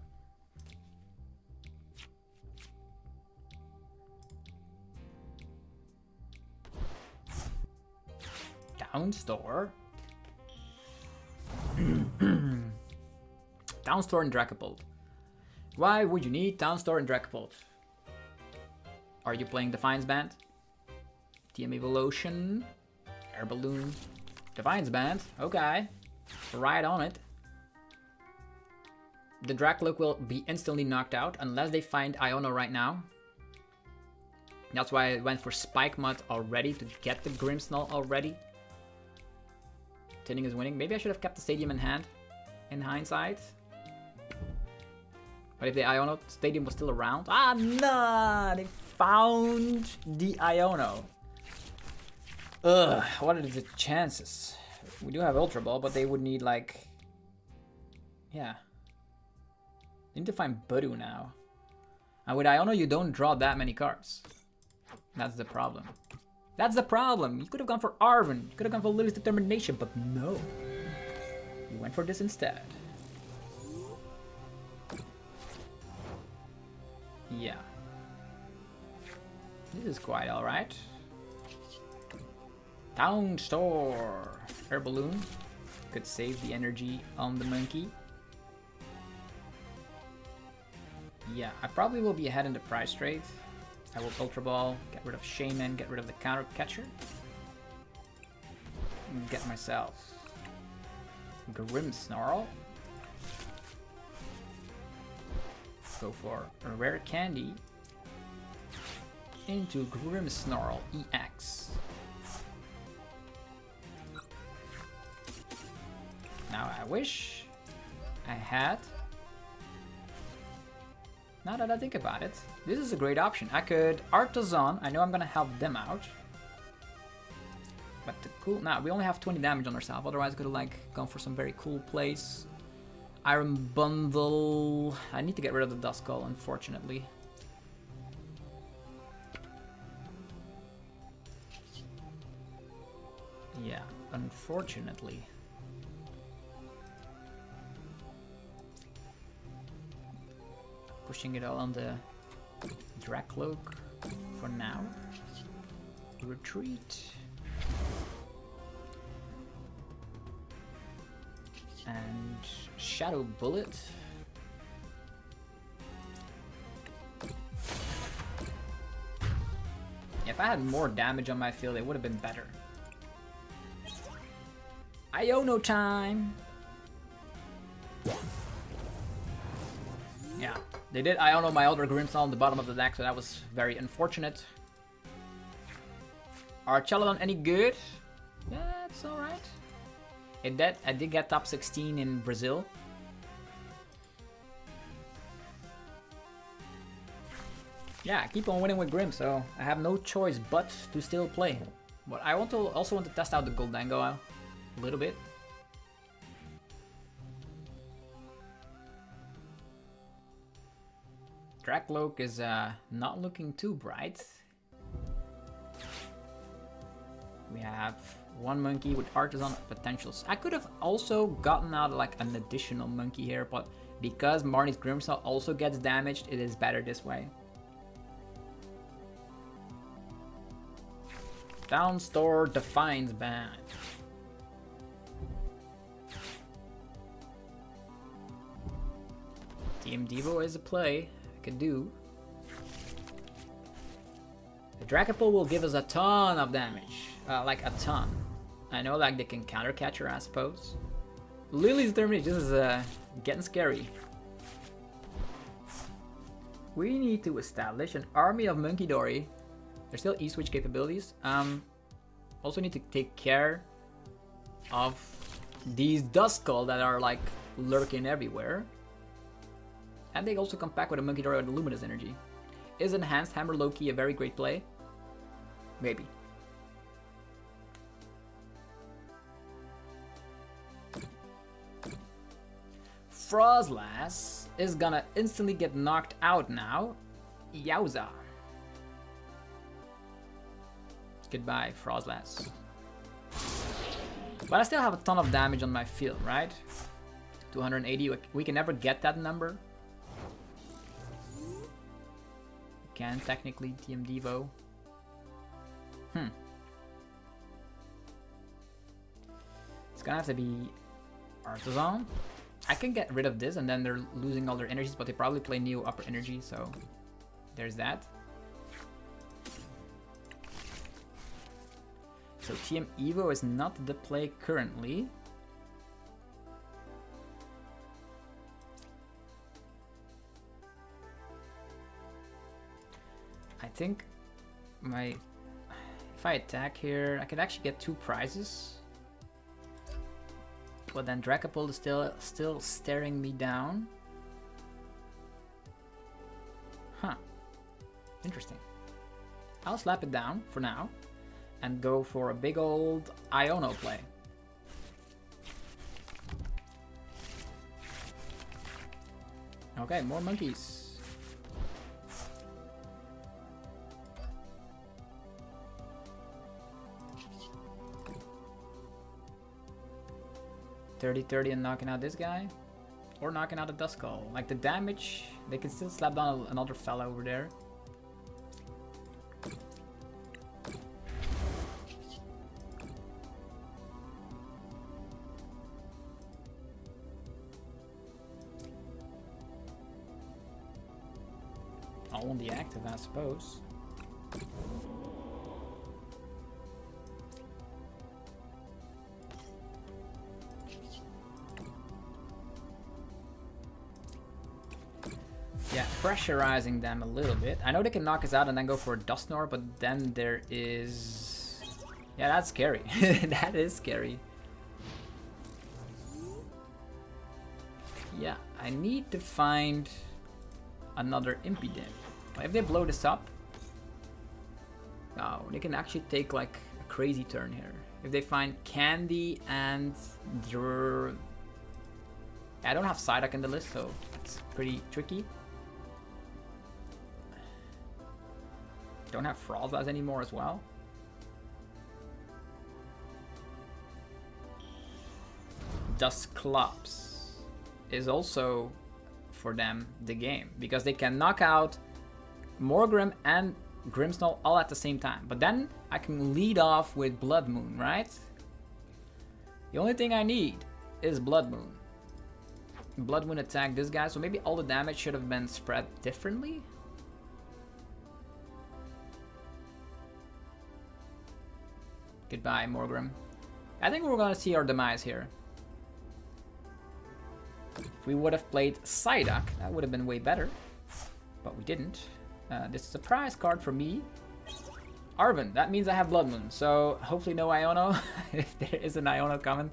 Downstore. Downstore and Dragapult. Why would you need Downstore and Dragapult? Are you playing Defiance Band? TM Evolution. Air Balloon. Defiance Band. Okay. Right on it. The Dracloak will be instantly knocked out unless they find Iono right now. That's why I went for Spike Mud already to get the Grimmsnarl already. Tinning is winning. Maybe I should have kept the Stadium in hand in hindsight. But if the Iono Stadium was still around... Ah, no! They found the Iono. Ugh, what are the chances? We do have Ultra Ball, but they would need like... Yeah. They need to find Budu now. And with Iono, you don't draw that many cards. That's the problem. That's the problem! You could have gone for Arven. You could have gone for Lily's Determination, but no. You went for this instead. Yeah. This is quite alright. Town Store! Air Balloon. Could save the energy on the monkey. Yeah, I probably will be ahead in the price trade. I will Ultra Ball, get rid of Shaman, get rid of the counter catcher. And get myself Grimmsnarl. Go for a rare candy into Grimmsnarl EX. Now I wish I had... Now that I think about it, this is a great option. I could Artisan. I know I'm gonna help them out. But the cool... Now, we only have 20 damage on ourselves. Otherwise, I could have like gone for some very cool plays. Iron Bundle. I need to get rid of the Dust Skull, unfortunately. Yeah, unfortunately. Pushing it all on the Dracloak for now. Retreat. And Shadow Bullet. If I had more damage on my field, it would have been better. Iono time! Yeah, they did Iono my other Grimmsnarl on the bottom of the deck, so that was very unfortunate. Are Celadon any good? Yeah, it's alright. I did get top 16 in Brazil. Yeah, I keep on winning with Grim, so I have no choice but to still play. But I also want to test out the Gholdengo a little bit. Dracloak is not looking too bright. We have one monkey with Artisan potentials. I could have also gotten out like an additional monkey here, but because Marnie's Grimmsnarl also gets damaged, it is better this way. Down Store Defiance Band. Team Devo is a play I could do. The Dracopole will give us a ton of damage. Like a ton. I know like they can counter catcher, I suppose. Lily's Determination, this is getting scary. We need to establish an army of Monkey Dory. There's still E-switch capabilities. Also need to take care of these Duskull that are like lurking everywhere. And they also come back with a Monkey Dory with Luminous Energy. Is Enhanced Hammer Loki a very great play? Maybe. Frostlass is gonna instantly get knocked out now. Yowza. Goodbye, Frostlass. But I still have a ton of damage on my field, right? 280, we can never get that number. We can technically TM Devo. It's gonna have to be Artisan. I can get rid of this and then they're losing all their energies, but they probably play Neo Upper Energy, so there's that. So TM Evo is not the play currently. I think if I attack here, I could actually get 2 prizes. But then Dragapult is still staring me down. Huh. Interesting. I'll slap it down for now and go for a big old Iono play. Okay, more monkeys. $30-30 and knocking out this guy. Or knocking out a Duskull. Like the damage, they can still slap down another fella over there. All on the active, I suppose. Yeah, pressurizing them a little bit. I know they can knock us out and then go for a Dusknoir, but then there is... Yeah, that's scary. That is scary. Yeah, I need to find another Impidimp. If they blow this up... Oh, they can actually take like a crazy turn here. If they find Candy and... I don't have Psyduck in the list, so it's pretty tricky. Don't have Frostlass anymore as well. Dusclops is also for them the game because they can knock out Morgrim and Grimmsnarl all at the same time. But then I can lead off with Blood Moon, right? The only thing I need is Blood Moon. Blood Moon attack this guy, so maybe all the damage should have been spread differently. Goodbye, Morgrim. I think we're gonna see our demise here. If we would have played Psyduck, that would have been way better. But we didn't. This is a prize card for me. Arven, that means I have Blood Moon. So hopefully no Iono, if there is an Iono coming.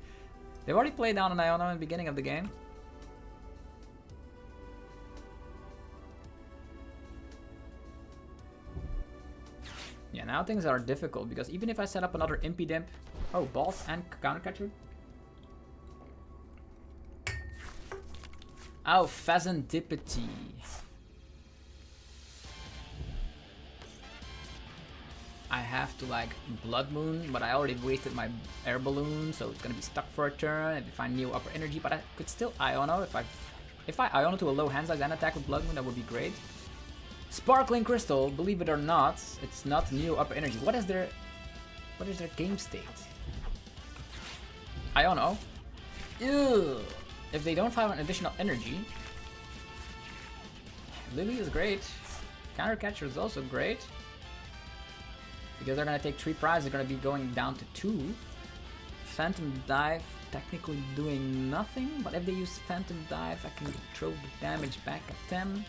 They've already played down an Iono in the beginning of the game. Yeah, now things are difficult because even if I set up another Impidimp... Oh, Balls and Countercatcher? Oh, Pheasantipity. I have to like Blood Moon, but I already wasted my Air Balloon, so it's gonna be stuck for a turn and find new upper energy, but I could still Iono if I Iono to a low hand size and attack with Blood Moon, that would be great. Sparkling Crystal, believe it or not, it's not new upper energy. What is their game state? Iono. Ew. If they don't have an additional energy, Lily is great. Countercatcher is also great. Because they're gonna take 3 prizes, they're gonna be going down to 2. Phantom Dive technically doing nothing, but if they use Phantom Dive, I can throw the damage back at them.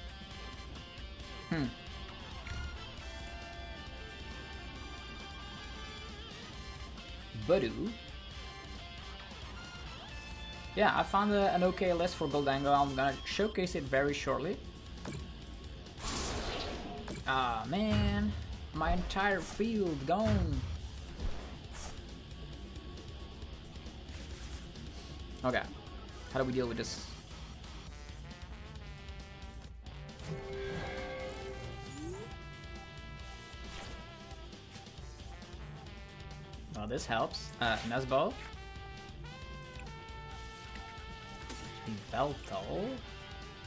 Budu. Yeah, I found an okay list for Gholdengo. I'm gonna showcase it very shortly. Ah, man. My entire field gone. Okay. How do we deal with this? Well, this helps. Nesbo. Yveltal.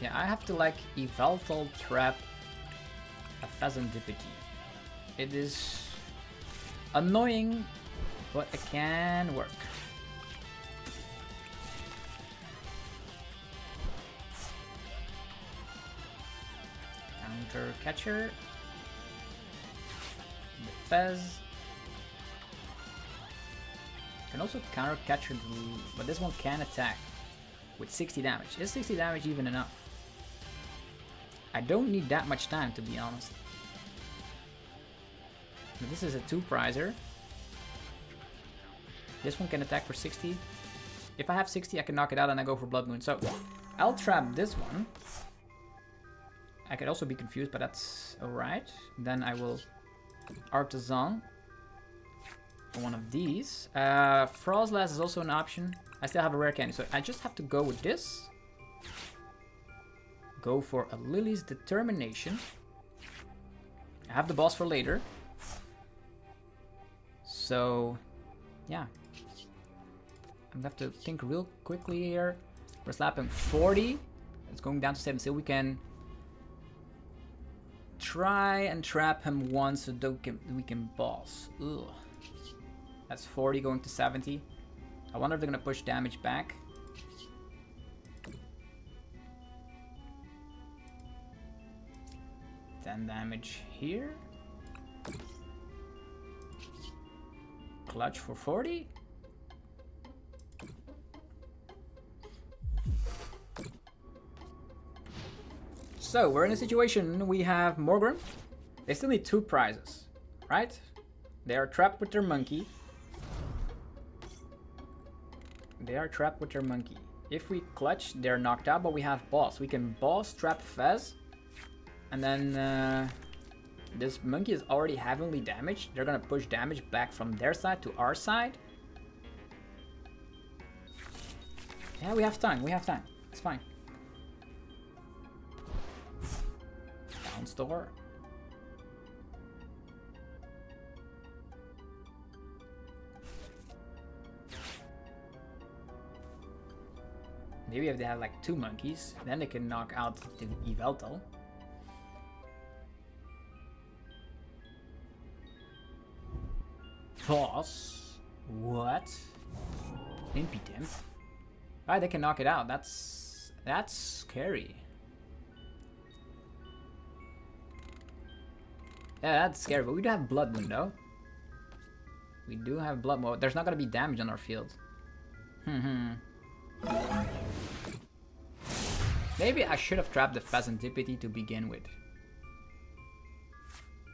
Yeah, I have to like Yveltal trap a Pheasantipity. It is annoying, but it can work. Counter catcher. The Fez. can also counter catcher, but this one can attack with 60 damage. Is 60 damage even enough? I don't need that much time, to be honest. But this is a 2-prizer. This one can attack for 60. If I have 60, I can knock it out and I go for Blood Moon. So I'll trap this one. I could also be confused, but that's alright. Then I will Artisan for one of these. Frostlass is also an option. I still have a rare candy, so I just have to go with this. Go for a Lily's Determination. I have the boss for later. So, yeah. I'm gonna have to think real quickly here. We're slapping 40. It's going down to 7 still. We can try and trap him once so we can boss. Ugh. That's 40 going to 70. I wonder if they're gonna push damage back. Then damage here. Clutch for 40. So we're in a situation, we have Morgrim. They still need 2 prizes, right? They are trapped with their monkey. They are trapped with their monkey. If we clutch, they're knocked out, but we have boss. We can boss, trap Fez. And then this monkey is already heavily damaged. They're gonna push damage back from their side to our side. Yeah, we have time, It's fine. Store. Maybe if they have like 2 monkeys, then they can knock out the Yveltal. Boss? What? Impudent. Alright, they can knock it out. That's scary. Yeah, that's scary, but we do have Blood Moon though. We do have Blood Moon. There's not gonna be damage on our field. Maybe I should have trapped the Phasantipity to begin with.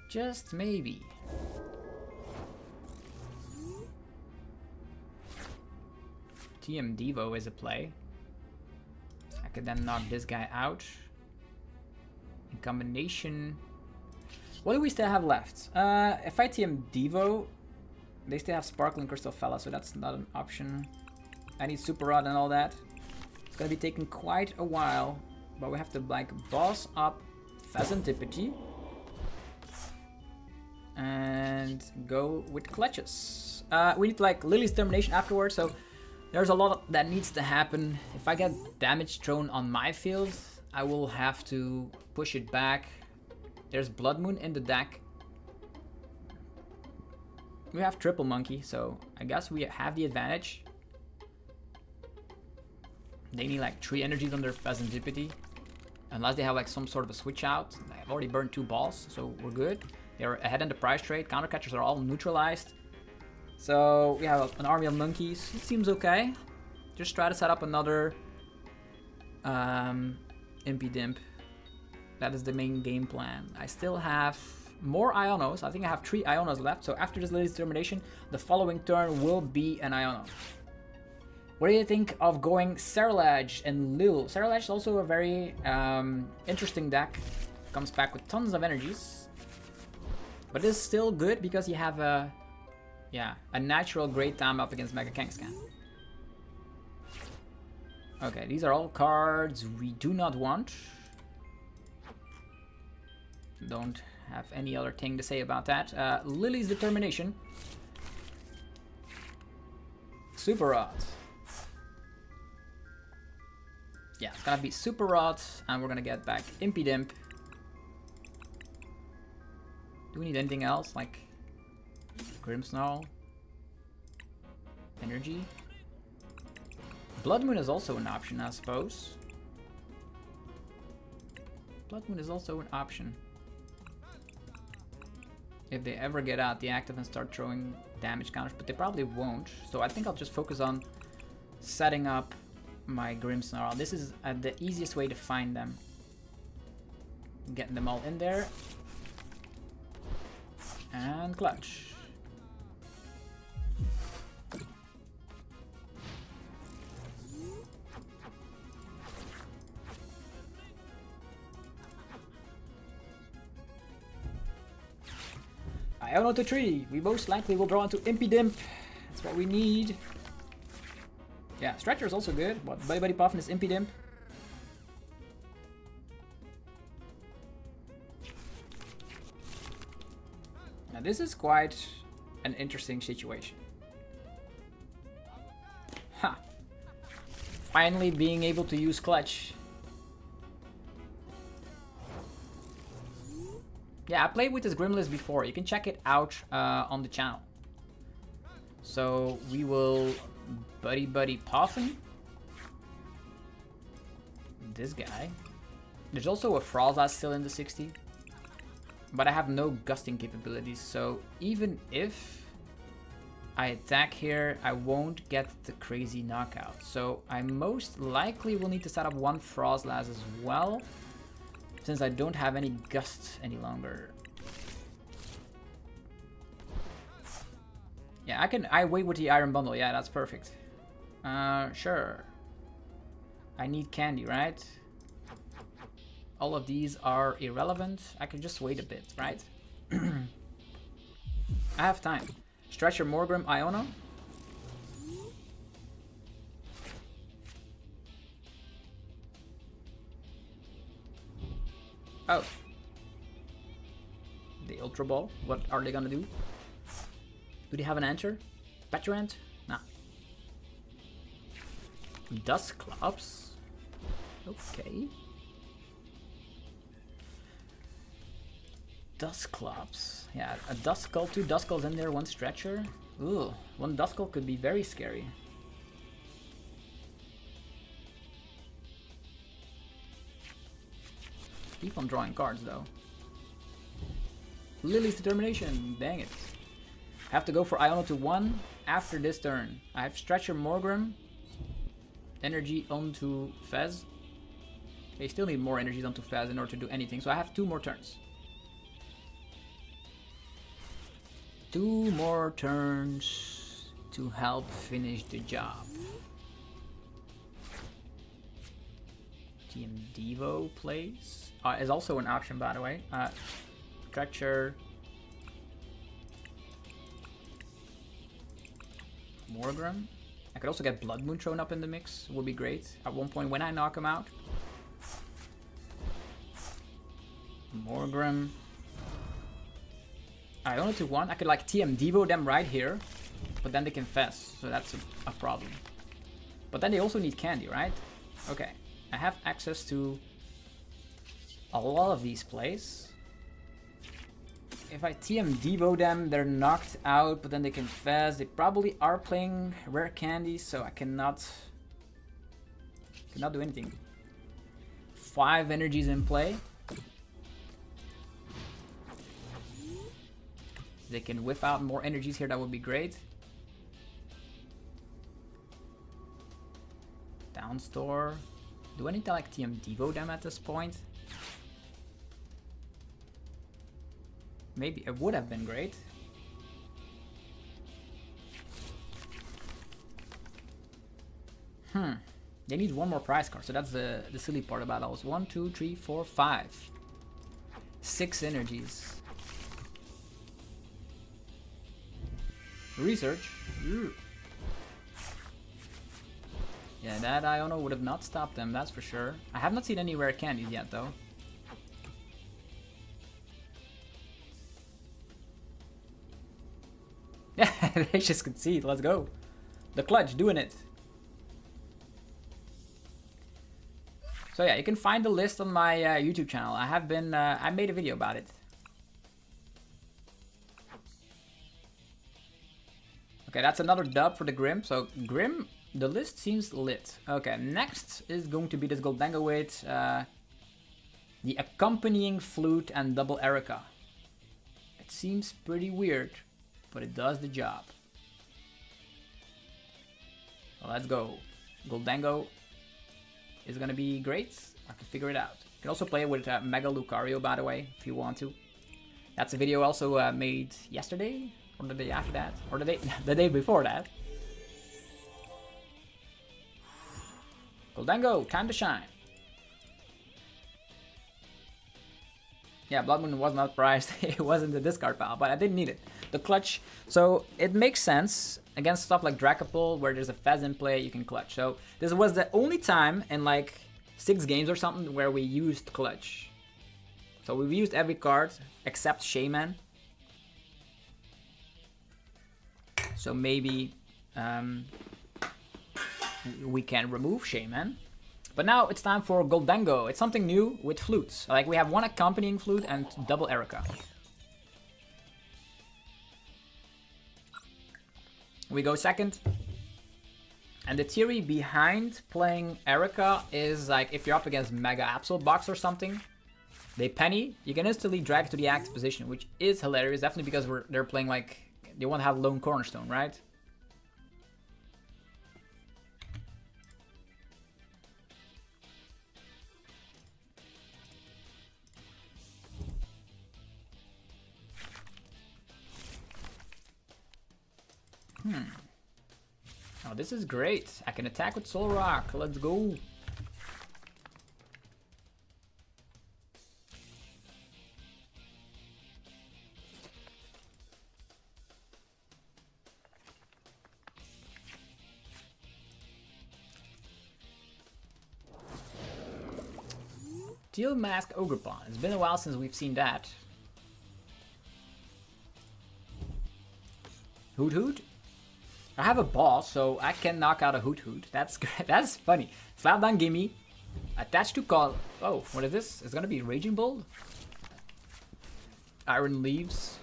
Just maybe. TM Devo is a play. I could then knock this guy out. In combination... What do we still have left? If I TM Devo, they still have Sparkling Crystal Fella, so that's not an option. I need Super Rod and all that. It's gonna be taking quite a while, but we have to like boss up Phasantipity and go with clutches. We need like Lily's Determination afterwards, so there's a lot that needs to happen. If I get damage thrown on my field, I will have to push it back. There's Blood Moon in the deck. We have Triple Monkey, so I guess we have the advantage. They need like 3 energies on their Phasantipity. Unless they have like some sort of a switch out. I've already burned 2 balls, so we're good. They're ahead in the price trade. Counter catchers are all neutralized. So we have an army of monkeys. It seems okay. Just try to set up another Impidimp. That is the main game plan. I still have more Ionos. I think I have 3 Ionos left. So after this Lily's Determination, the following turn will be an Iono. What do you think of going Cerulege and Lille? Cerulege is also a very interesting deck. Comes back with tons of energies. But it's still good because you have a natural great time up against Mega Kangaskhan. Okay, these are all cards we do not want. Don't have any other thing to say about that. Lily's Determination. Super Rod. Yeah, it's gonna be Super Rod, and we're gonna get back Impidimp. Do we need anything else, like Grimmsnarl? Energy? Blood Moon is also an option, I suppose. Blood Moon is also an option. If they ever get out the active and start throwing damage counters, but they probably won't. So I think I'll just focus on setting up my Grimmsnarl. This is the easiest way to find them. Getting them all in there. And clutch. Iono to 3. We most likely will draw into Impidimp. That's what we need. Yeah, Stretcher is also good. But Buddy Buddy Puffin is Impidimp. Now this is quite an interesting situation. Ha! Finally being able to use Clutch. Yeah, I played with this Grimless before. You can check it out on the channel. So we will Buddy Buddy Puffin. This guy. There's also a Frostlass still in the 60. But I have no gusting capabilities. So even if I attack here, I won't get the crazy knockout. So I most likely will need to set up one Frostlass as well, since I don't have any Gust any longer. Yeah, I wait with the Iron Bundle. Yeah, that's perfect. Sure. I need candy, right? All of these are irrelevant. I can just wait a bit, right? I have time. Stretcher, Morgrim, Iono. Oh. The Ultra Ball. What are they gonna do? Do they have an answer? Petrant? Nah. Dusclops? Okay. Dusclops. Yeah, a Duskull, 2 Duskulls in there, 1 Stretcher. Ooh, 1 Duskull could be very scary. Keep on drawing cards though. Lily's Determination, dang it. I have to go for Iono to 1 after this turn. I have Stretcher, Morgrim. Energy onto Fez. They still need more energies onto Fez in order to do anything, so I have 2 more turns. 2 more turns to help finish the job. TM Devo plays. Is also an option, by the way. Stretcher. Morgrim. I could also get Blood Moon thrown up in the mix. Would be great. At one point when I knock him out. Morgrim. I only took 1. I could like TM Devo them right here. But then they can fess. So that's a problem. But then they also need candy, right? Okay. I have access to a lot of these plays. If I TM Devo them, they're knocked out, but then they can fast. They probably are playing rare candy, so I cannot do anything. 5 energies in play. They can whip out more energies here, that would be great. Downstore. Do I need to like TM Devo them at this point? Maybe it would have been great. They need 1 more prize card, so that's the silly part about those. 1, 2, 3, 4, 5. 6 energies. Research. Ooh. Yeah, that Iono would have not stopped them, that's for sure. I have not seen any rare candies yet, though. Yeah, they just concede. Let's go. The clutch, doing it. So yeah, you can find the list on my YouTube channel. I have been, I made a video about it. Okay, that's another dub for the Grimm. So Grimm, the list seems lit. Okay, next is going to be this Gholdengo with the accompanying flute and double Erica. It seems pretty weird. but it does the job. So let's go. Gholdengo is gonna be great. I can figure it out. You can also play with Mega Lucario, by the way, if you want to. That's a video also made yesterday, or the day after that, or the day before that. Gholdengo, time to shine. Yeah, Blood Moon was not priced. It wasn't the discard pile, but I didn't need it. The clutch, so it makes sense against stuff like Dracopult, where there's a Fez in play, you can clutch. So this was the only time in like 6 games or something where we used clutch. So we've used every card except Shaman. So maybe we can remove Shaman. But now it's time for Gholdengo. It's something new with flutes. Like we have one accompanying flute and double Erica. We go second. And the theory behind playing Erica is like if you're up against Mega Absol Box or something, they penny, you can instantly drag to the active position, which is hilarious. Definitely because they're playing like, they want to have Lone Cornerstone, right? Oh, this is great. I can attack with Soul Rock. Let's go. Steel Mask Ogerpon. It's been a while since we've seen that. Hoot Hoot. I have a boss, so I can knock out a Hoot Hoot. That's great. That's funny. Slap down Gimme. Attached to call. Oh, what is this? It's gonna be Raging Bolt. Iron Leaves.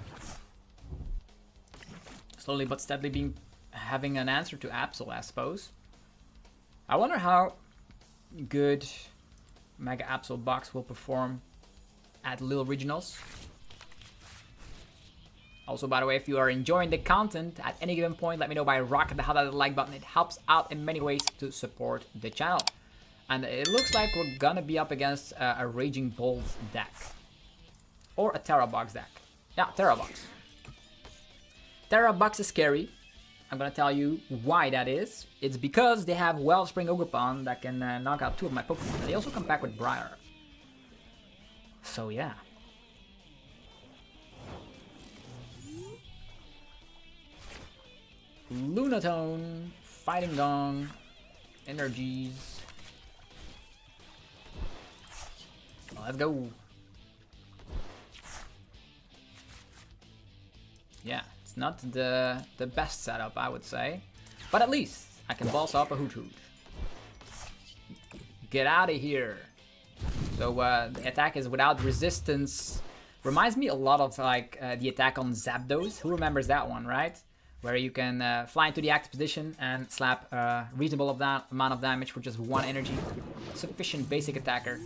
Slowly but steadily having an answer to Absol, I suppose. I wonder how good Mega Absol Box will perform at Lille Regionals. Also, by the way, if you are enjoying the content at any given point, let me know by rocking the hell out of the like button. It helps out in many ways to support the channel. And it looks like we're gonna be up against a Raging Bolt deck. Or a Terra Box deck. Yeah, Terra Box. Terra Box is scary. I'm gonna tell you why that is. It's because they have Wellspring Ogerpon that can knock out 2 of my Pokemon. They also come back with Briar. So yeah. Lunatone, Fighting Gong, Energies. Let's go. Yeah, it's not the best setup, I would say. But at least I can boss up a Hoot Hoot. Get out of here. So the attack is without resistance. Reminds me a lot of like the attack on Zapdos. Who remembers that one, right? Where you can fly into the active position and slap a reasonable amount of damage for just 1 energy. Sufficient basic attacker.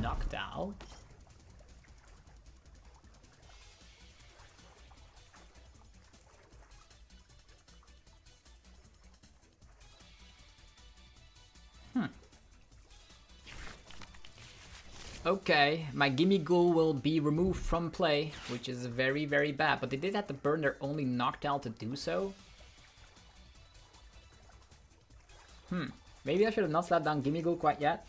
Noctowl. Okay, my Gimme Ghoul will be removed from play, which is very, very bad. But they did have to burn their only Noctowl to do so. Maybe I should have not slapped down Gimme Ghoul quite yet.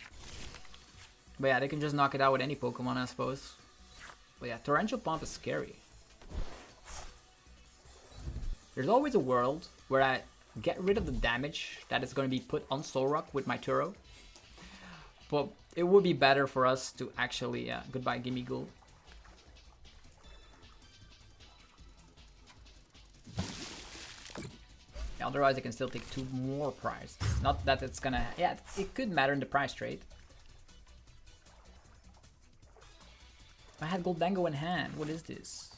But yeah, they can just knock it out with any Pokemon, I suppose. But yeah, Torrential Pump is scary. There's always a world where I get rid of the damage that is going to be put on Solrock with my Turo. But it would be better for us to actually, goodbye Gimme Ghoul. Yeah, otherwise I can still take 2 more prizes. Not that it's gonna, yeah, it could matter in the prize trade. I had Gholdengo in hand, what is this?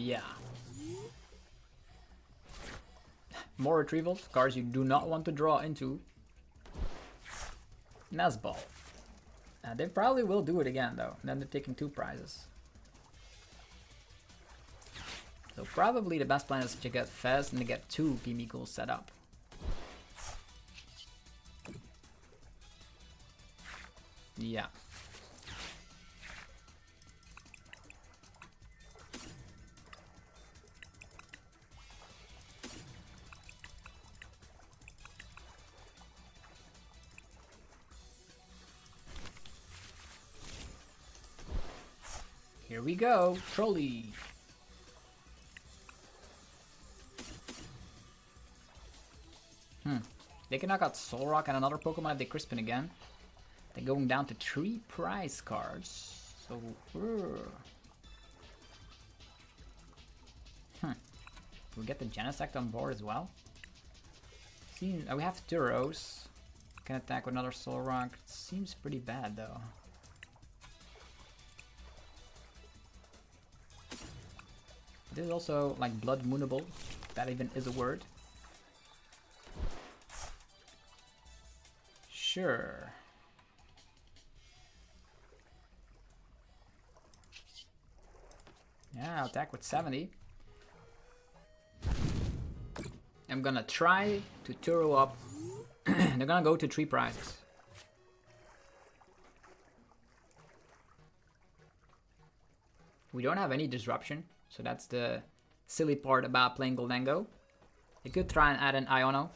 Yeah. More retrievals, cards you do not want to draw into. Nesball. They probably will do it again though. Then they're taking 2 prizes. So probably the best plan is to get Fez and to get 2 Gimmighoul set up. Yeah. Here we go, Trolley. They can knock out Solrock and another Pokemon if they Crispin again. They're going down to 3 prize cards. So, we get the Genesect on board as well. We have Turos. Can attack with another Solrock. Seems pretty bad though. This is also like Blood Moonable. That even is a word. Sure. Yeah, I'll attack with 70. I'm gonna try to Turo up. They're gonna go to 3 prizes. We don't have any disruption, so that's the silly part about playing Gholdengo. You could try and add an Iono.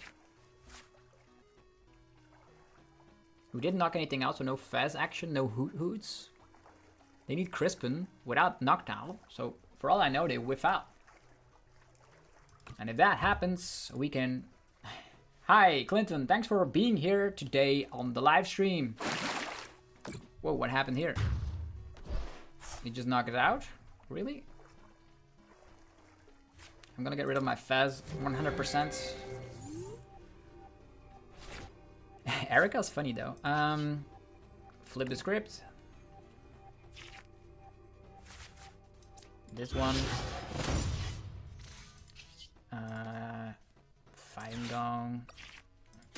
We didn't knock anything out, so no Fez action, no Hoots. They need Crispin without Noctowl, so for all I know, they whiff out. And if that happens, we can... Hi, Clinton, thanks for being here today on the live stream. Whoa, what happened here? You just knock it out? Really? I'm gonna get rid of my Fez 100%. Erica's funny though. Flip the script. This one. Gong.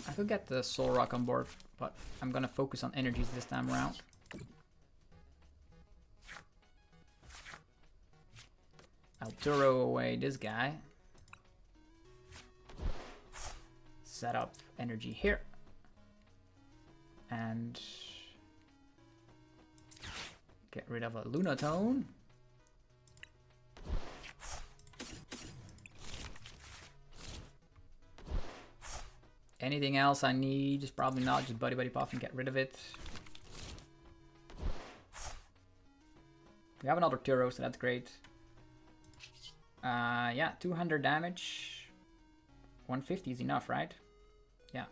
I could get the Solrock on board, but I'm gonna focus on energies this time around. I'll Turo away this guy. Set up energy here. And get rid of a Lunatone. Anything else I need? Just probably not. Just Buddy Puff and get rid of it. We have another Turo, so that's great. Yeah, 200 damage. 150 is enough, right? Yeah.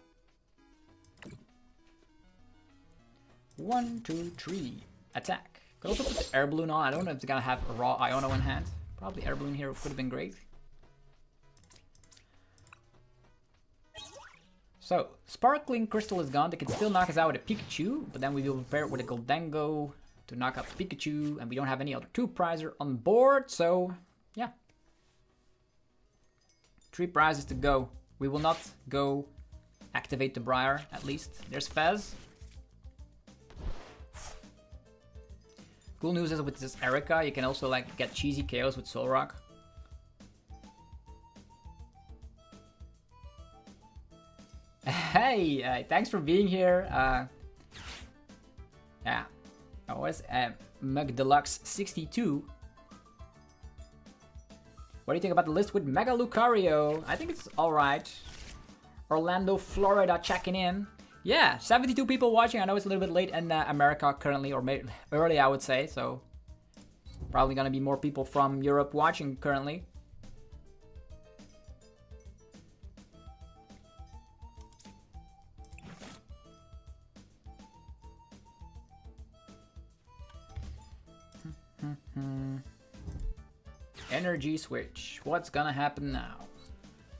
1, 2, 3. Attack. Could also put the Air Balloon on. I don't know if it's gonna have a raw Iono in hand. Probably Air Balloon here would have been great. So, Sparkling Crystal is gone. They can still knock us out with a Pikachu, but then we will pair it with a Gholdengo to knock out the Pikachu, and we don't have any other 2-prizer on board, so yeah. 3 prizes to go. We will not go activate the Briar, at least. There's Fez. Cool news is with this Erica, you can also like get cheesy KOs with Solrock. Hey, thanks for being here. Yeah, I was Mug Deluxe 62. What do you think about the list with Mega Lucario? I think it's alright. Orlando, Florida checking in. Yeah, 72 people watching. I know it's a little bit late in America currently, or early I would say, so probably gonna be more people from Europe watching currently. Energy switch. What's gonna happen now?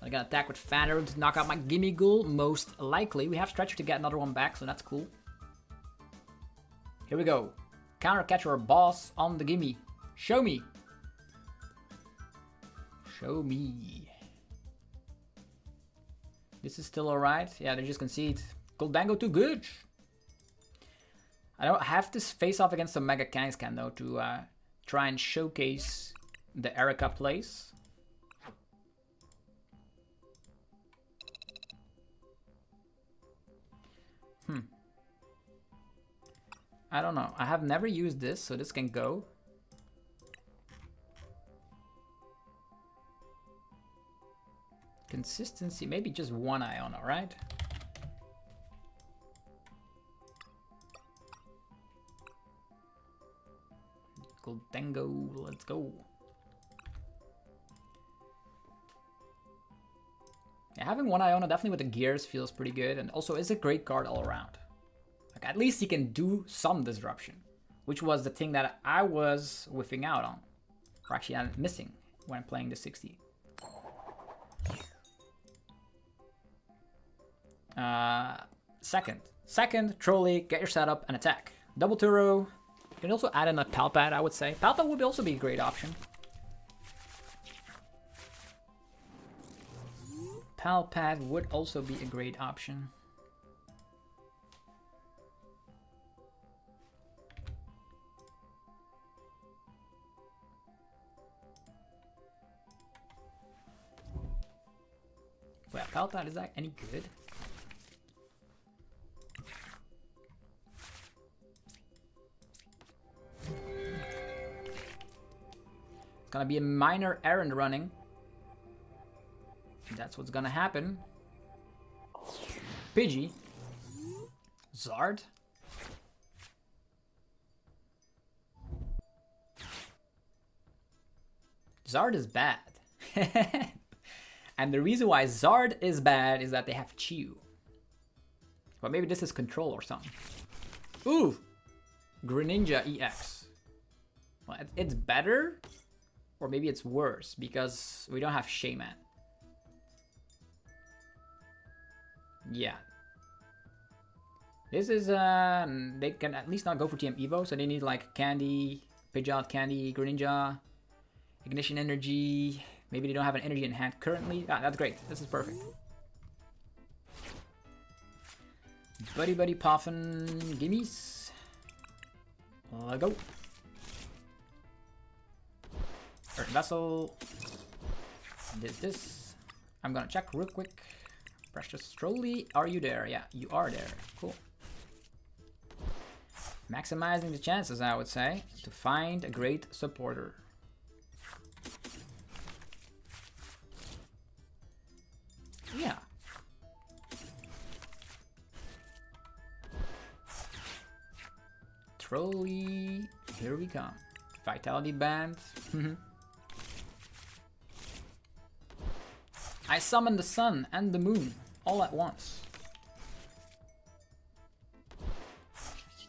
I'm gonna attack with Phantom to knock out my Gimmighoul, most likely. We have Stretcher to get another one back, so that's cool. Here we go. Counter Catcher Boss on the Gimme. Show me. Show me. This is still alright. Yeah, they just concede. Gholdengo too good. I don't have to face off against some Mega Kangaskhan though to try and showcase the Erica plays. I don't know. I have never used this, so this can go. Consistency, maybe just one Iono, right? Gholdengo, let's go. Yeah, having one Iono definitely with the gears feels pretty good, and also is a great card all around. Like at least he can do some disruption, which was the thing that I was whiffing out on, or actually I'm missing when playing the 60. Second, trolley, get your setup and attack. Double Turo. You can also add in a Palpad, I would say. Palpad would also be a great option. Palpad would also be a great option. Well, Palpad, is that any good? It's gonna be a minor errand running. That's what's gonna happen. Pidgey. Zard. Zard is bad. And the reason why Zard is bad is that they have Chew. But maybe this is control or something. Ooh! Greninja EX. Well, it's better, or maybe it's worse, because we don't have Shaman. Yeah. This is, they can at least not go for TM Evo, so they need like Candy, Pidgeot, Candy, Greninja, Ignition Energy. Maybe they don't have an energy in hand currently. Ah, that's great. This is perfect. Buddy Puffin, gimmies. Let's go. Earth Vessel. This. I'm gonna check real quick. Precious Trolley, are you there? Yeah, you are there. Cool. Maximizing the chances, I would say, to find a great supporter. Yeah. Trolley, here we come. Vitality Band. I summon the sun and the moon all at once.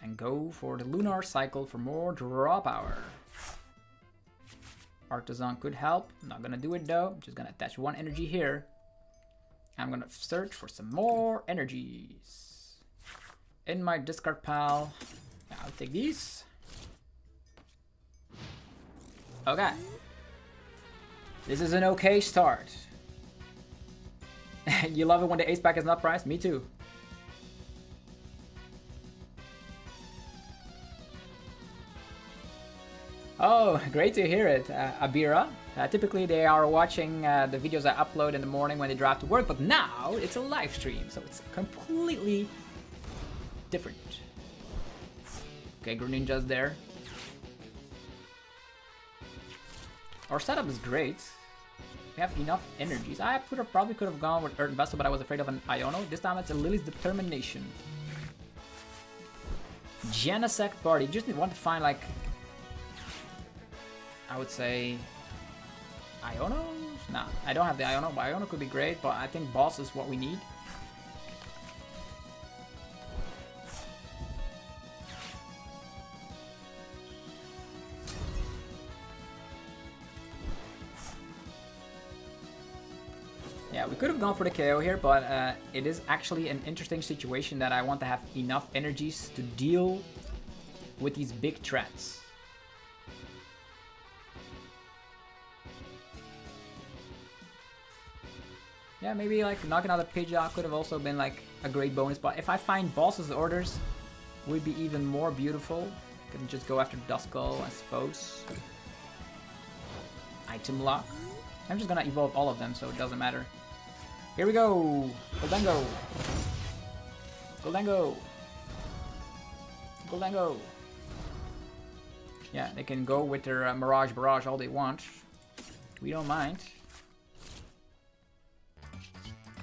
And go for the lunar cycle for more draw power. Artisan could help. I'm not gonna do it though. I'm just gonna attach one energy here. I'm gonna search for some more energies. In my discard pile. I'll take these. Okay. This is an okay start. You love it when the ace pack is not priced? Me too. Oh, great to hear it, Abira. Typically they are watching the videos I upload in the morning when they drive to work, but now it's a live stream, so it's completely different. Okay, Greninja's there. Our setup is great. We have enough energies. I probably could have gone with Earth Vessel, but I was afraid of an Iono. This time it's a Lily's Determination. Genesect Party. You just want to find like, I would say, Ionos? Nah, I don't have the Iono, but Iono could be great, but I think Boss is what we need. Yeah, we could have gone for the KO here, but it is actually an interesting situation that I want to have enough energies to deal with these big threats. Yeah, maybe like knocking out a Pidgeot could have also been like a great bonus. But if I find Boss's orders, would be even more beautiful. Can just go after Duskull, I suppose. Item lock. I'm just gonna evolve all of them, so it doesn't matter. Here we go! Gholdengo! Gholdengo! Gholdengo! Yeah, they can go with their Mirage Barrage all they want. We don't mind.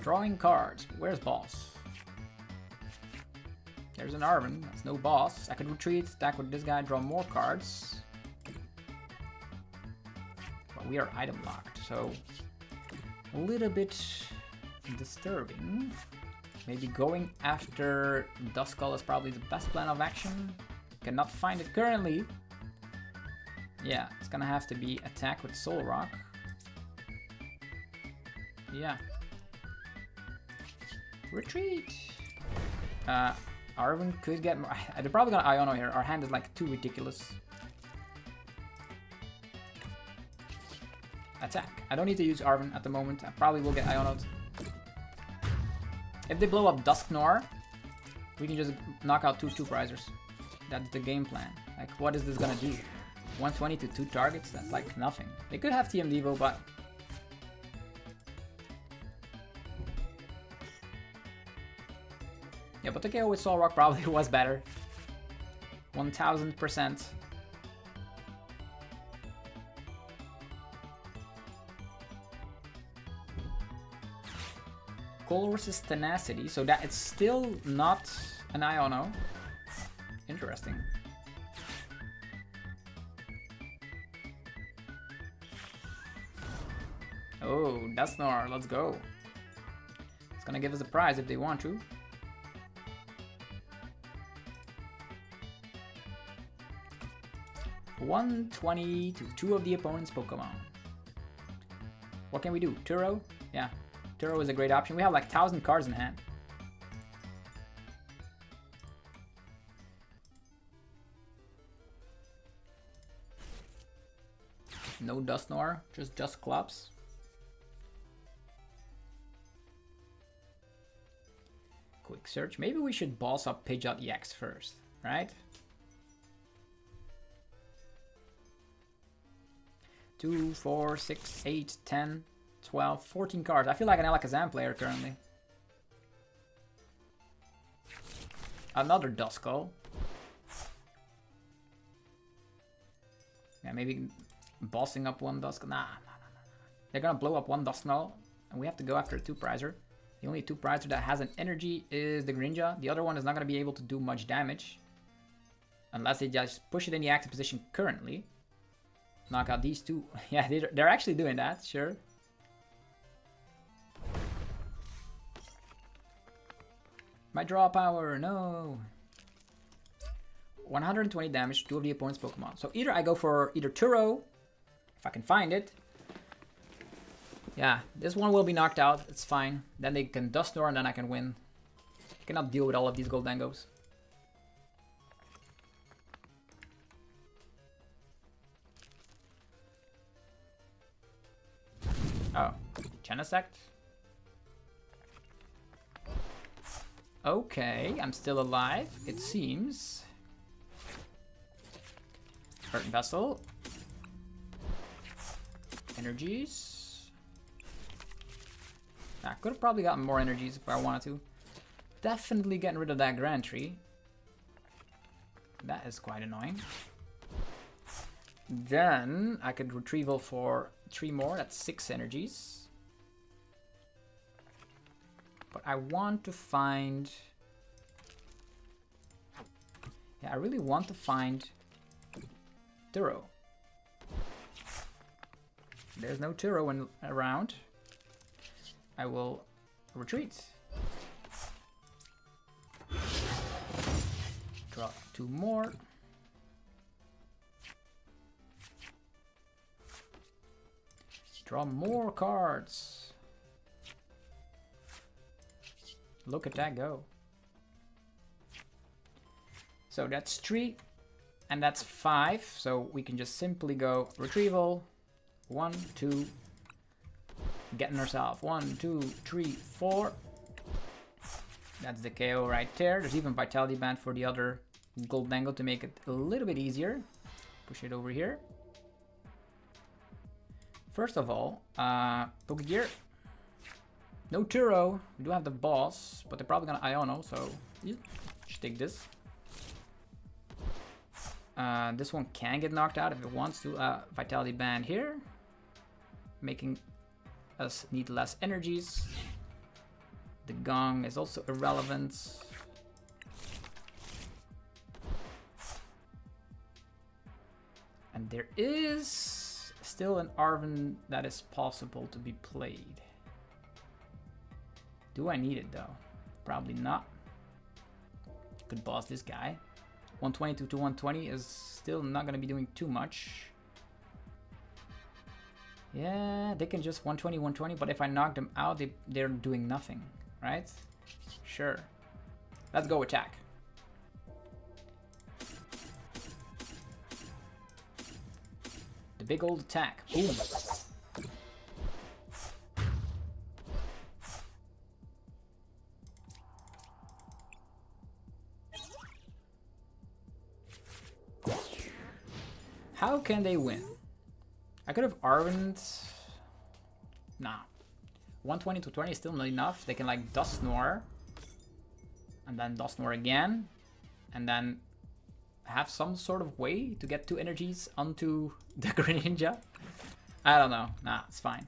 Drawing cards. Where's Boss? There's an Arven. That's no Boss. I could retreat, stack with this guy, draw more cards. But we are item locked, so a little bit disturbing. Maybe going after Duskull is probably the best plan of action. Cannot find it currently. Yeah, it's gonna have to be attack with Soul Rock. Yeah. Retreat! Arven could get more. They're probably gonna Iono here. Our hand is like too ridiculous. Attack. I don't need to use Arven at the moment. I probably will get Ionoed. If they blow up Dusknoir, we can just knock out two prizers. That's the game plan. Like, what is this gonna do? 120 to 2 targets? That's like nothing. They could have TM Devo, but... yeah, but the KO with Soul Rock probably was better. 1000%. Colress's Tenacity, so that it's still not an Iono. Interesting. Oh, Dusknoir, let's go. It's gonna give us a prize if they want to. $120 to 2 of the opponent's Pokemon. What can we do? Turo? Yeah, Turo is a great option. We have like 1,000 cards in hand. No Dusknoir, just Dusclops. Quick search. Maybe we should boss up Pidgeot EX first, right? 2, 4, 6, 8, 10, 12, 14 cards. I feel like an Alakazam player currently. Another Duskull. Yeah, maybe bossing up one Duskull. Nah. They're gonna blow up one Dusknoir, and we have to go after a 2-prizer. The only 2-prizer that has an energy is the Grinja. The other one is not gonna be able to do much damage. Unless they just push it in the active position currently. Knock out these two. Yeah, they're actually doing that, sure. My draw power, no. 120 damage to 2 of the opponent's Pokemon. So either I go for either Turo, if I can find it. Yeah, this one will be knocked out, it's fine. Then they can Dusknoir and then I can win. I cannot deal with all of these Gholdengos. Oh, Genesect. Okay, I'm still alive, it seems. Hurt Vessel. Energies. I could have probably gotten more energies if I wanted to. Definitely getting rid of that Grand Tree. That is quite annoying. Then I could retrieval for 3 more, that's 6 energies. But I want to find... yeah, I really want to find Turo. There's no Turo around. I will retreat. Draw 2 more. Draw more cards. Look at that go. So that's 3 and that's 5. So we can just simply go retrieval. 1, 2. getting ourselves 1, 2, 3, 4. That's the KO right there. There's even Vitality Band for the other Gholdengo to make it a little bit easier. Push it over here. First of all, Pokegear. No Turo. We do have the boss, but they're probably gonna Iono, so yeah, just take this. This one can get knocked out if it wants to. Vitality Band here, making us need less energies. The Gong is also irrelevant. And there is still an Arven that is possible to be played. Do I need it though? Probably not. Could boss this guy. 122 to 120 is still not going to be doing too much. Yeah, they can just 120, 120, but if I knock them out, they're doing nothing, right? Sure. Let's go attack. The big old attack. Boom. How can they win? I could have Arvened. Nah. 120 to 20 is still not enough. They can like Dusknoir. And then Dusknoir again. And then have some sort of way to get 2 energies onto the Greninja. I don't know. Nah, it's fine.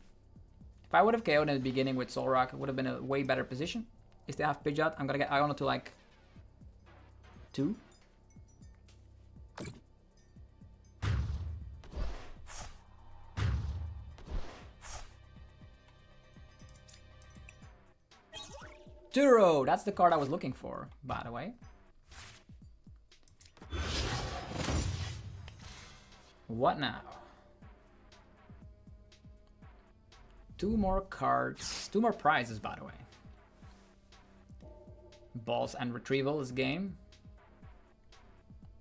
If I would have KO'd in the beginning with Solrock, it would have been a way better position. If they have Pidgeot, I'm gonna get Iono to like 2. Turo! That's the card I was looking for, by the way. What now? 2 more cards. 2 more prizes, by the way. Balls and Retrieval this game.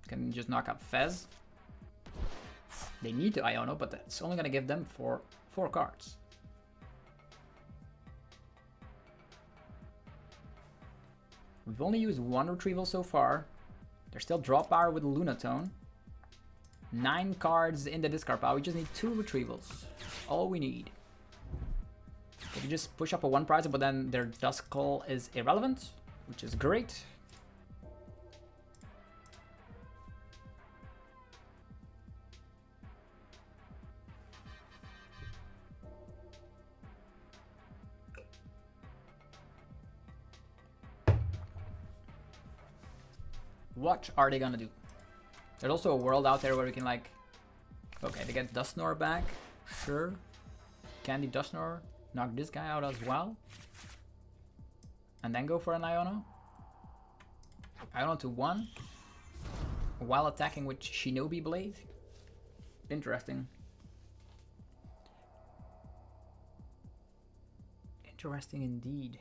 Can just knock out Fez. They need to Iono, but that's only going to give them 4 cards. We've only used 1 Retrieval so far. There's still draw power with Lunatone. 9 cards in the discard pile. We just need 2 Retrievals. All we need. They can just push up a 1 prize, but then their Duskull is irrelevant, which is great. What are they gonna do? There's also a world out there where we can like... Okay, they get Dusknoir back. Sure. Candy Dusknoir. Knock this guy out as well. And then go for an Iono. Iono to 1. While attacking with Shinobi Blade. Interesting. Interesting indeed.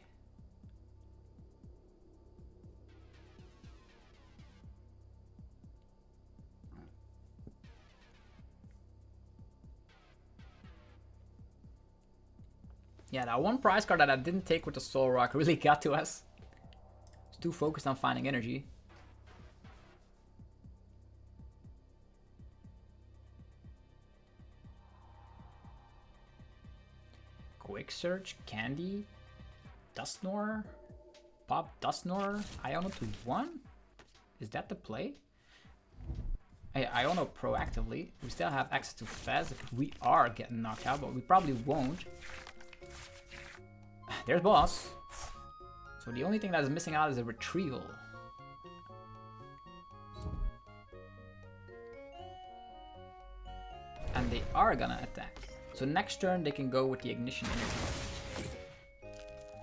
Yeah, that 1 prize card that I didn't take with the Soul Rock really got to us. It's too focused on finding energy. Quick Search, Candy, Dusknoir, Pop Dusknoir, Iono to 1? Is that the play? Iono proactively. We still have access to Fez if we are getting knocked out, but we probably won't. There's boss. So the only thing that is missing out is a Retrieval. And they are gonna attack. So next turn they can go with the Ignition Energy.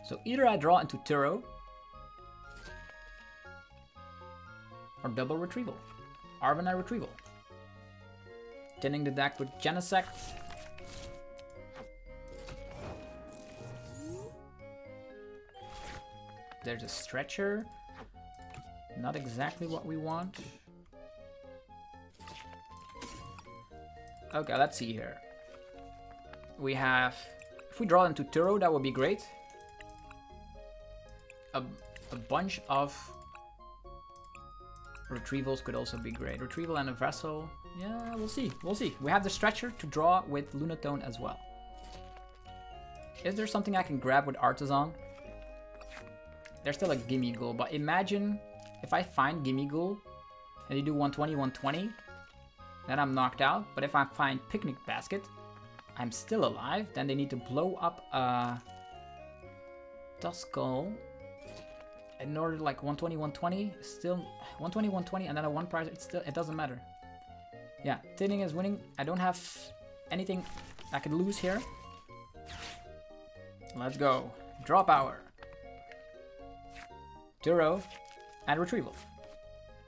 So either I draw into Turo or double Retrieval. Arvenite Retrieval. Tinning the deck with Genesect. There's a Stretcher. Not exactly what we want. Okay, let's see here. We have If we draw into Turo, that would be great. A bunch of retrievals could also be great. Retrieval and a vessel. Yeah, we'll see. We'll see. We have the stretcher to draw with Lunatone as well. Is there something I can grab with Artisan? There's still a Gimmighoul, but imagine if I find Gimmighoul and you do 120, 120, then I'm knocked out. But if I find Picnic Basket, I'm still alive. Then they need to blow up a Duskull in order to like 120, 120, still 120, 120, and then a 1 prize. It doesn't matter. Yeah, Tinning is winning. I don't have anything I can lose here. Let's go. Draw power. Turo and retrieval.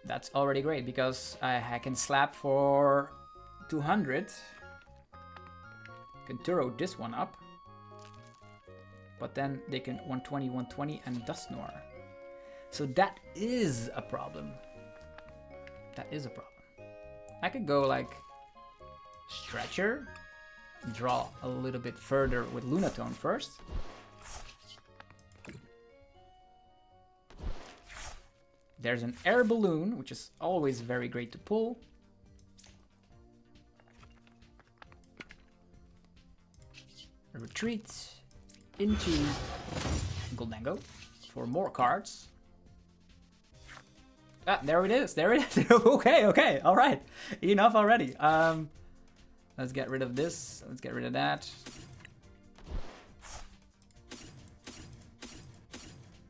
That's already great because I can slap for 200. Can Turo this one up. But then they can 120, 120 and Dusknoir. So that is a problem. That is a problem. I could go like Stretcher. Draw a little bit further with Lunatone first. There's an air balloon, which is always very great to pull. A retreat into Gholdengo for more cards. Ah, there it is. There it is. Okay. All right. Enough already. Let's get rid of this. Let's get rid of that.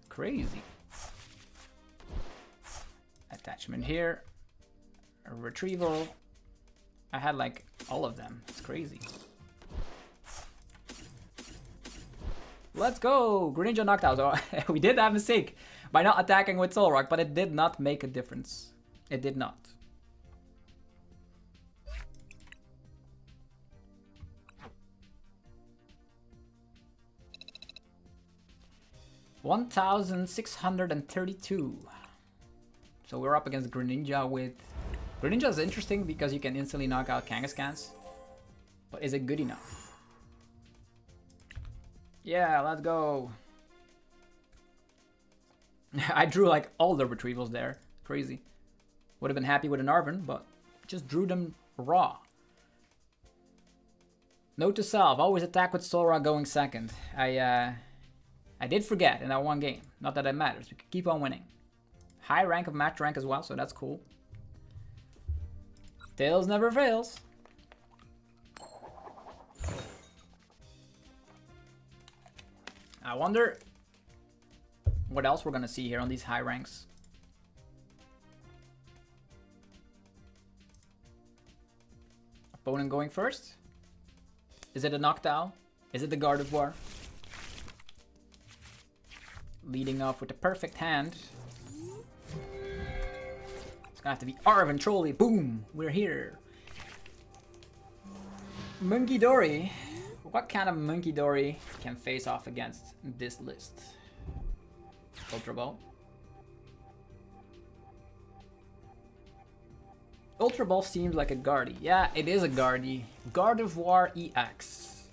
Crazy. Attachment here. A retrieval. I had like all of them. It's crazy. Let's go! Greninja knocked out. So we did have a mistake by not attacking with Solrock, but it did not make a difference. It did not. $1,632. So we're up against Greninja with... Greninja is interesting because you can instantly knock out Kangaskhan's. But is it good enough? Yeah, let's go. I drew like all the retrievals there. Crazy. Would have been happy with an Arven, but just drew them raw. Note to self, always attack with Solrock going second. I did forget in that one game. Not that it matters. We can keep on winning. High rank of match rank as well, so that's cool. Tails never fails. I wonder what else we're gonna see here on these high ranks. Opponent going first. Is it a Noctowl? Is it the Gardevoir? Leading off with the perfect hand. It's gonna have to be Arven Trolley. Boom! We're here. Monkey Dory. What kind of Monkey Dory can face off against this list? Ultra Ball. Ultra Ball seems like a Guardy. Yeah, it is a Guardy. Gardevoir EX.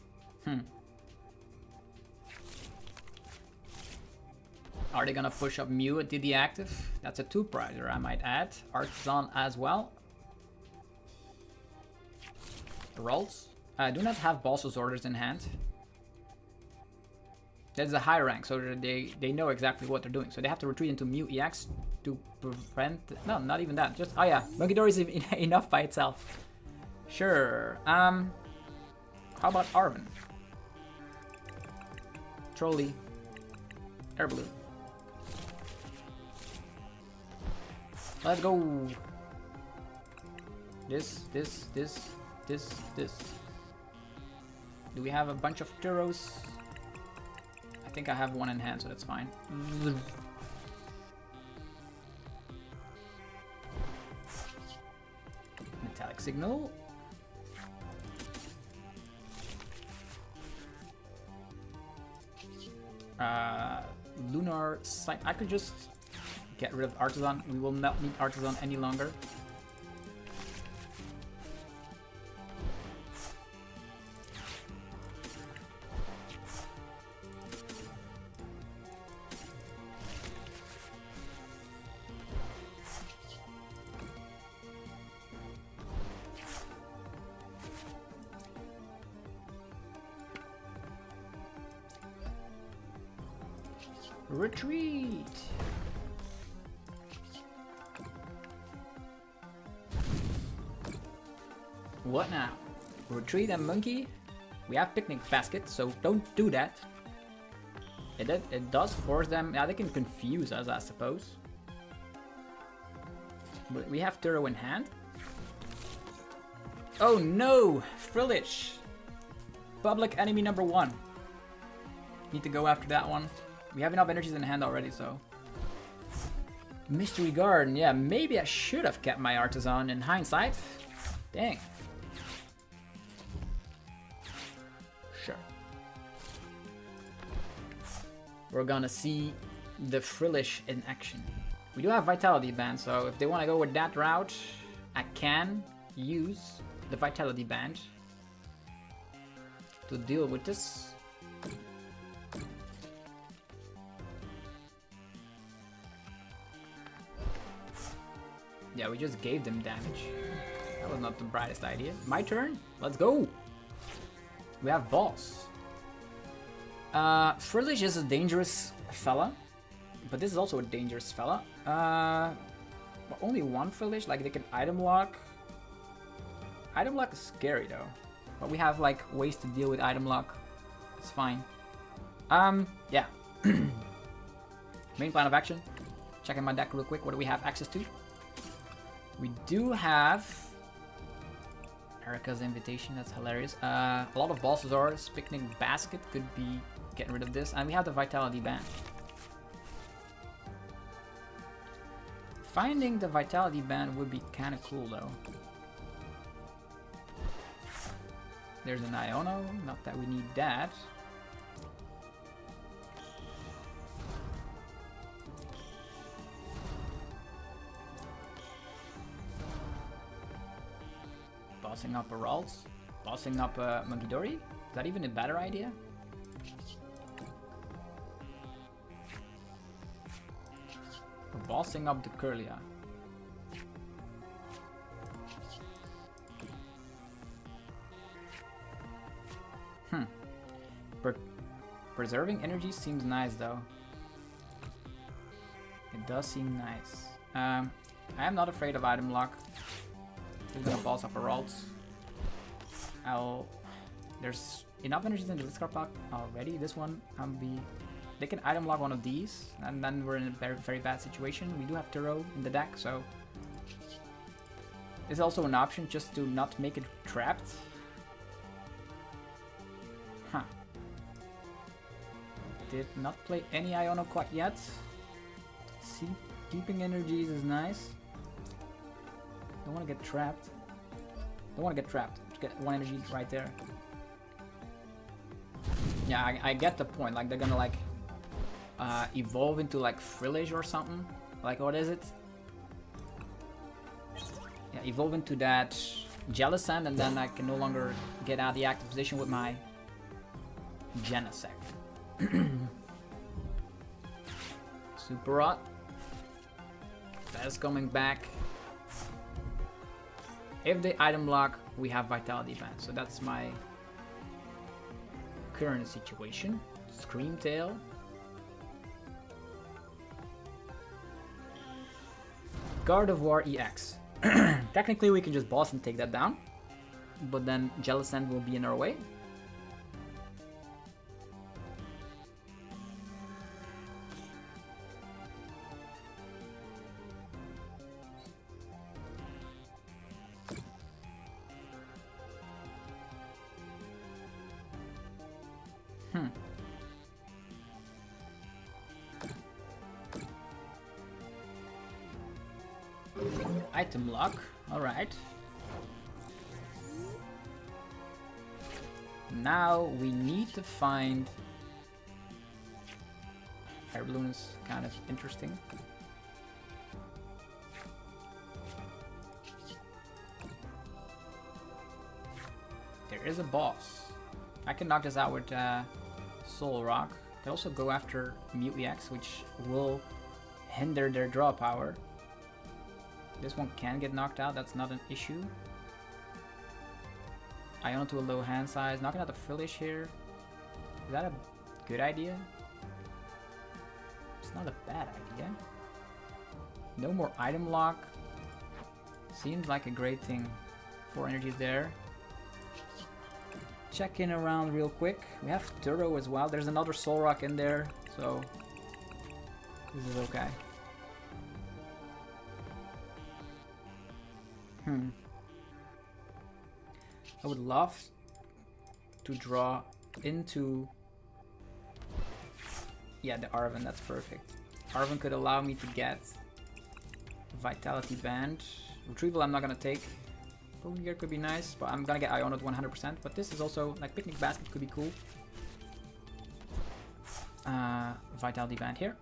Are they gonna push up Mew and DD active? That's a 2-prizer, I might add. Artisan as well. Rolls. I do not have Balsa's orders in hand. That's a high rank, so they know exactly what they're doing. So they have to retreat into Mew EX to prevent... No, not even that. Just... Oh yeah, Monkey Dory is enough by itself. Sure. How about Arven? Trolley. Air Balloon. Let's go. This. Do we have a bunch of Turos? I think I have one in hand, so that's fine. Metallic Signal. Lunar Sight. I could just get rid of Artisan. We will not need Artisan any longer. Retreat! What now? Retreat and monkey? We have picnic baskets, so don't do that. It does force them. Yeah, they can confuse us, I suppose. But we have Turo in hand. Oh no! Frillish! Public enemy number 1. Need to go after that one. We have enough energies in hand already, so. Mystery Garden. Yeah, maybe I should have kept my Artisan in hindsight. Dang. Sure. We're gonna see the Frillish in action. We do have Vitality Band, so if they want to go with that route, I can use the Vitality Band to deal with this. Yeah, we just gave them damage. That was not the brightest idea. My turn. Let's go. We have Boss. Frillish is a dangerous fella, but this is also a dangerous fella. But only one Frillish, like they can item lock. Item lock is scary though, but we have like ways to deal with item lock. It's fine. Yeah. Main plan of action. Checking my deck real quick. What do we have access to? We do have Erica's Invitation. That's hilarious. A lot of Balthazar's Picnic Basket could be getting rid of this, and we have the Vitality Band. Finding the Vitality Band would be kind of cool though. There's an Iono, not that we need that. Bossing up a Ralts, bossing up a Munkidori. Is that even a better idea? Or bossing up the Curlia. Preserving energy seems nice though. It does seem nice. I am not afraid of item lock. We're gonna boss up a Ralts. There's enough energies in the discard pack already. This one they can item lock one of these, and then we're in a very, very bad situation. We do have Turo in the deck, so it's also an option just to not make it trapped. Huh. Did not play any Iono quite yet. See, keeping energies is nice. Don't want to get trapped. Don't want to get trapped. Get one energy right there. Yeah, I get the point. Like they're gonna like evolve into like Frillish or something. Like what is it? Yeah, evolve into that Jellicent, and then I can no longer get out of the active position with my Genesect. Super Rot. That's coming back. If they item lock, we have Vitality Band. So that's my current situation. Screamtail. Guard of War EX. Technically we can just boss and take that down, but then Jellicent will be in our way. Item lock, alright. Now we need to find... Air Balloon is kind of interesting. There is a boss. I can knock this out with Soul Rock. I can also go after Mute EX, which will hinder their draw power. This one can get knocked out, that's not an issue. Iono to a low hand size, knocking out the Frillish here. Is that a good idea? It's not a bad idea. No more item lock. Seems like a great thing. 4 energies there. Check in around real quick. We have Turo as well. There's another Soul Rock in there, so this is okay. I would love to draw into... Yeah, the Arven, that's perfect. Arven could allow me to get Vitality Band. Retrieval I'm not gonna take. Bone Gear could be nice, but I'm gonna get Iono at 100%. But this is also, like, Picnic Basket could be cool. Vitality Band here.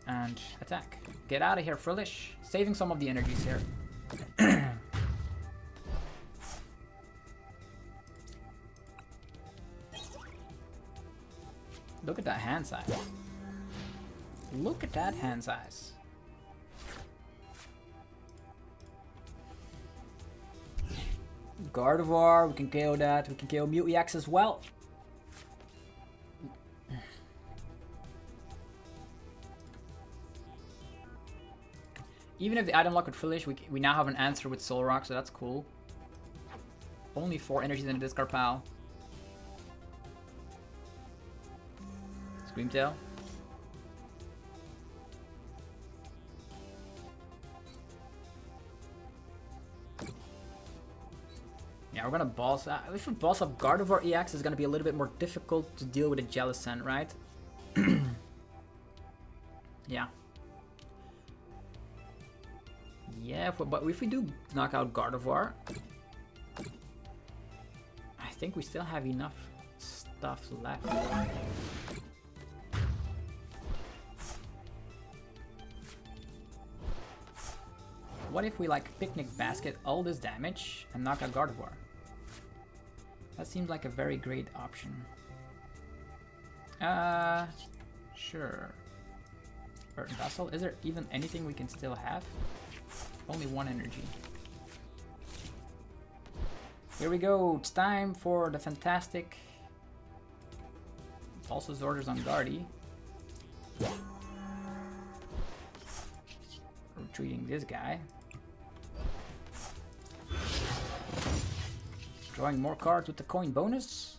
And attack. Get out of here, Frillish. Saving some of the energies here. Look at that hand size. Look at that hand size. Gardevoir, we can KO that. We can KO Mute EX as well. Even if the item lock with Frillish, we now have an answer with Soul Rock, so that's cool. Only 4 energies in the discard pile. Screamtail. Yeah, we're gonna boss. If we boss up Gardevoir EX, it's gonna be a little bit more difficult to deal with a Jellicent, right? Yeah. Yeah, but if we do knock out Gardevoir, I think we still have enough stuff left. What if we like Picnic Basket all this damage and knock out Gardevoir? That seems like a very great option. Sure. Burton Vessel. Is there even anything we can still have? Only 1 energy. Here we go. It's time for the fantastic Falsus Orders on Guardy. Retreating this guy. Drawing more cards with the coin bonus.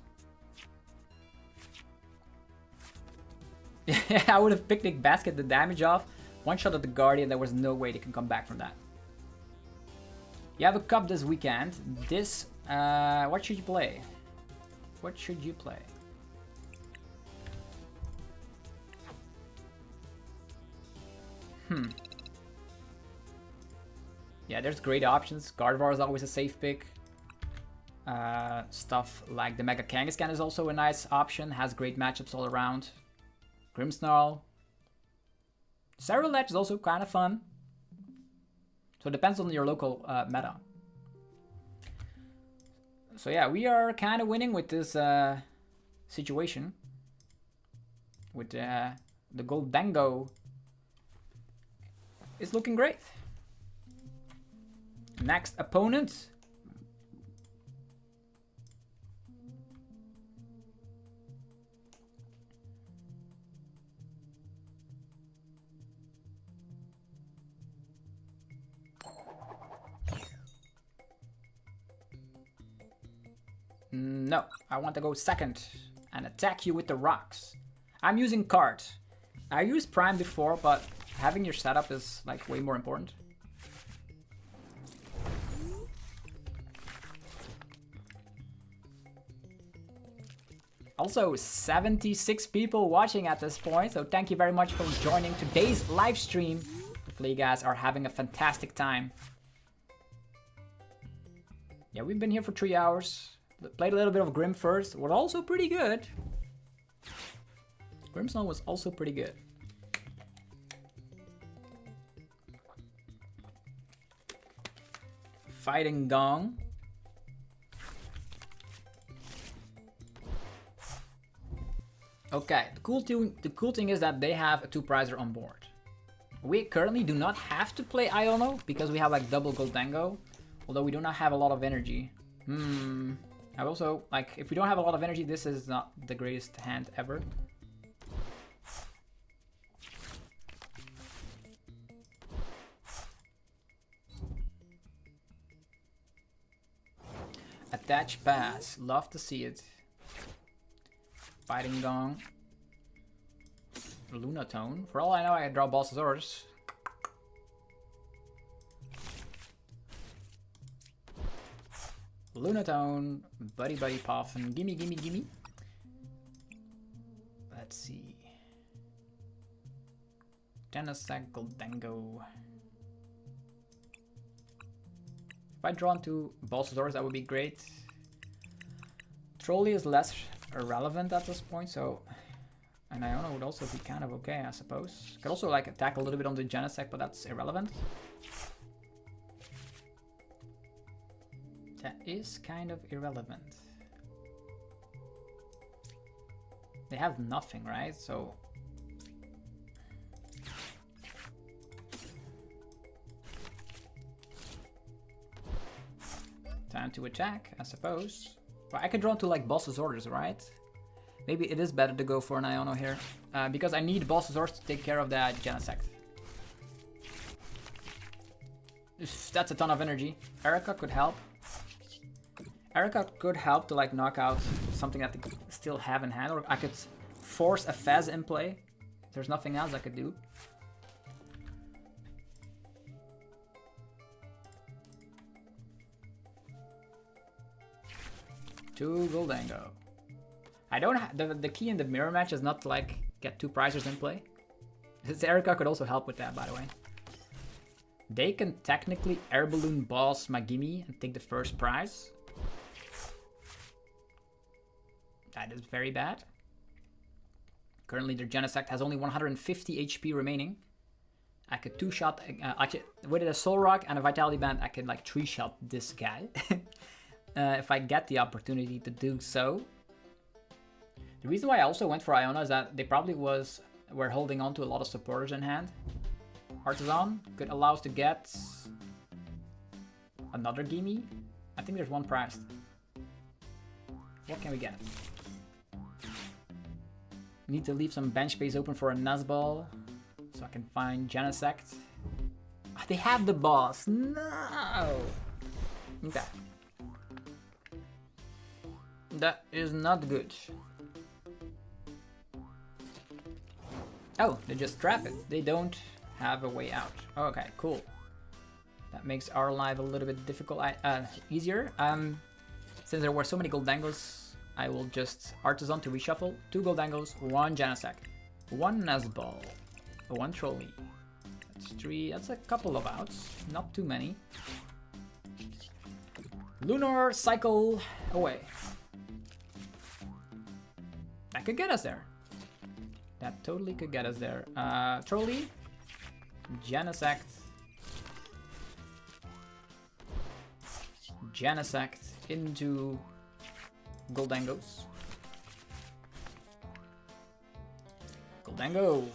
Yeah, I would have Picnic Basket the damage off. One shot at the Guardian, there was no way they can come back from that. You have a cup this weekend. This, what should you play? What should you play? Yeah, there's great options. Gardevoir is always a safe pick. Stuff like the Mega Kangaskhan is also a nice option. Has great matchups all around. Grimmsnarl. Cerulege is also kind of fun. So it depends on your local meta. So yeah, we are kind of winning with this situation. With the Gholdengo. It's looking great. Next opponent. No, I want to go second and attack you with the rocks. I'm using card. I used Prime before, but having your setup is like way more important. Also, 76 people watching at this point, so thank you very much for joining today's live stream. Hopefully you guys are having a fantastic time. Yeah, we've been here for 3 hours. Played a little bit of Grim first, was also pretty good. Grimmsnarl was also pretty good. Fighting Gong. Okay, the cool thing is that they have a 2-prizer on board. We currently do not have to play Iono because we have like double Gholdengo, although we do not have a lot of energy. I also, like, if we don't have a lot of energy, this is not the greatest hand ever. Thatch Pass. Love to see it. Fighting Gong. Lunatone. For all I know, I draw Balsasaurus. Lunatone. Buddy Puffin. Gimme. Let's see. Genesect, Gholdengo. If I draw into Balsasaurus, that would be great. Trolley is less irrelevant at this point, so... And Iono would also be kind of okay, I suppose. Could also like attack a little bit on the Genesect, but that's irrelevant. That is kind of irrelevant. They have nothing, right? So... Time to attack, I suppose. But I could draw into like Balsasaurus, right? Maybe it is better to go for an Iono here. Because I need Balsasaurus to take care of that Genesect. That's a ton of energy. Erica could help. Erica could help to like knock out something that they still have in hand. Or I could force a Fez in play. There's nothing else I could do. To Gholdengo. I don't have the key in the mirror match is not to like get 2 prizers in play. This Erica could also help with that, by the way. They can technically air balloon boss Magimi and take the first prize. That is very bad. Currently their Genesect has only 150 HP remaining. I could 2-shot, actually with a Soul Rock and a Vitality Band I could like 3-shot this guy. If I get the opportunity to do so. The reason why I also went for Iona is that they probably were holding on to a lot of supporters in hand. Artisan could allow us to get another gimme. I think there's one priced. What can we get? Need to leave some bench space open for a Nazball so I can find Genesect. Oh, they have the boss. No. Okay. That is not good. Oh, they just trap it. They don't have a way out. Okay, cool. That makes our life a little bit difficult, easier. Since there were so many Gholdengos, I will just Artisan to reshuffle. 2 Gholdengos, 1 Genesect, 1 Nazball, 1 Trolley. That's 3. That's a couple of outs. Not too many. Lunar Cycle away. That could get us there. That totally could get us there. Trolley, Genesect, into Gholdengos. Gholdengo.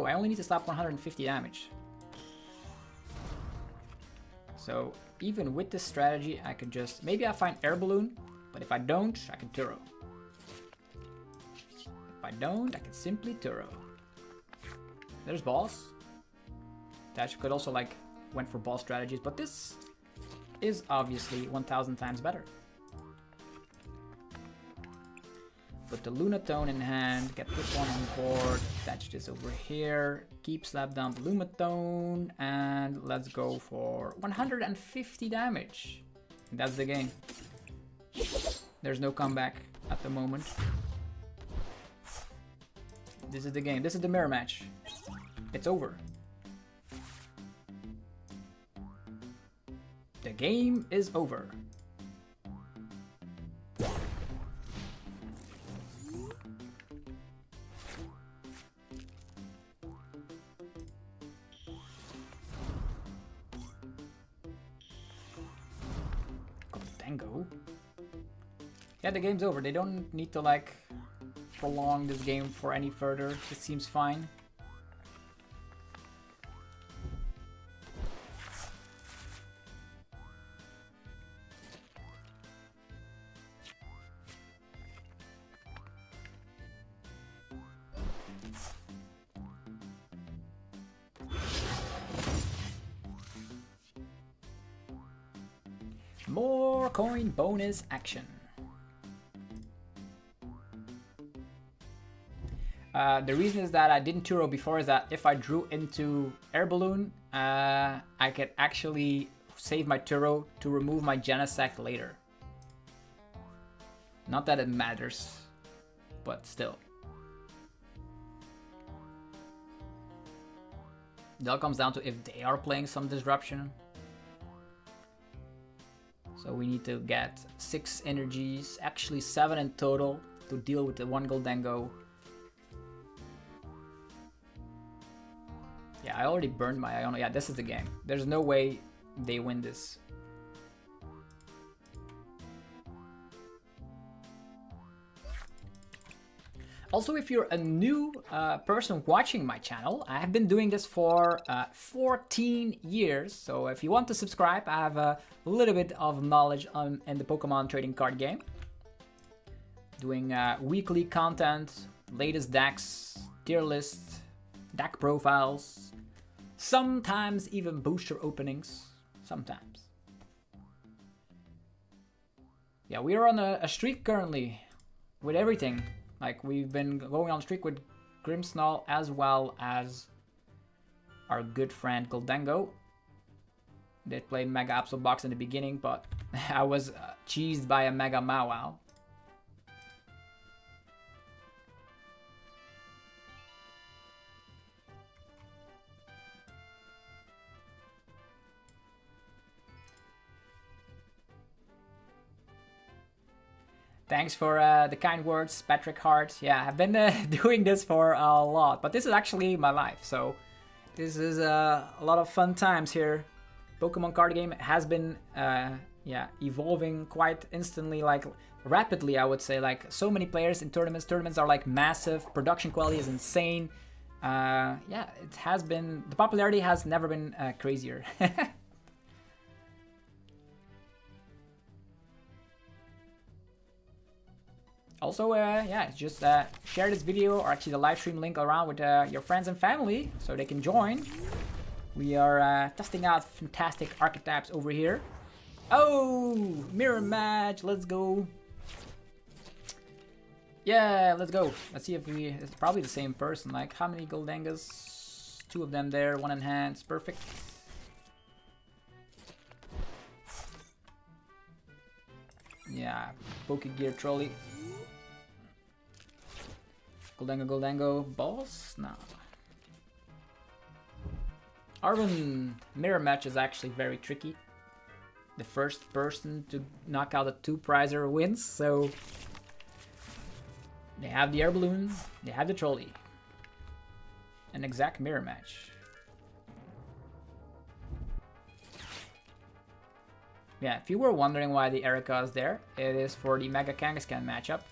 I only need to stop 150 damage. So even with this strategy, I could just maybe I find Air Balloon, but if I don't, I can Turo. If I don't, I can simply Turo. There's boss. That could also like went for boss strategies, but this is obviously 1000 times better. Put the Lunatone in hand, get this one on board, attach this over here, keep slap down the Lunatone, and let's go for 150 damage. That's the game. There's no comeback at the moment. This is the game. This is the mirror match. It's over. The game is over. Gholdengo. Yeah, the game's over. They don't need to like prolong this game for any further. It seems fine. coin bonus action. The reason is that I didn't Turo before is that if I drew into Air Balloon, I could actually save my Turo to remove my Genesect later. Not that it matters, but still. It all comes down to if they are playing some disruption. So we need to get 6 energies, actually 7 in total, to deal with the 1 Gholdengo. Yeah, I already burned my Iono. Yeah, this is the game. There's no way they win this. Also, if you're a new person watching my channel, I have been doing this for 14 years. So if you want to subscribe, I have a little bit of knowledge in the Pokemon trading card game. Doing weekly content, latest decks, tier lists, deck profiles, sometimes even booster openings, sometimes. Yeah, we are on a streak currently with everything. Like, we've been going on streak with Grimmsnarl as well as our good friend Gholdengo. They played Mega Absol Box in the beginning, but I was cheesed by a Mega Mawile. Thanks for the kind words, Patrick Hart. Yeah, I've been doing this for a lot, but this is actually my life, so this is a lot of fun times here. Pokemon card game has been yeah, evolving quite instantly, like rapidly, I would say. Like, so many players in tournaments. Tournaments are like massive. Production quality is insane. Yeah, it has been, the popularity has never been crazier. Also, yeah, just share this video, or actually the live stream link around with your friends and family so they can join. We are testing out fantastic archetypes over here. Oh, mirror match, let's go. Yeah, let's go. Let's see if it's probably the same person. Like, how many Gholdengos? 2 of them there, 1 in hand, it's perfect. Yeah, Pokegear Trolley. Gholdengo, boss? No. Arven mirror match is actually very tricky. The first person to knock out a 2-prizer wins, so they have the air balloon, they have the trolley. An exact mirror match. Yeah, if you were wondering why the Erica is there, it is for the Mega Kangaskhan matchup.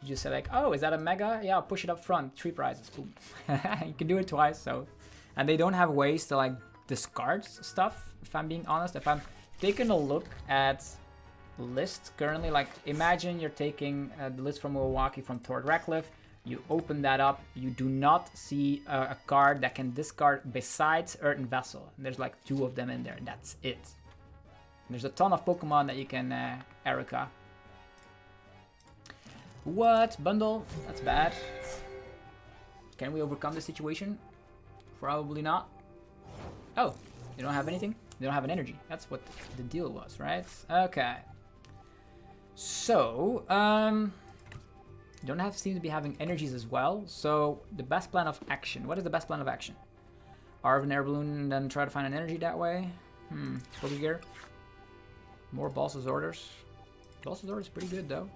You just say like, oh, is that a Mega? Yeah, I'll push it up front. 3 prizes. Boom. You can do it twice, so. And they don't have ways to like discard stuff, if I'm being honest. If I'm taking a look at list currently, like imagine you're taking the list from Milwaukee from Tord Ratcliffe. You open that up, you do not see a card that can discard besides Earthen Vessel. And there's like 2 of them in there, and that's it. And there's a ton of Pokemon that you can Erica. What? Bundle? That's bad. Can we overcome the situation? Probably not. Oh, you don't have anything? You don't have an energy. That's what the deal was, right? Okay. So, you don't seem to be having energies as well. So, the best plan of action. What is the best plan of action? Arven Air Balloon and then try to find an energy that way? Pokegear. More Boss's Orders. Boss's Orders is pretty good though.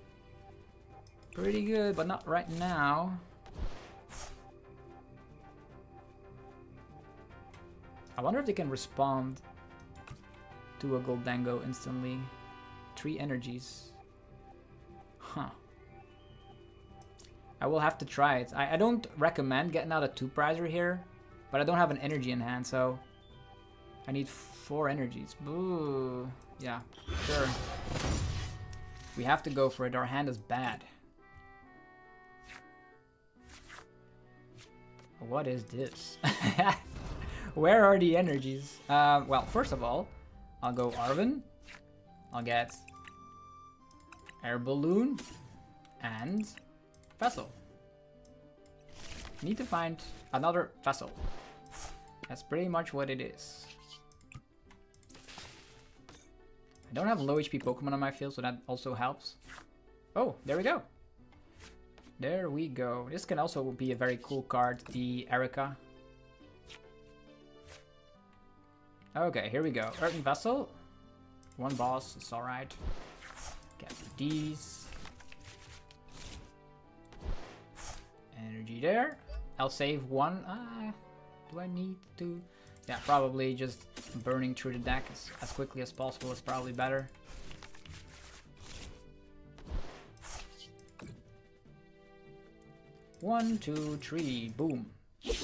Pretty good, but not right now. I wonder if they can respond to a Gholdengo instantly. 3 energies. Huh. I will have to try it. I don't recommend getting out a 2-prizer here, but I don't have an energy in hand, so I need 4 energies. Boo. Yeah, sure. We have to go for it. Our hand is bad. What is this? Where are the energies? Well, first of all, I'll go Arven. I'll get Air Balloon and Vessel. Need to find another Vessel. That's pretty much what it is. I don't have low HP Pokemon on my field, so that also helps. Oh, there we go. There we go. This can also be a very cool card, the Erica. Okay, here we go. Earthen Vessel. One boss, it's alright. Get these. Energy there. I'll save one. Do I need to? Yeah, probably just burning through the deck as quickly as possible is probably better. One, two, three, boom.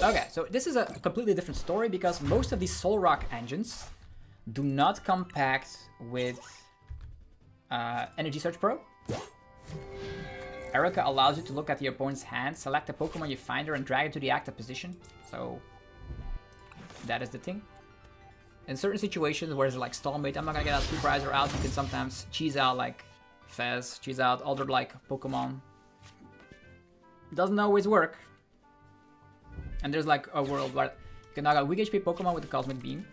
Okay, so this is a completely different story because most of these Soul Rock engines do not compact with Energy Search Pro. Erica allows you to look at the opponent's hand, select a Pokemon you find her, and drag it to the active position. So that is the thing. In certain situations where it's like Stalemate, I'm not gonna get out Supervisor out. You can sometimes cheese out like Fez, cheese out other like Pokemon. Doesn't always work. And there's like a world where you can knock out weak HP Pokemon with the Cosmic Beam.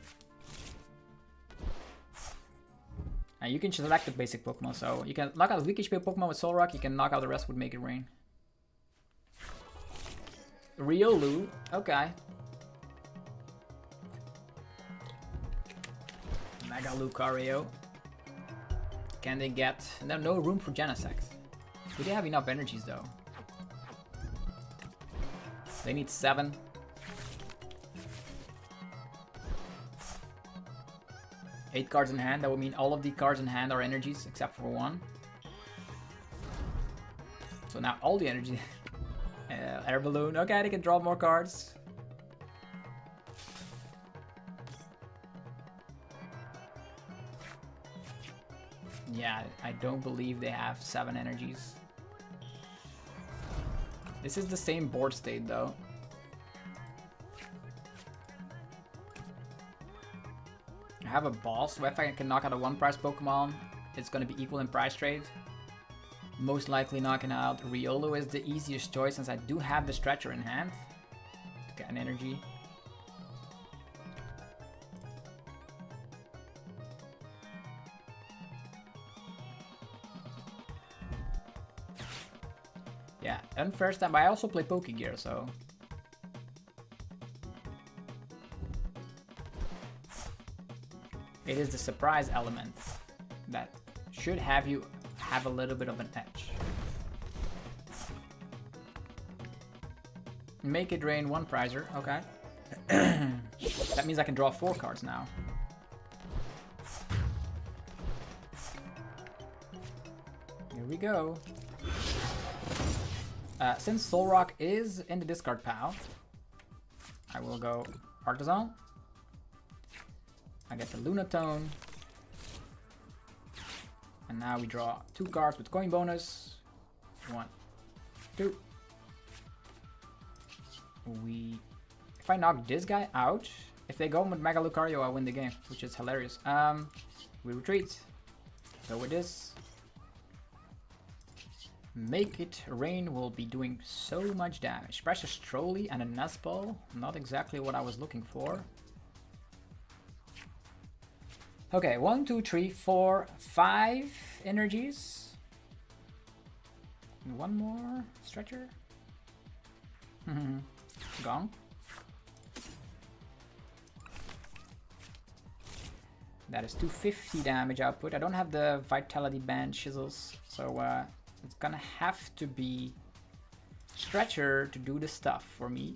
And you can select the basic Pokemon, so you can knock out weak HP Pokemon with Soul Rock, you can knock out the rest with Make It Rain. Riolu, okay. Mega Lucario. Can they get... No room for Genesect. Do they have enough energies though? They need 7. Eight cards in hand, that would mean all of the cards in hand are energies except for one. So now all the energy... Air Balloon, okay, they can draw more cards. Yeah, I don't believe they have 7 energies. This is the same board state though. I have a boss, so if I can knock out a 1-price Pokemon, it's gonna be equal in price trade. Most likely knocking out Riolu is the easiest choice since I do have the Stretcher in hand to get an energy. Yeah, and first time, but I also play Pokegear, so... It is the surprise element that should have you have a little bit of an edge. Make It Rain 1-prizer, okay. That means I can draw 4 cards now. Here we go. Since Soul Rock is in the discard pile, I will go Artisan. I get the Lunatone. And now we draw 2 cards with coin bonus. 1, 2. If I knock this guy out, if they go with Mega Lucario, I win the game, which is hilarious. We retreat. So with this, Make It Rain will be doing so much damage. Precious Trolley and a Nestball, not exactly what I was looking for. Okay, 1, 2, 3, 4, 5 energies. And 1 more Stretcher. Gone. That is 250 damage output. I don't have the Vitality Band chisels, so it's gonna have to be Stretcher to do the stuff for me.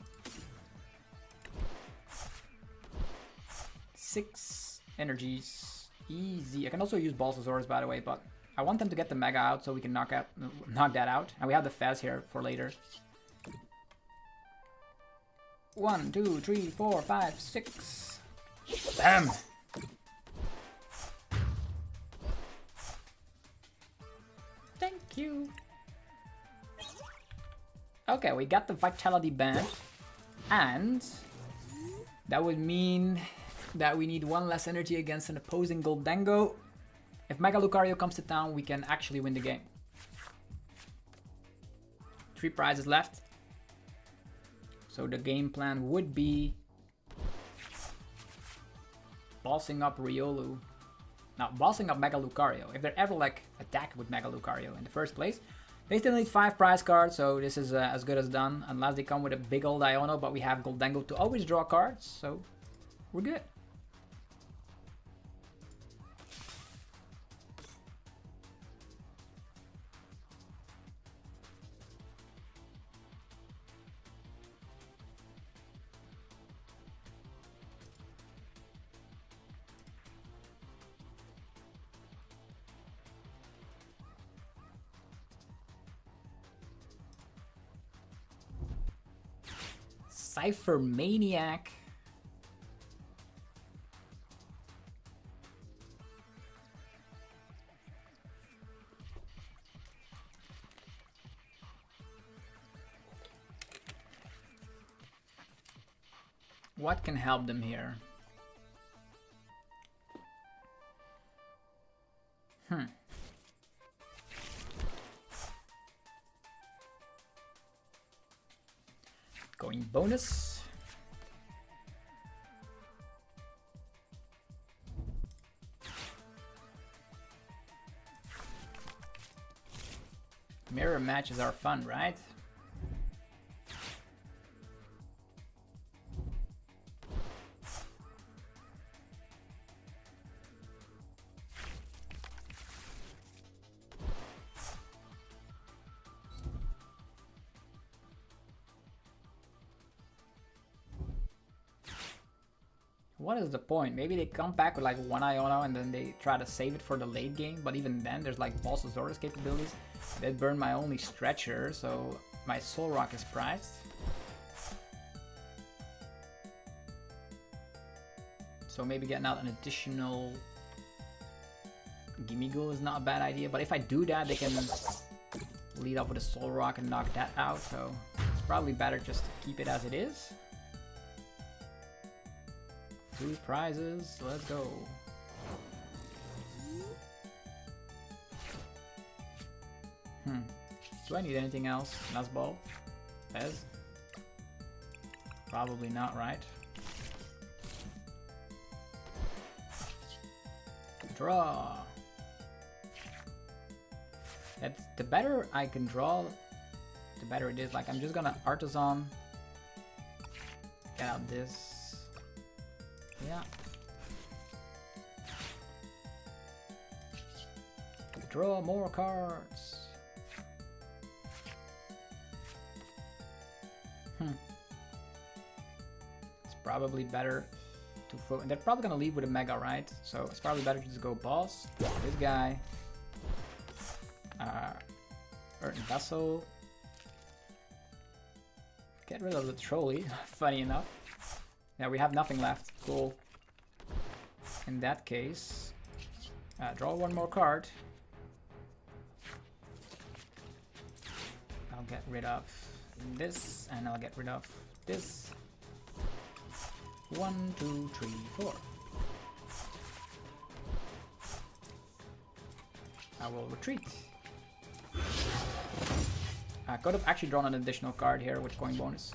6 energies, easy. I can also use Balsasaurus, by the way, but I want them to get the Mega out so we can knock that out. And we have the Fez here for later. 1, 2, 3, 4, 5, 6. Bam! Thank you. Okay, we got the Vitality Band, and that would mean that we need 1 less energy against an opposing Gholdengo. If Mega Lucario comes to town, we can actually win the game. 3 prizes left. So the game plan would be bossing up Riolu. Now, bossing up Mega Lucario. If they're ever like attacked with Mega Lucario in the first place, they still need 5 prize cards, so this is as good as done. Unless they come with a big old Iono, but we have Gholdengo to always draw cards, so we're good. Cypher Maniac. What can help them here? Going bonus. Mirror matches are fun, right? What is the point? Maybe they come back with like 1 Iono and then they try to save it for the late game, but even then there's like Balsasaurus capabilities. That burned my only stretcher, so my Soul Rock is prized. So maybe getting out an additional Gimmighoul is not a bad idea, but if I do that, they can lead up with a Soul Rock and knock that out, so it's probably better just to keep it as it is. 2 prizes, let's go. Do I need anything else? Nuzball? Fez? Probably not, right? Draw! The better I can draw, the better it is. Like, I'm just gonna Artisan. Get out this. Yeah. Draw more cards. It's probably better to focus. They're probably gonna leave with a Mega, right? So it's probably better to just go boss. This guy. Earth Vessel. Get rid of the trolley. Funny enough. Yeah, we have nothing left. Cool. In that case, draw 1 more card. I'll get rid of this, and I'll get rid of this. 1, 2, 3, 4. I will retreat. I could have actually drawn an additional card here with coin bonus.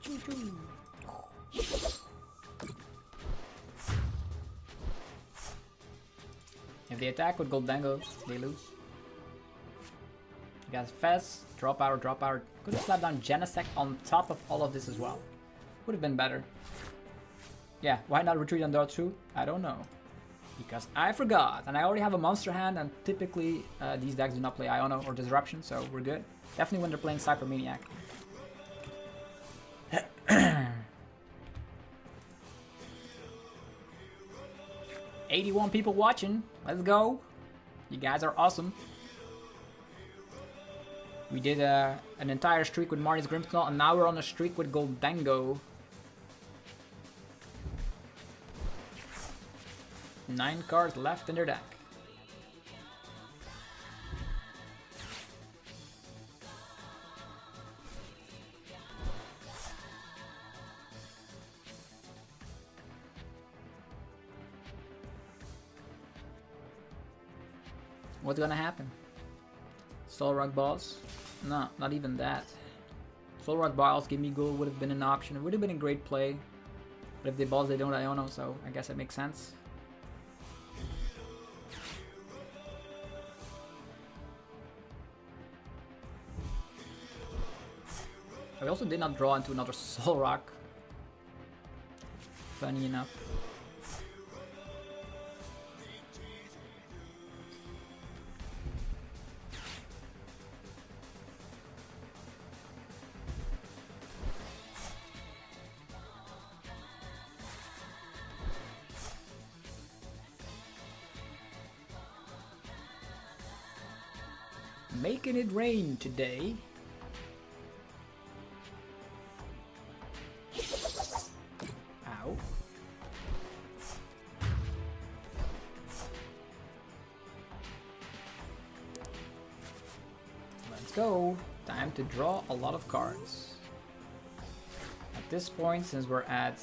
Choo choo. If they attack with Gholdengo, they lose. You guys, Fez, draw power, draw power. Could have slapped down Genesect on top of all of this as well. Would have been better. Yeah, why not retreat on draw 2? I don't know. Because I forgot, and I already have a monster hand, and typically these decks do not play Iono or Disruption, so we're good. Definitely when they're playing Cypher Maniac. 81 people watching. Let's go. You guys are awesome. We did an entire streak with Marnie's Grimmsnarl, and now we're on a streak with Gholdengo. 9 cards left in their deck. What's gonna happen? Soul Rock Balls? No, not even that. Soul Rock Balls, Give Me Gold would have been an option. It would have been a great play. But if they balls, they don't Iono, so I guess it makes sense. I also did not draw into another Soul Rock. Funny enough. Making it rain today. Ow. Let's go. Time to draw a lot of cards. At this point, since we're at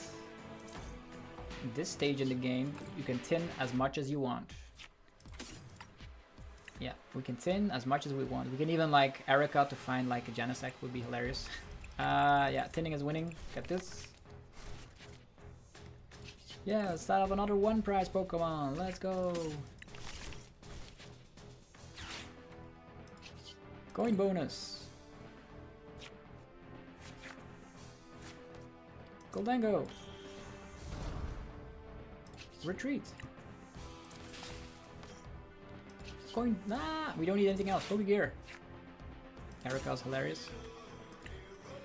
this stage in the game, you can tin as much as you want. Yeah, we can tin as much as we want. We can even like Erica to find like a Genesect would be hilarious. Yeah, tinning is winning. Get this. Yeah, let's start up another one prize Pokemon. Let's go. Coin bonus. Gholdengo. Retreat. Coin. Nah, we don't need anything else. Pokegear. Erica's hilarious.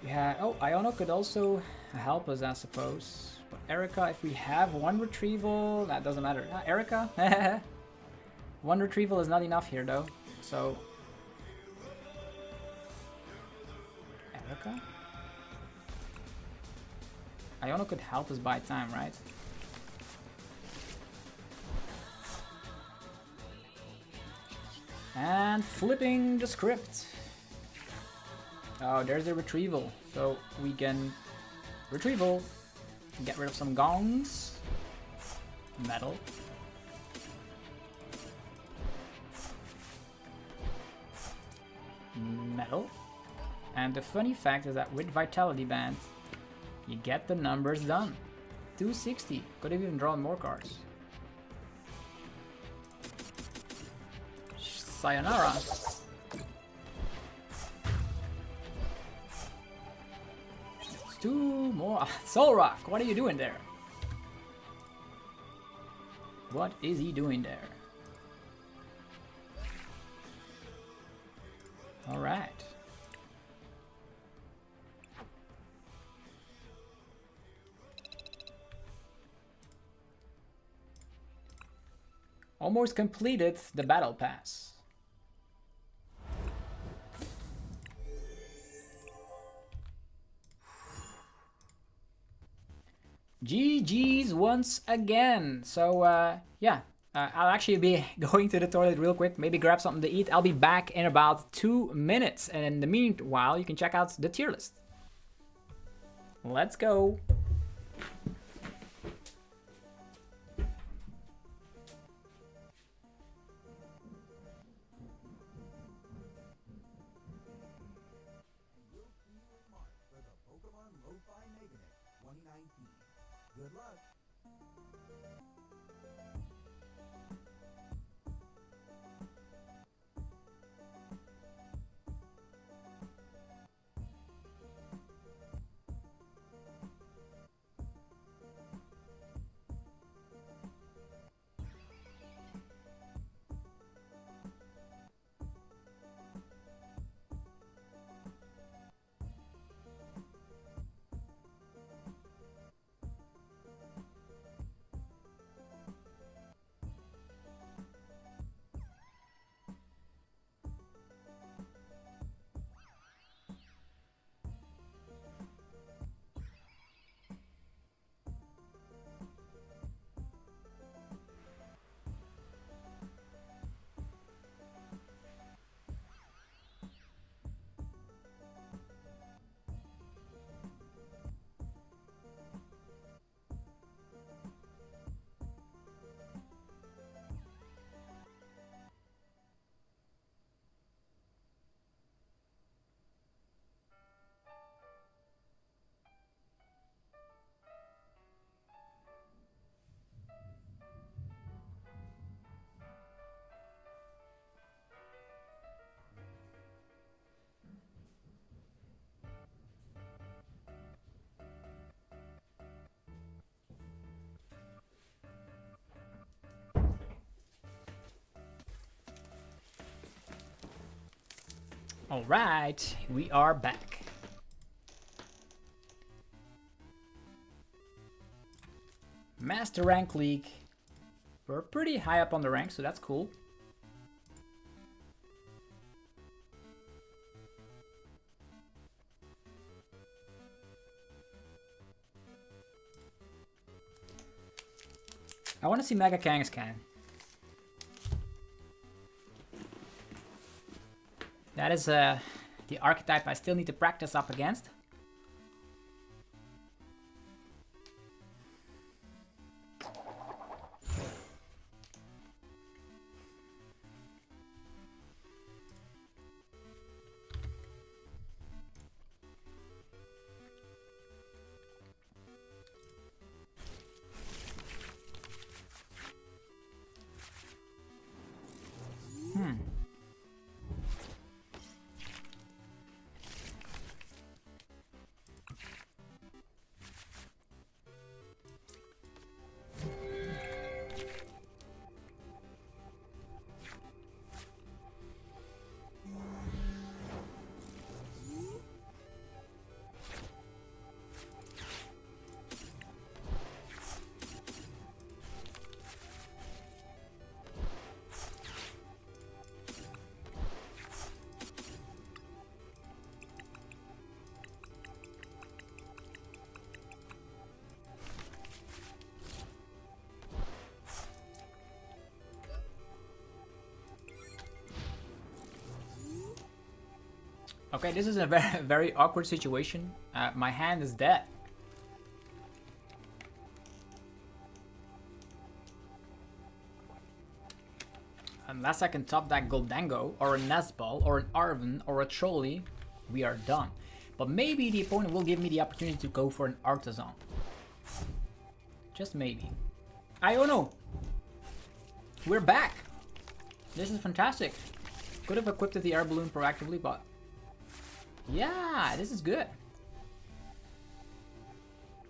Yeah. Oh, Iono could also help us, I suppose. But Erica, if we have one retrieval, that doesn't matter. Erica. One retrieval is not enough here, though. So. Erica. Iono could help us buy time, right? And flipping the script. Oh, there's the retrieval. So we can retrieval, get rid of some gongs, metal. Metal. And the funny fact is that with Vitality Band, you get the numbers done. 260. Could have even drawn more cards. Sayonara. It's two more. Soul Rock, what are you doing there? What is he doing there? All right. Almost completed the battle pass. GG's once again. So yeah, I'll actually be going to the toilet real quick, maybe grab something to eat. I'll be back in about 2 minutes, and in the meanwhile you can check out the tier list. Let's go.
Good luck.
Alright, we are back. Master Rank League. We're pretty high up on the rank, so that's cool. I want to see Mega Kangaskhan. That is the archetype I still need to practice up against. Okay, this is a very awkward situation. My hand is dead. Unless I can top that Gholdengo, or a Nesball, or an Arven, or a Trolley, we are done. But maybe the opponent will give me the opportunity to go for an Artisan. Just maybe. I don't know. We're back. This is fantastic. Could have equipped the air balloon proactively, but yeah, this is good.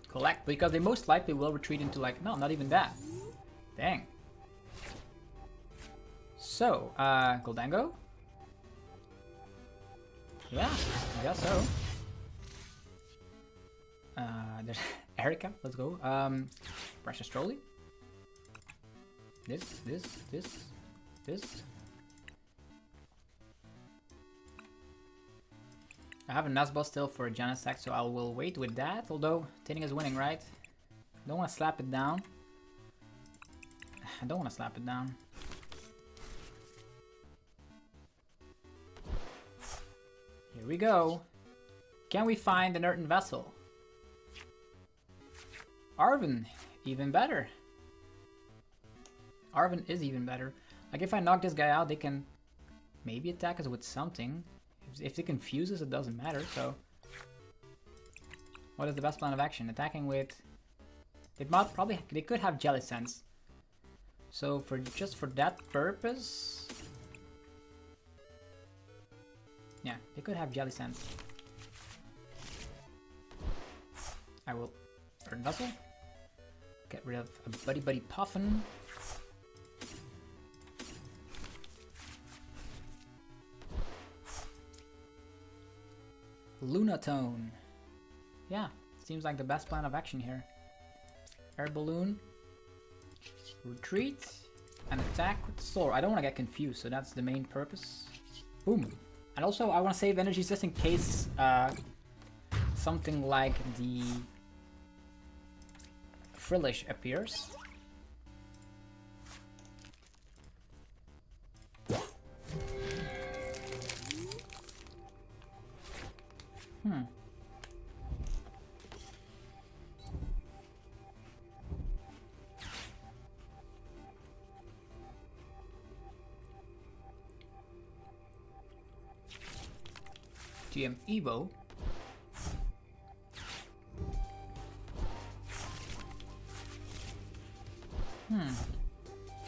Collect, because they most likely will retreat into like, no, not even that. Dang. So, Gholdengo? Yeah, I guess so. There's Erika, let's go. Precious Trolley. This. I have a Nesball still for a Genesect, so I will wait with that. Although, Tinning is winning, right? Don't want to slap it down. I don't want to slap it down. Here we go. Can we find an Earthen Vessel? Arven, even better. Arven is even better. Like if I knock this guy out, they can maybe attack us with something. If they confuse us, it doesn't matter, so... What is the best plan of action? Attacking with... They could have Jelly Sense. So just for that purpose... Yeah, they could have Jelly Sense. I will Earthen Vessel. Get rid of a Buddy Puffin. Lunatone. Yeah, seems like the best plan of action here. Air Balloon. Retreat. And attack with Soar. I don't want to get confused, so that's the main purpose. Boom. And also, I want to save energies just in case something like the Frillish appears. GM Evo.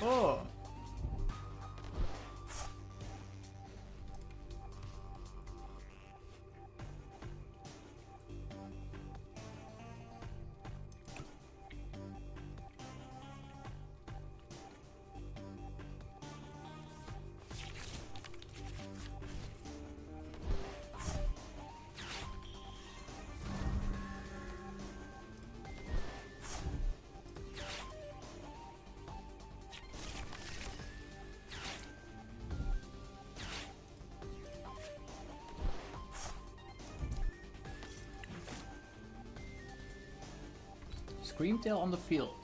Oh. Screamtail on the field.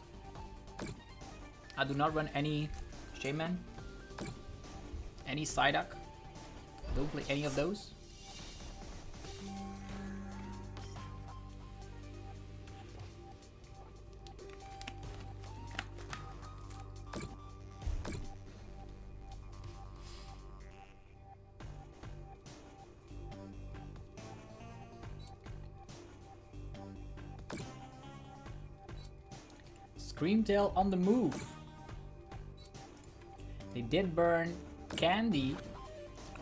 I do not run any Shaman, any Psyduck. Don't play any of those. Screamtail on the move. They did burn Candy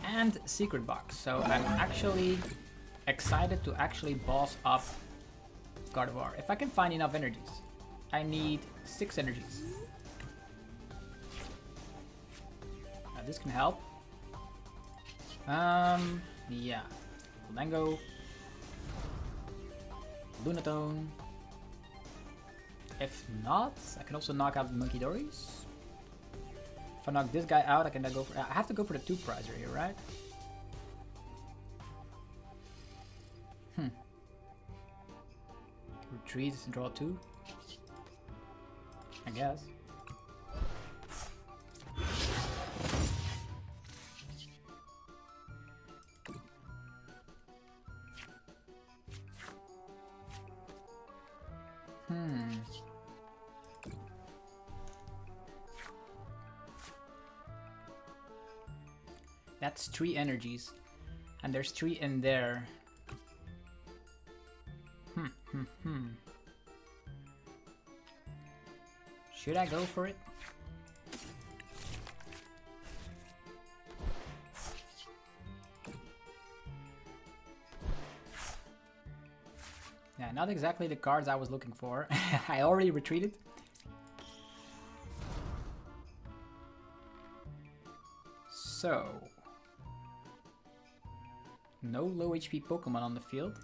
and Secret Box, so I'm actually excited to actually boss up Gardevoir. If I can find enough energies. I need 6 energies. Now this can help. Yeah. Gholdengo. Lunatone. If not, I can also knock out Monkey Dories. If I knock this guy out, I can then go for... I have to go for the 2-prizer here, right? Retreat and draw 2. I guess. That's 3 energies, and there's 3 in there. Should I go for it? Yeah, not exactly the cards I was looking for. I already retreated. So, no low HP Pokemon on the field.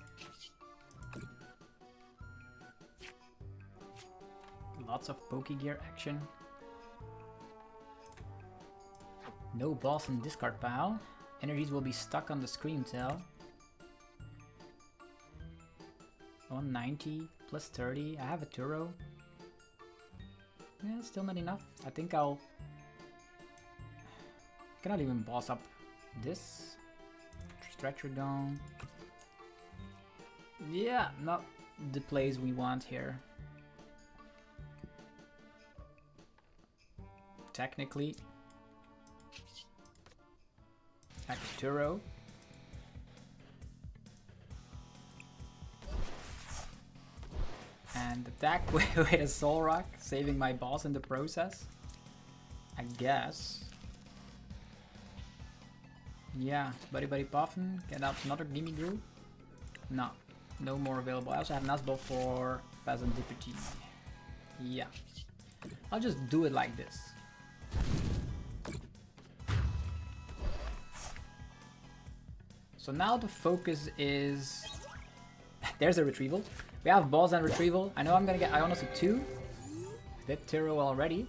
Lots of Pokegear action. No balls in discard pile. Energies will be stuck on the Screamtail. 190 plus 30. I have a Turo. Yeah, still not enough. I think I'll... cannot even boss up this. Stretcher gone. Yeah, not the plays we want here. Technically. Turo. And attack with a Soul Rock, saving my boss in the process. I guess. Yeah, Buddy Puffin, get out another Gimme Group. No, no more available. I also have Nuzlocke for Peasant Deputy. Yeah, I'll just do it like this. So now the focus is... There's a retrieval. We have balls and retrieval. I know I'm gonna get Ionos at 2. Did Turo already.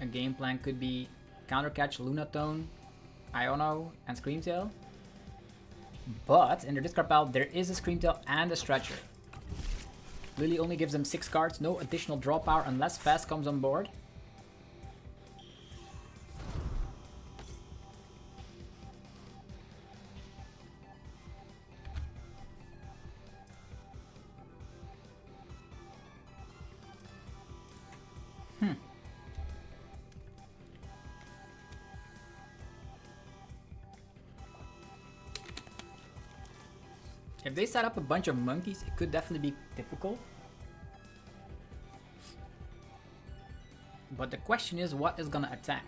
A game plan could be Counter Catch, Lunatone, Iono, and Screamtail. But in their discard pile, there is a Screamtail and a Stretcher. Lily only gives them 6 cards, no additional draw power unless Fast comes on board. If they set up a bunch of monkeys, it could definitely be difficult. But the question is, what is gonna attack?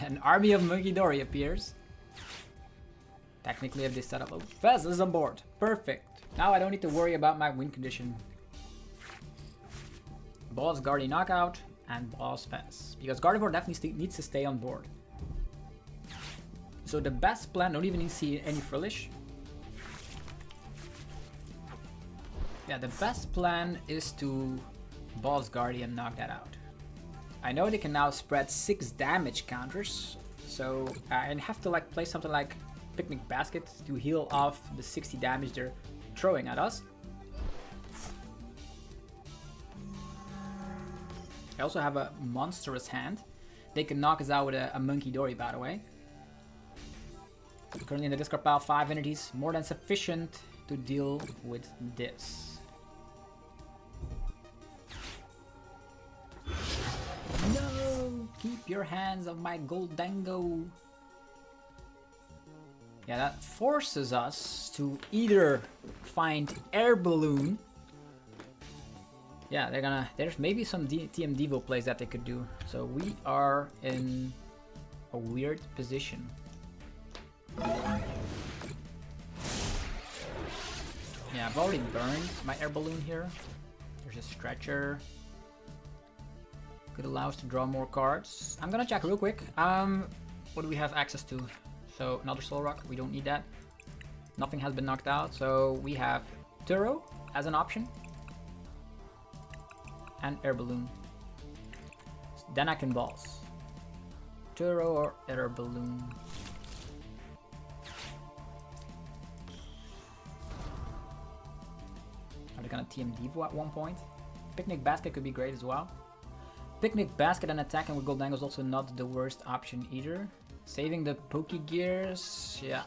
An army of Monkey Dory appears. Technically, if they set up... Oh, Fez is on board. Perfect. Now I don't need to worry about my win condition. Boss Guardian Knockout and Boss Fez. Because Gardevoir definitely needs to stay on board. So the best plan, don't even need to see any Frillish. Yeah, the best plan is to Boss Guardian knock that out. I know they can now spread 6 damage counters, so I have to like play something like Picnic Basket to heal off the 60 damage they're throwing at us. I also have a monstrous hand. They can knock us out with a Monkey Dory, by the way. Currently in the discard pile, 5 energies, more than sufficient to deal with this. No! Keep your hands off my Gholdengo. Yeah, that forces us to either find Air Balloon. Yeah, there's maybe some TM Devo plays that they could do. So we are in a weird position. Yeah, I've already burned my Air Balloon here. There's a Stretcher. Could allow us to draw more cards. I'm gonna check real quick. What do we have access to? So another Soul Rock, we don't need that. Nothing has been knocked out, so we have Turo as an option. And Air Balloon. Then I can boss. Turo or Air Balloon. Are they gonna TM Devo at one point? Picnic Basket could be great as well. Picnic Basket and attacking with Gholdengo is also not the worst option either. Saving the Poke Gears, yeah.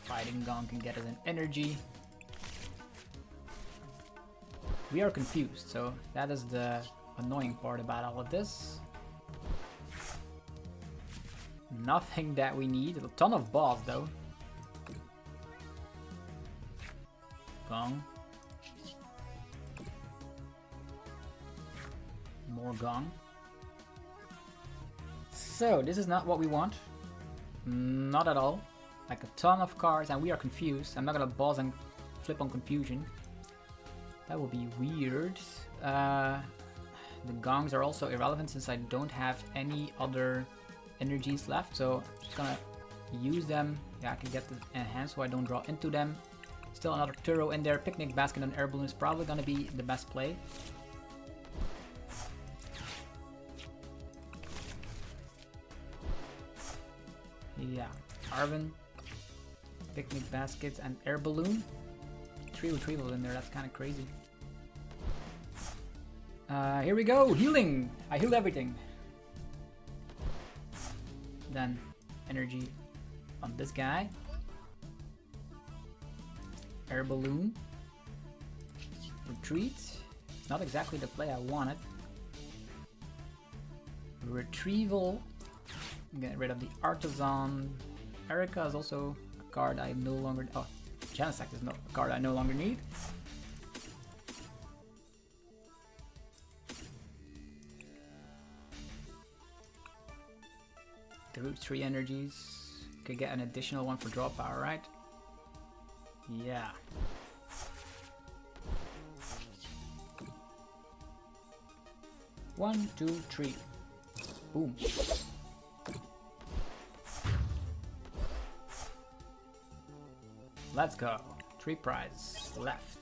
Fighting Gong can get us an energy. We are confused, so that is the annoying part about all of this. Nothing that we need. A ton of balls though. Gong. More Gong. So this is not what we want. Not at all. Like a ton of cards and we are confused. I'm not gonna boss and flip on confusion. That would be weird. The Gongs are also irrelevant since I don't have any other energies left. So I'm just gonna use them. Yeah, I can get the enhance so I don't draw into them. Still another Turo in there. Picnic Basket and Air Balloon is probably gonna be the best play. Yeah, Arven. Picnic Baskets and Air Balloon. 3 retrievals in there, that's kind of crazy. Here we go, healing! I healed everything. Then energy on this guy. Air Balloon. Retreat. It's not exactly the play I wanted. Retrieval. Get rid of the Artisan. Erica is also card I no longer. Oh, Genesect is no a card I no longer need. Through 3 energies. Could get an additional one for draw power, right? Yeah. One, two, three. Boom. Let's go. 3 prizes left.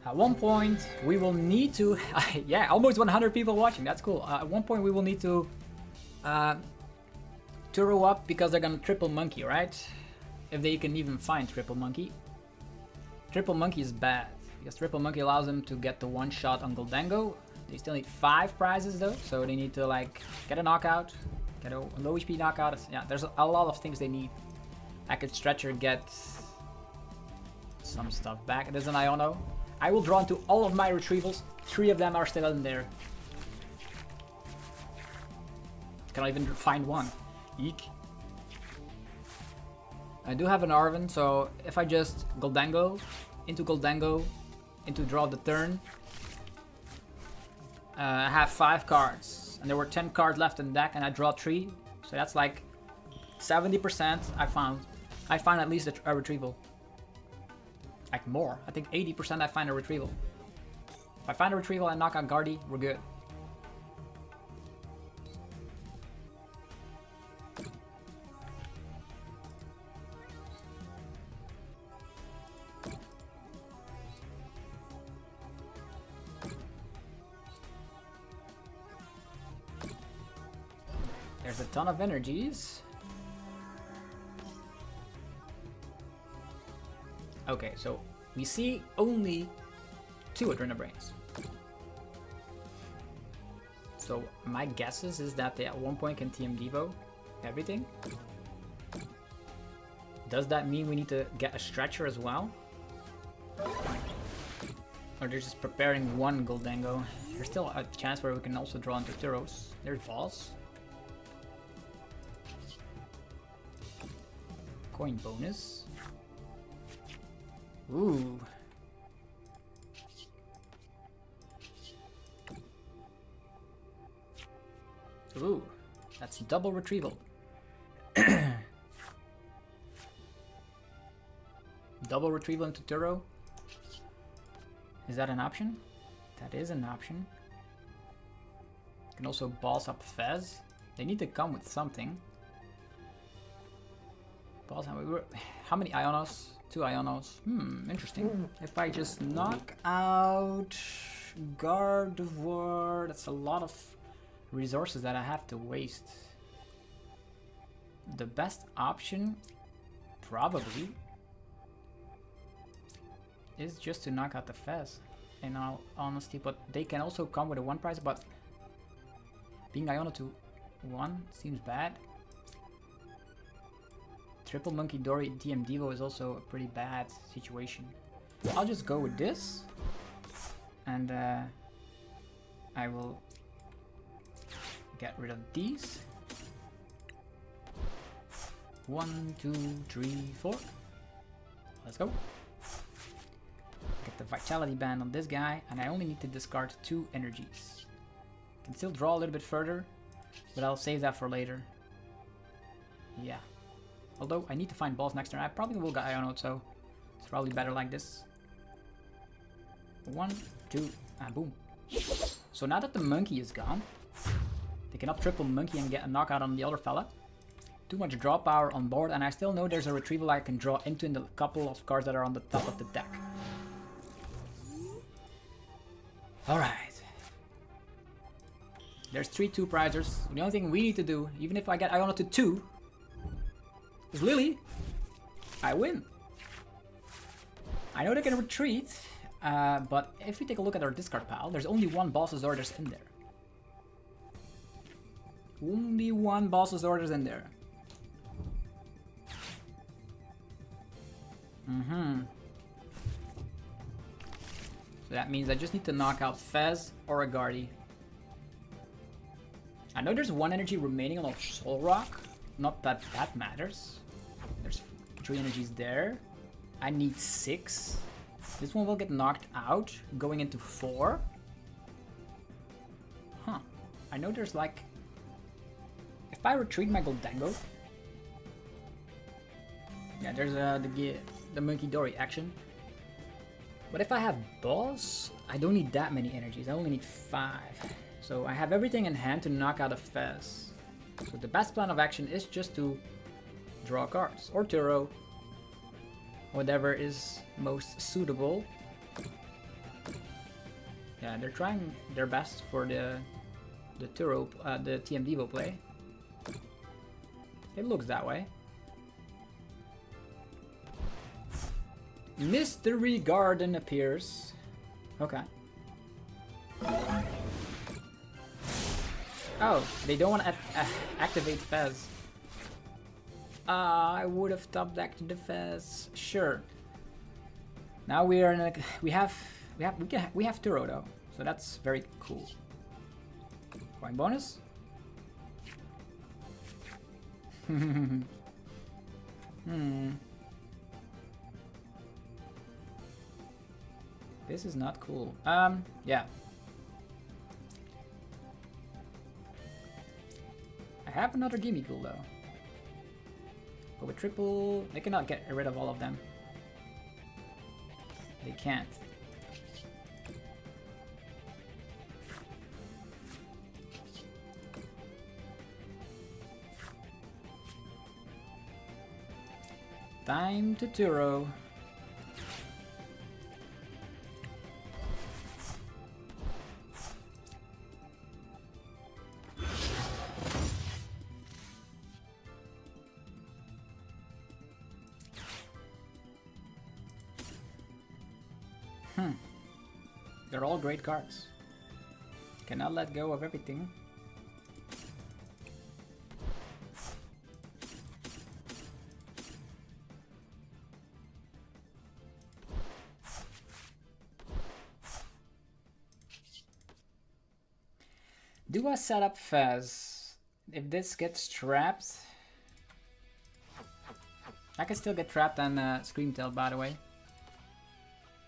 At one point, we will need to... yeah, almost 100 people watching. That's cool. At one point, we will need to... Turo up because they're gonna triple monkey, right? If they can even find triple monkey. Triple monkey is bad. Because triple monkey allows them to get the one shot on Gholdengo. They still need 5 prizes though. So they need to like get a knockout. Get a low HP knockout. Yeah, there's a lot of things they need. I could Stretcher get some stuff back. There's an Iono. I will draw into all of my retrievals. 3 of them are still in there. Cannot even find one. Eek. I do have an Arven, so if I just Gholdengo, into draw the turn, I have 5 cards. And there were 10 cards left in the deck and I draw 3. So that's like 70% I found. I find at least a retrieval. Like more. I think 80% I find a retrieval. If I find a retrieval and knock out Guardy, we're good. There's There's a ton of energies. Okay, so we see only 2 Adrenabrains. So my guesses is that they at one point can TM Devo everything. Does that mean we need to get a stretcher as well? Or they're just preparing one Gholdengo. There's still a chance where we can also draw into Tyros. There's Voss. Coin bonus. Ooh. Ooh, that's double retrieval. Double retrieval into Turo. Is that an option? That is an option. You can also boss up Fez. They need to come with something. Boss, how many Ionos? 2 Ionos. Interesting. If I just knock out Gardevoir, that's a lot of resources that I have to waste. The best option, probably, is just to knock out the Fez, in all honesty, but they can also come with a 1 price, but being Iono to 1 seems bad. Triple Monkey Dory TM Devo is also a pretty bad situation. I'll just go with this, and I will get rid of these. 1, 2, 3, 4. Let's go. Get the Vitality Band on this guy, and I only need to discard 2 energies. Can still draw a little bit further, but I'll save that for later. Yeah. Although I need to find balls next turn. I probably will get Iono, so it's probably better like this. 1, 2, and boom. So now that the monkey is gone, they cannot triple monkey and get a knockout on the other fella. Too much draw power on board, and I still know there's a retrieval I can draw into in the couple of cards that are on the top of the deck. Alright. There's 3 2-prizers. The only thing we need to do, even if I get Iono to 2, is Lily. I win. I know they can retreat, but if we take a look at our discard pile, there's only 1 Boss's Orders in there. Only 1 Boss's Orders in there. So that means I just need to knock out Fez or a Guardy. I know there's 1 energy remaining on Soul Rock. Not that that matters. There's 3 energies there. I need 6. This one will get knocked out, going into 4. Huh. I know there's like... If I retreat my Gholdengo... Yeah, there's the Monkey Dory action. But if I have Boss, I don't need that many energies. I only need 5. So I have everything in hand to knock out a Fez. So the best plan of action is just to draw cards. Or Turo. Whatever is most suitable. Yeah, they're trying their best for the Turo, the TM Devo play. It looks that way. Mystery Garden appears. Okay. Oh, they don't want to activate Fez. I would have top decked the Fez. Sure. Now we are in a we have Turo though, so that's very cool. Coin bonus. This is not cool. Yeah. I have another gimme cool though. But with triple, they cannot get rid of all of them. They can't. Time to Turo. They're all great cards. Cannot let go of everything. Do I set up Fez? If this gets trapped, I can still get trapped on Screamtail, by the way.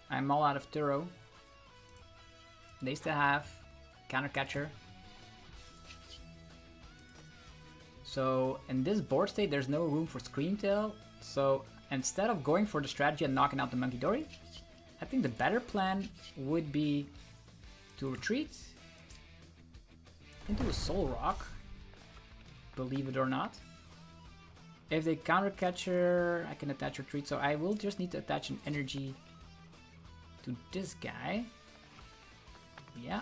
I'm all out of Turo. They still have Counter Catcher. So in this board state, there's no room for Screamtail. So instead of going for the strategy and knocking out the Monkey Dory, I think the better plan would be to retreat into a Soul Rock, believe it or not. If they Counter Catcher, I can attach retreat, so I will just need to attach an energy to this guy. Yeah.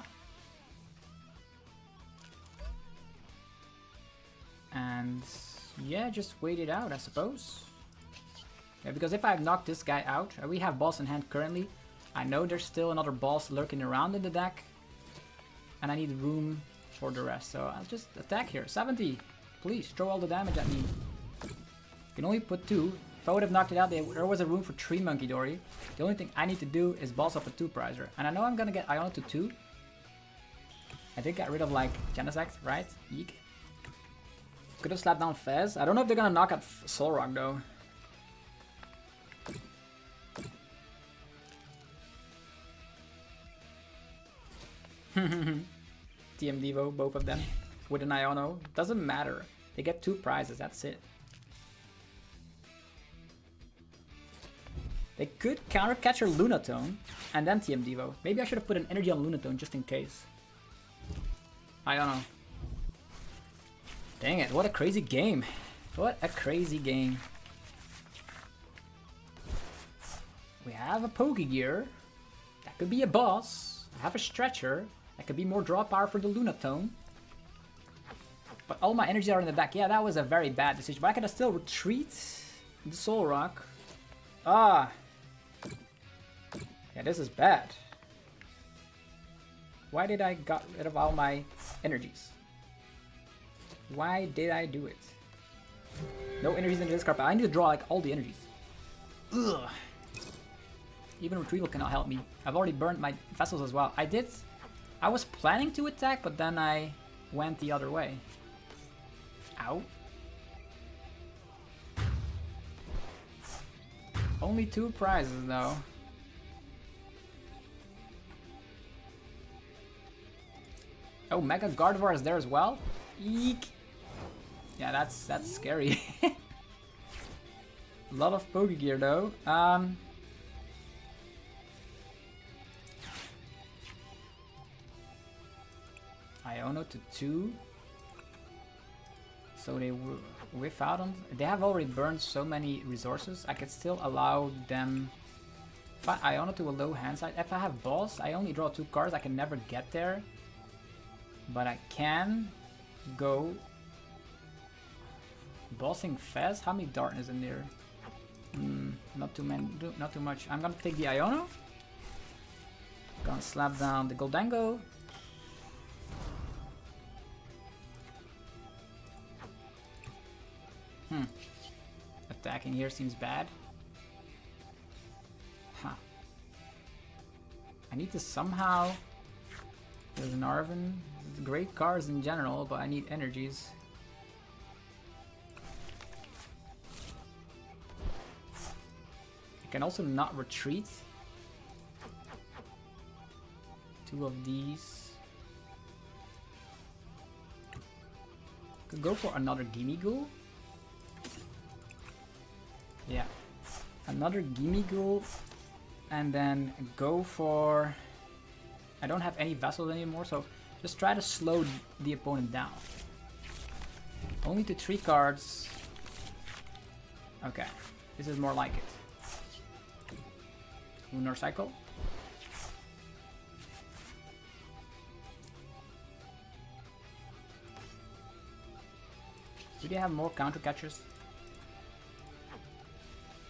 And yeah, just wait it out, I suppose. Yeah, because if I knock this guy out, we have balls in hand currently. I know there's still another boss lurking around in the deck, and I need room for the rest, so I'll just attack here. 70! Please, throw all the damage at me. Can only put 2. If I would have knocked it out, there was a room for 3 Monkey Dory. The only thing I need to do is boss up a 2-prizer. And I know I'm gonna get Iono to 2. I did get rid of, like, Genesect, right? Eek. Could have slapped down Fez. I don't know if they're gonna knock out Soul Rock, though. TM Devo, both of them, with an Iono. Doesn't matter. They get 2 prizes, that's it. They could Counter Catcher Lunatone and then TM Devo. Maybe I should have put an energy on Lunatone just in case. I don't know. Dang it, what a crazy game. What a crazy game. We have a Pokegear. That could be a boss. I have a Stretcher. That could be more draw power for the Lunatone. But all my energies are in the back. Yeah, that was a very bad decision. But I could still retreat the Soul Rock. Ah. Yeah, this is bad. Why did I got rid of all my energies? Why did I do it? No energies in this card, but I need to draw like all the energies. Ugh. Even Retrieval cannot help me. I've already burned my vessels as well. I was planning to attack, but then I went the other way. Ow. Only 2 prizes though. Oh, Mega Gardevoir is there as well? Eek. Yeah, that's scary. A lot of Pokegear though. Iono to 2. So they whiff out on... They have already burned so many resources. I could still allow them... If I Iono to a low hand side, if I have boss, I only draw 2 cards. I can never get there. But I can go... Bossing Fez? How many darkness in there? Not too many, not too much. I'm gonna take the Iono. Gonna slap down the Gholdengo. Attacking here seems bad. Huh. I need to somehow... There's an Arven. Great cards in general, but I need energies. I can also not retreat. 2 of these. Could go for another Gimmighoul. Yeah. Another Gimmighoul. And then go for... I don't have any vessels anymore, so just try to slow the opponent down. Only to 3 cards. Okay. This is more like it. Lunar Cycle. Do they have more counter catchers?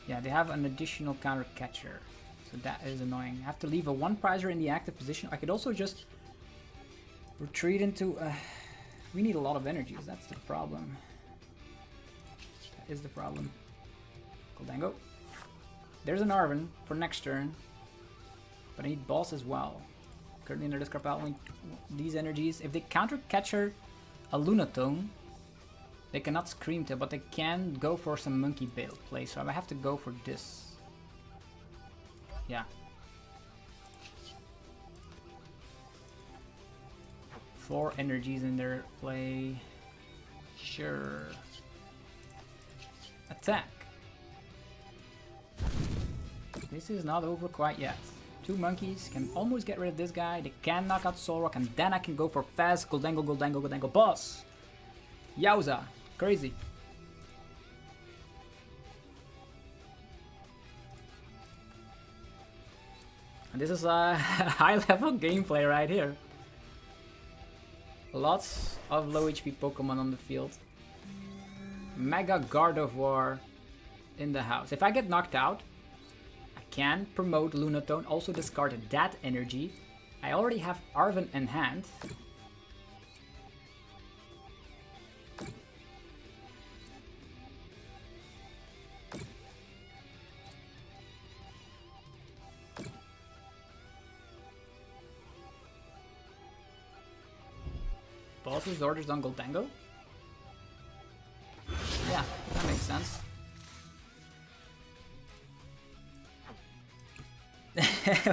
Yeah, they have an additional counter catcher.
So that is annoying. I have to leave a 1 prizer in the active position. I could also just retreat into... we need a lot of energies, that's the problem. That is the problem. Gholdengo. There's an Arven for next turn. But I need boss as well. Currently under this discard pile, only these energies. If they counter catcher a Lunatone, they cannot Scream Tail, but they can go for some Monkey Bale play. So I have to go for this. Yeah. Four energies in their play. Sure. Attack. This is not over quite yet. 2 monkeys can almost get rid of this guy. They can knock out Solrock, and then I can go for fast Gholdengo, Gholdengo, Gholdengo, boss. Yowza. Crazy. And this is a high level gameplay right here. Lots of low HP Pokemon on the field. Mega Gardevoir in the house. If I get knocked out, I can promote Lunatone, also discard that energy. I already have Arven in hand. Boss's orders on Gholdengo? Yeah, that makes sense.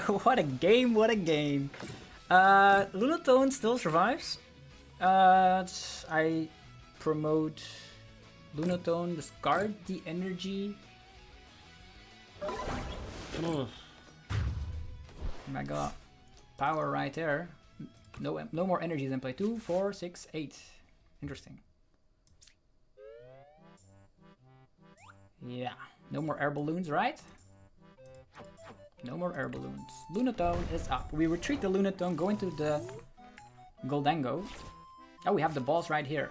What a game, what a game. Lunatone still survives. I promote Lunatone, discard the energy. Mega power right there. No more energies in play. 2, 4, 6, 8. Interesting. Yeah. No more air balloons, right? No more air balloons. Lunatone is up. We retreat the Lunatone, go into the Gholdengo. Oh, we have the boss right here.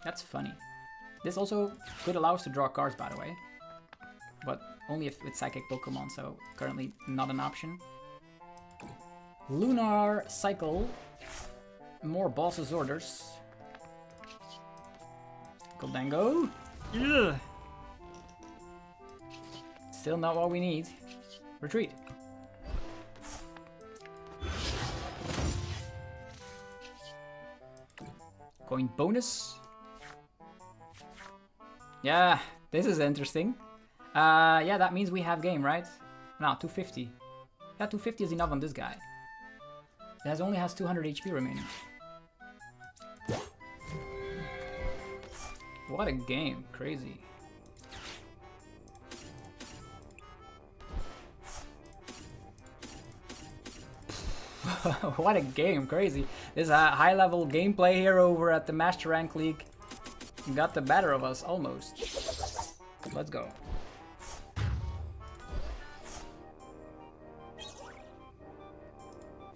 That's funny. This also could allow us to draw cards, by the way. But only if with Psychic Pokemon, so currently not an option. Lunar Cycle. More boss's orders. Gholdengo. Ugh. Still not what we need. Retreat. Going bonus. Yeah, this is interesting. Yeah, that means we have game, right? No, 250. Yeah, 250 is enough on this guy. It only has 200 HP remaining. What a game. Crazy. What a game. Crazy. This is a high level gameplay here over at the Master Rank League. Got the better of us almost. Let's go.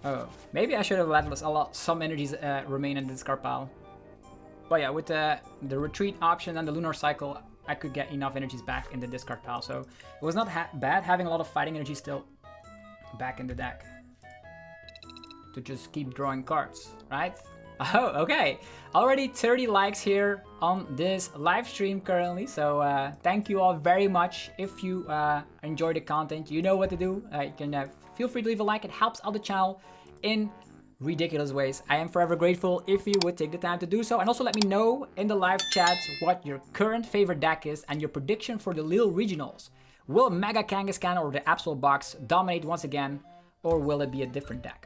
Oh, maybe I should have let some energies remain in the discard pile. But yeah, with the retreat option and the Lunar Cycle, I could get enough energies back in the discard pile. So it was not bad having a lot of fighting energy still back in the deck. To just keep drawing cards, right? Oh, okay. Already 30 likes here on this live stream currently. So thank you all very much. If you enjoy the content, you know what to do. You can feel free to leave a like. It helps out the channel in ridiculous ways. I am forever grateful if you would take the time to do so. And also let me know in the live chat what your current favorite deck is and your prediction for the Lille Regionals. Will Mega Kangaskhan or the Absol Box dominate once again, or will it be a different deck?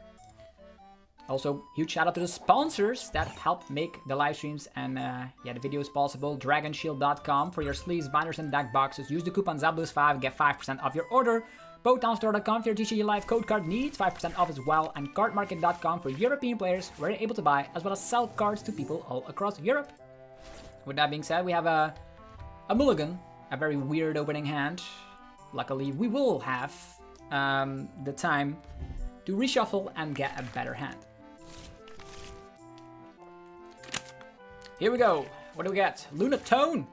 Also, huge shout out to the sponsors that help make the live streams and yeah, the videos possible. DragonShield.com for your sleeves, binders, and deck boxes. Use the coupon ZapdosTCG, get 5% off your order. BotanStore.com for your TCG Live code card needs, 5% off as well. And CARDMARKET.com for European players where you're able to buy as well as sell cards to people all across Europe. With that being said, we have a mulligan, a very weird opening hand. Luckily, we will have the time to reshuffle and get a better hand. Here we go. What do we get? Lunatone.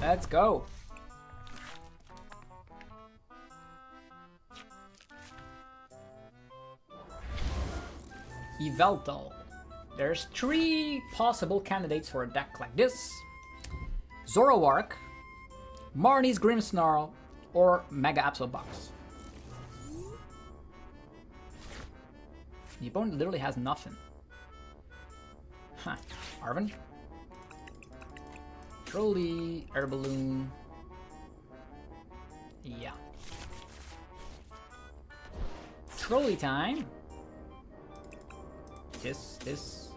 Let's go. Yveltal. There's 3 possible candidates for a deck like this. Zoroark, Marnie's Grimmsnarl, or Mega Absol Box. The opponent literally has nothing. Huh. Arven. Trolley, Air Balloon. Yeah. Trolley time. This.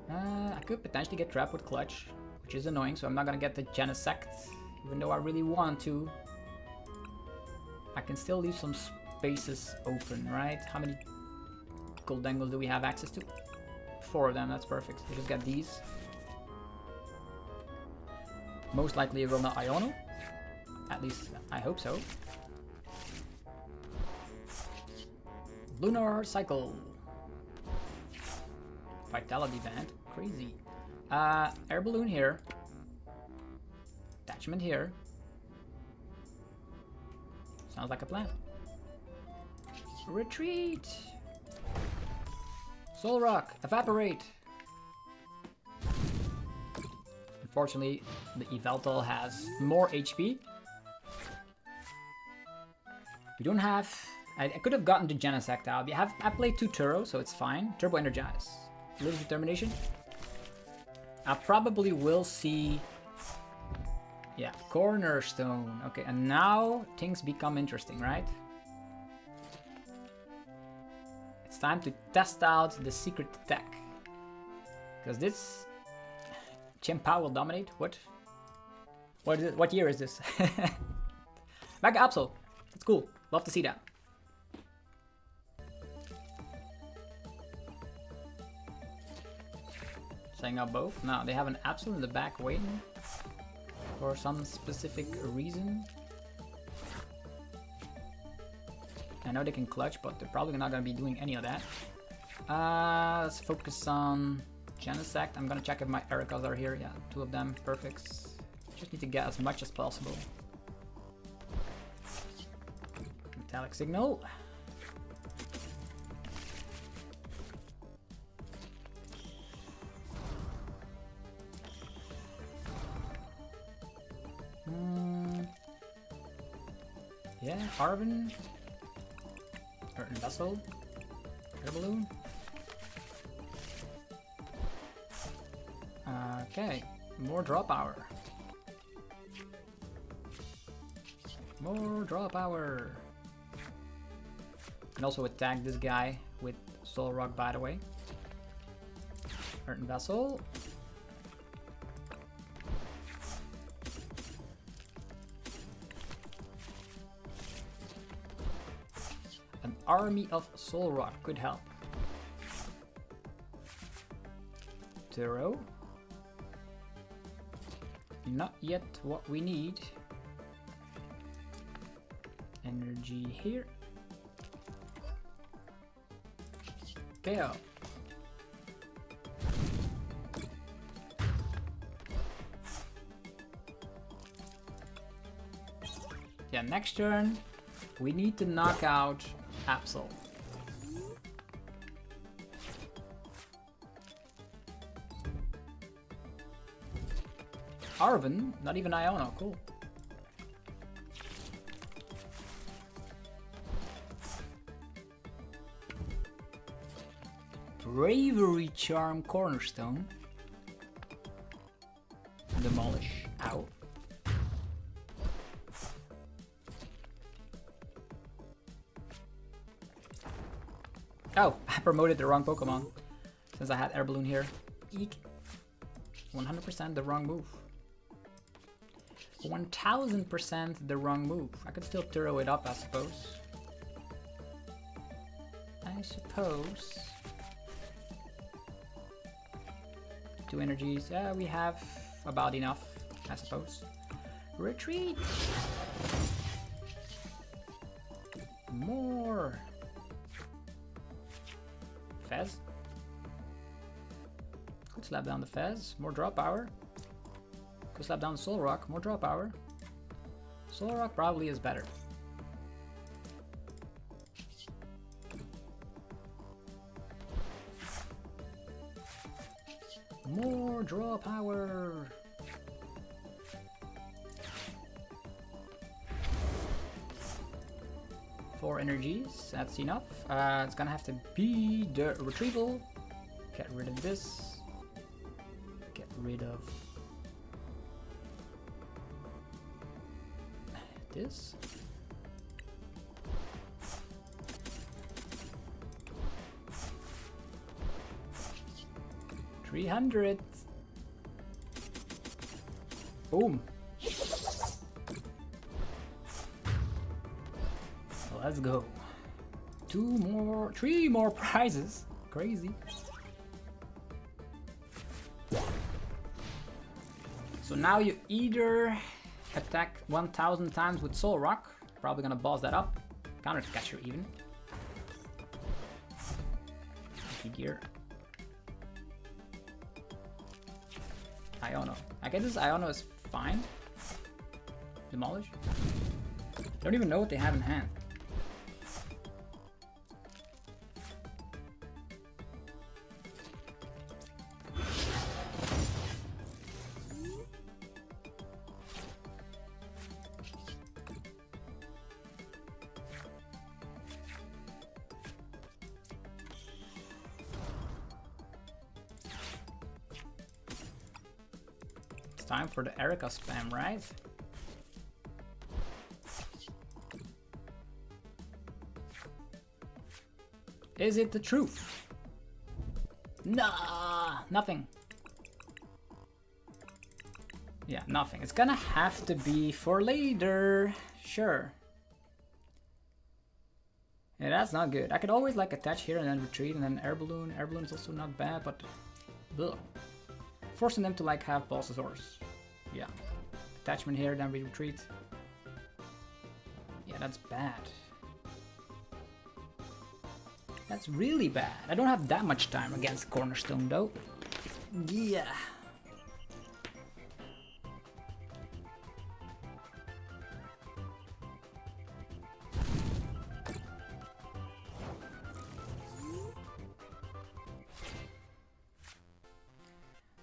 I could potentially get trapped with Clutch, which is annoying, so I'm not gonna get the Genesect, even though I really want to. I can still leave some spaces open, right? How many Gholdengos do we have access to? 4 of them, that's perfect. So just get these. Most likely it will not Iono. At least I hope so. Lunar Cycle. Vitality Band. Crazy. Air Balloon here. Attachment here. Sounds like a plan. Retreat. Soul Rock. Evaporate. Unfortunately, the Yveltal has more HP. We don't have... I could have gotten the Genesect out. I played 2 Turo, so it's fine. Turbo Energize. Lose Determination. I probably will see... Yeah, Cornerstone. Okay, and now things become interesting, right? It's time to test out the secret deck. Because this... Chimpa will dominate? What? What is it? What year is this? Mega Absol. That's cool. Love to see that. Setting up both. Now they have an Absol in the back waiting for some specific reason. I know they can clutch, but they're probably not going to be doing any of that. Let's focus on Genesect. I'm going to check if my Ericas are here. Yeah, 2 of them. Perfect. Just need to get as much as possible. Metallic Signal. Yeah, Arven. Certain Vessel. Air Balloon. Okay, more draw power. More draw power. Can also attack this guy with Soul Rock, by the way. Certain Vessel. An army of Soul Rock could help. Turo. Not yet what we need. Energy here. KO. Yeah, next turn we need to knock out Absol. Arven, not even Iono, cool. Bravery Charm Cornerstone. Demolish. Ow. Oh, I promoted the wrong Pokemon since I had Air Balloon here. Eek. 100% the wrong move. 1000% the wrong move. I could still throw it up, I suppose. I suppose. 2 energies. Yeah, we have about enough, I suppose. Retreat! More! Fez. Could slap down the Fez. More draw power. Could slap down Soul Rock. More draw power. Soul Rock probably is better. More draw power. Four energies, that's enough. It's gonna have to be the retrieval. Get rid of this. Get rid of this. $300. Boom. Let's go. Three more prizes. Crazy. So now you either attack 1000 times with Soul Rock. Probably gonna boss that up. Counter Catcher even. Gear. Iono. I guess this Iono is fine. Demolish. Don't even know what they have in hand. Time for the Erica spam, right? Is it the truth? Nah, nothing. Yeah, nothing. It's gonna have to be for later. Sure. Yeah, that's not good. I could always like attach here and then retreat and then air balloon. Air balloon is also not bad, but ugh. Forcing them to like have Pulsasaurus. Yeah. Attachment here, then we retreat. Yeah, that's bad. That's really bad. I don't have that much time against Cornerstone though. Yeah.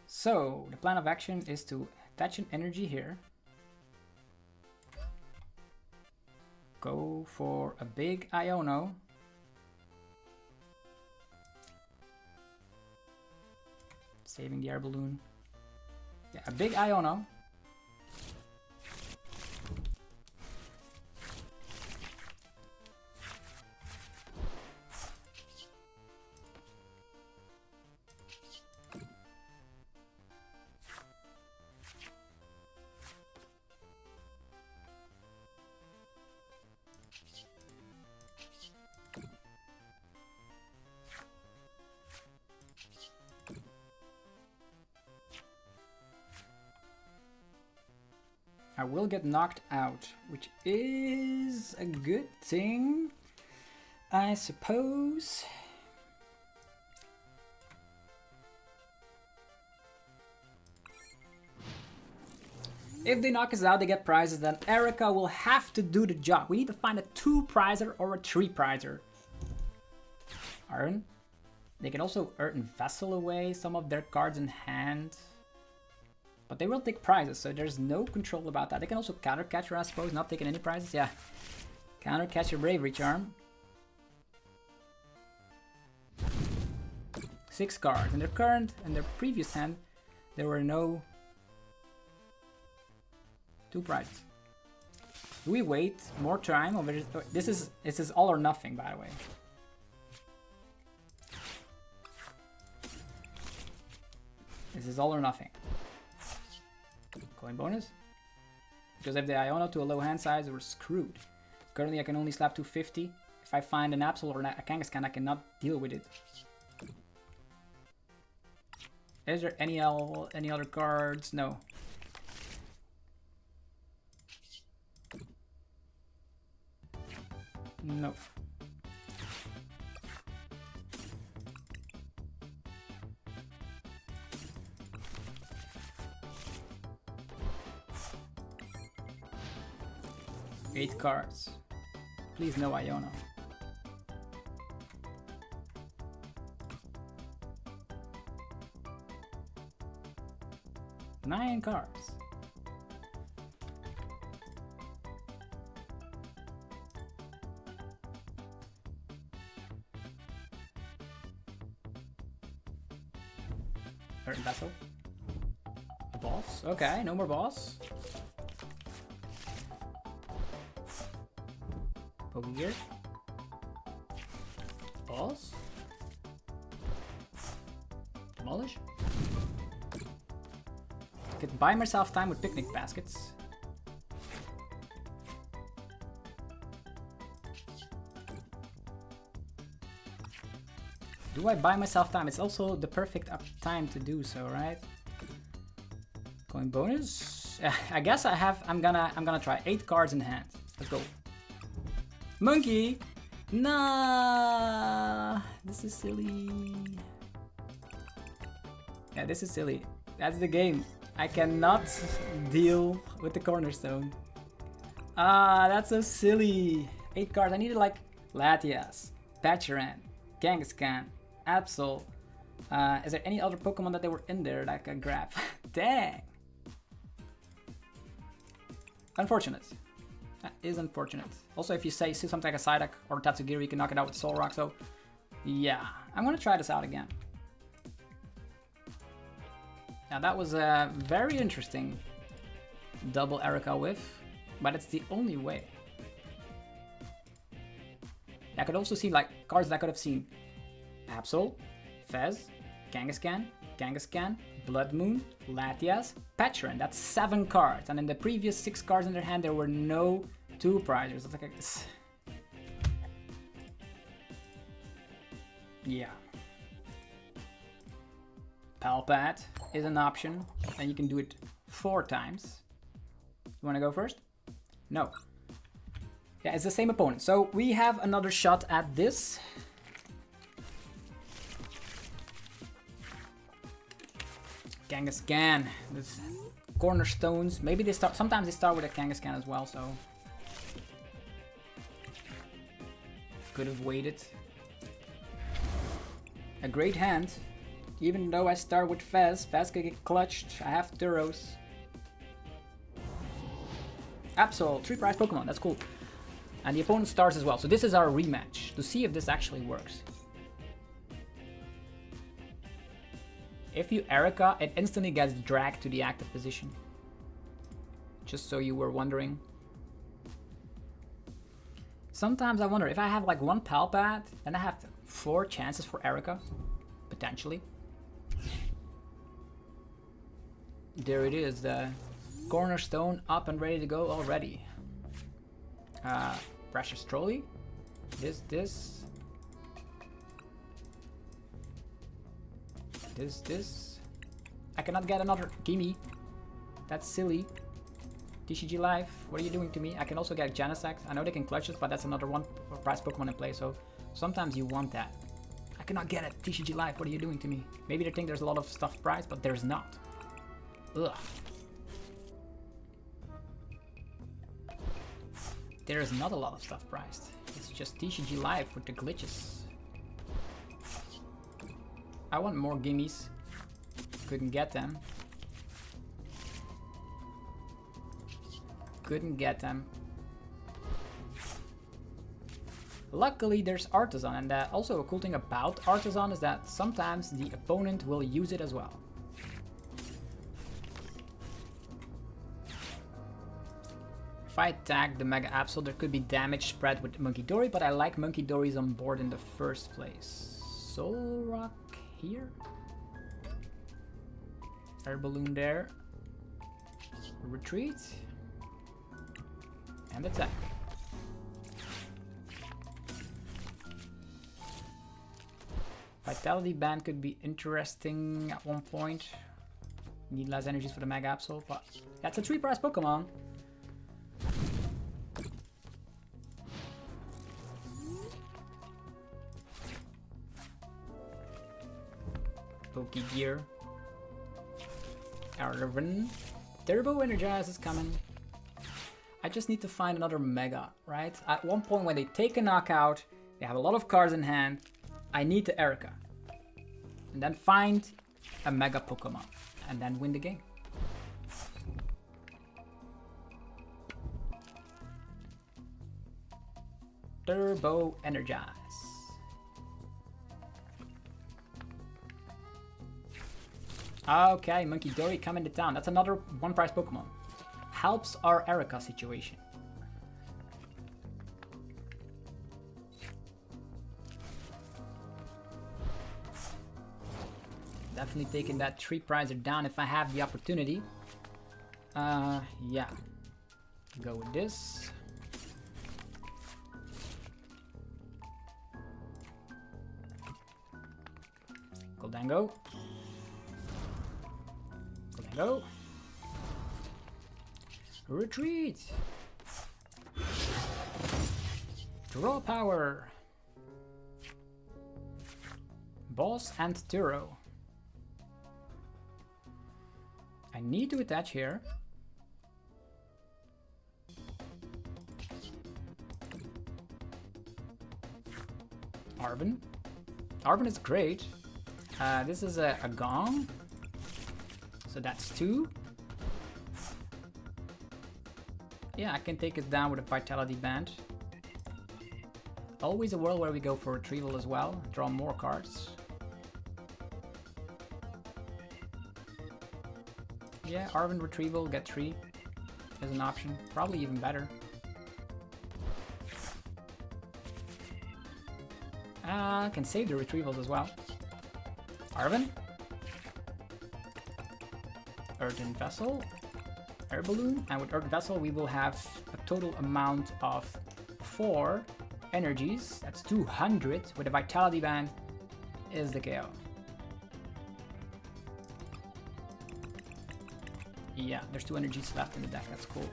So, the plan of action is to attach an energy here. Go for a big Iono. Saving the air balloon. Yeah, a big Iono. I will get knocked out, which is a good thing, I suppose. If they knock us out, they get prizes, then Erica will have to do the job. We need to find a 2-prizer or a 3-prizer. Earn. They can also earn Vessel away some of their cards in hand. But they will take prizes, so there's no control about that. They can also counter catcher, I suppose, not taking any prizes. Yeah. Counter catcher Bravery Charm. 6 cards. In their current and their previous hand, there were no 2 prizes. Do we wait more time? Or this is all or nothing, by the way. This is all or nothing. Coin bonus. Because if the Iono to a low hand size, we're screwed. Currently, I can only slap 250. If I find an Absol or a Kangaskhan, I cannot deal with it. Is there any other cards? No. No. Eight cards. Please no Iono. 9 cards. Vessel. A boss. Okay, no more boss. Pokegear. Boss. Demolish. Could buy myself time with picnic baskets. Do I buy myself time? It's also the perfect time to do so, right? Going bonus. I guess I'm gonna try 8 cards in hand. Let's go. Monkey. Nah. This is silly. Yeah, this is silly. That's the game. I cannot deal with the cornerstone. Ah, that's so silly. 8 cards. I needed like Latias, Patcheran, Kangaskhan, Absol. Is there any other Pokemon that they were in there that I can grab? Dang. Unfortunate. That is unfortunate. Also, if you see something like a Psyduck or Tatsugiri, you can knock it out with Soul Rock. So, yeah, I'm gonna try this out again. Now that was a very interesting double Erica whiff, but it's the only way. I could also see like cards that I could have seen. Absol, Fez, Kangaskhan, Blood Moon, Latias, Patcheran. That's 7 cards. And in the previous 6 cards in their hand, there were no 2 prizers. It's like yeah. Palpat is an option, and you can do it 4 times. You want to go first? No. Yeah, it's the same opponent. So we have another shot at this. Kangaskhan. This cornerstones. Maybe they start. Sometimes they start with a Kangaskhan as well. So could have waited. A great hand. Even though I start with Fez, Fez could get clutched. I have Thuros. Absol, 3 prize Pokemon. That's cool. And the opponent starts as well. So this is our rematch to see if this actually works. If you Erica, it instantly gets dragged to the active position. Just so you were wondering. Sometimes I wonder if I have like 1 Palpat, then I have 4 chances for Erica, potentially. There it is, the cornerstone up and ready to go already. Precious Trolley. This. I cannot get another. Gimme. That's silly. TCG Life, what are you doing to me? I can also get Genesect. I know they can clutch us, but that's another 1 prize Pokemon in play, so sometimes you want that. I cannot get it. TCG Life, what are you doing to me? Maybe they think there's a lot of stuff priced, but there's not. Ugh. There is not a lot of stuff priced. It's just TCG Live with the glitches. I want more gimmies. Couldn't get them. Couldn't get them. Luckily there's Artisan, and also a cool thing about Artisan is that sometimes the opponent will use it as well. If I attack the Mega Absol, there could be damage spread with Monkey Dory, but I like Monkey Dories on board in the first place. Soul Rock here. Air Balloon there. Retreat. And attack. Vitality Band could be interesting at one point. Need less energies for the Mega Absol, but that's a 3 prize Pokemon. Pokegear. Arven. Turbo Energize is coming. I just need to find another Mega, right? At one point when they take a knockout, they have a lot of cards in hand, I need to Erica. And then find a Mega Pokemon. And then win the game. Turbo Energize. Okay, Monkey Dory coming to town. That's another one prize Pokemon. Helps our Erica situation. Definitely taking that 3 prizer down if I have the opportunity. Yeah. Go with this. Gholdengo. Gholdengo. Retreat. Draw power. Boss and Turo. I need to attach here. Arven. Arven is great. This is a gong. So that's 2. Yeah, I can take it down with a Vitality Band. Always a world where we go for retrieval as well. Draw more cards. Yeah, Arven retrieval, get 3 is an option. Probably even better. Can save the retrievals as well. Arven. Earthen Vessel. Air Balloon. And with Earthen Vessel we will have a total amount of 4 energies. That's 200 with a Vitality Band is the KO. Yeah, there's 2 energies left in the deck, that's cool.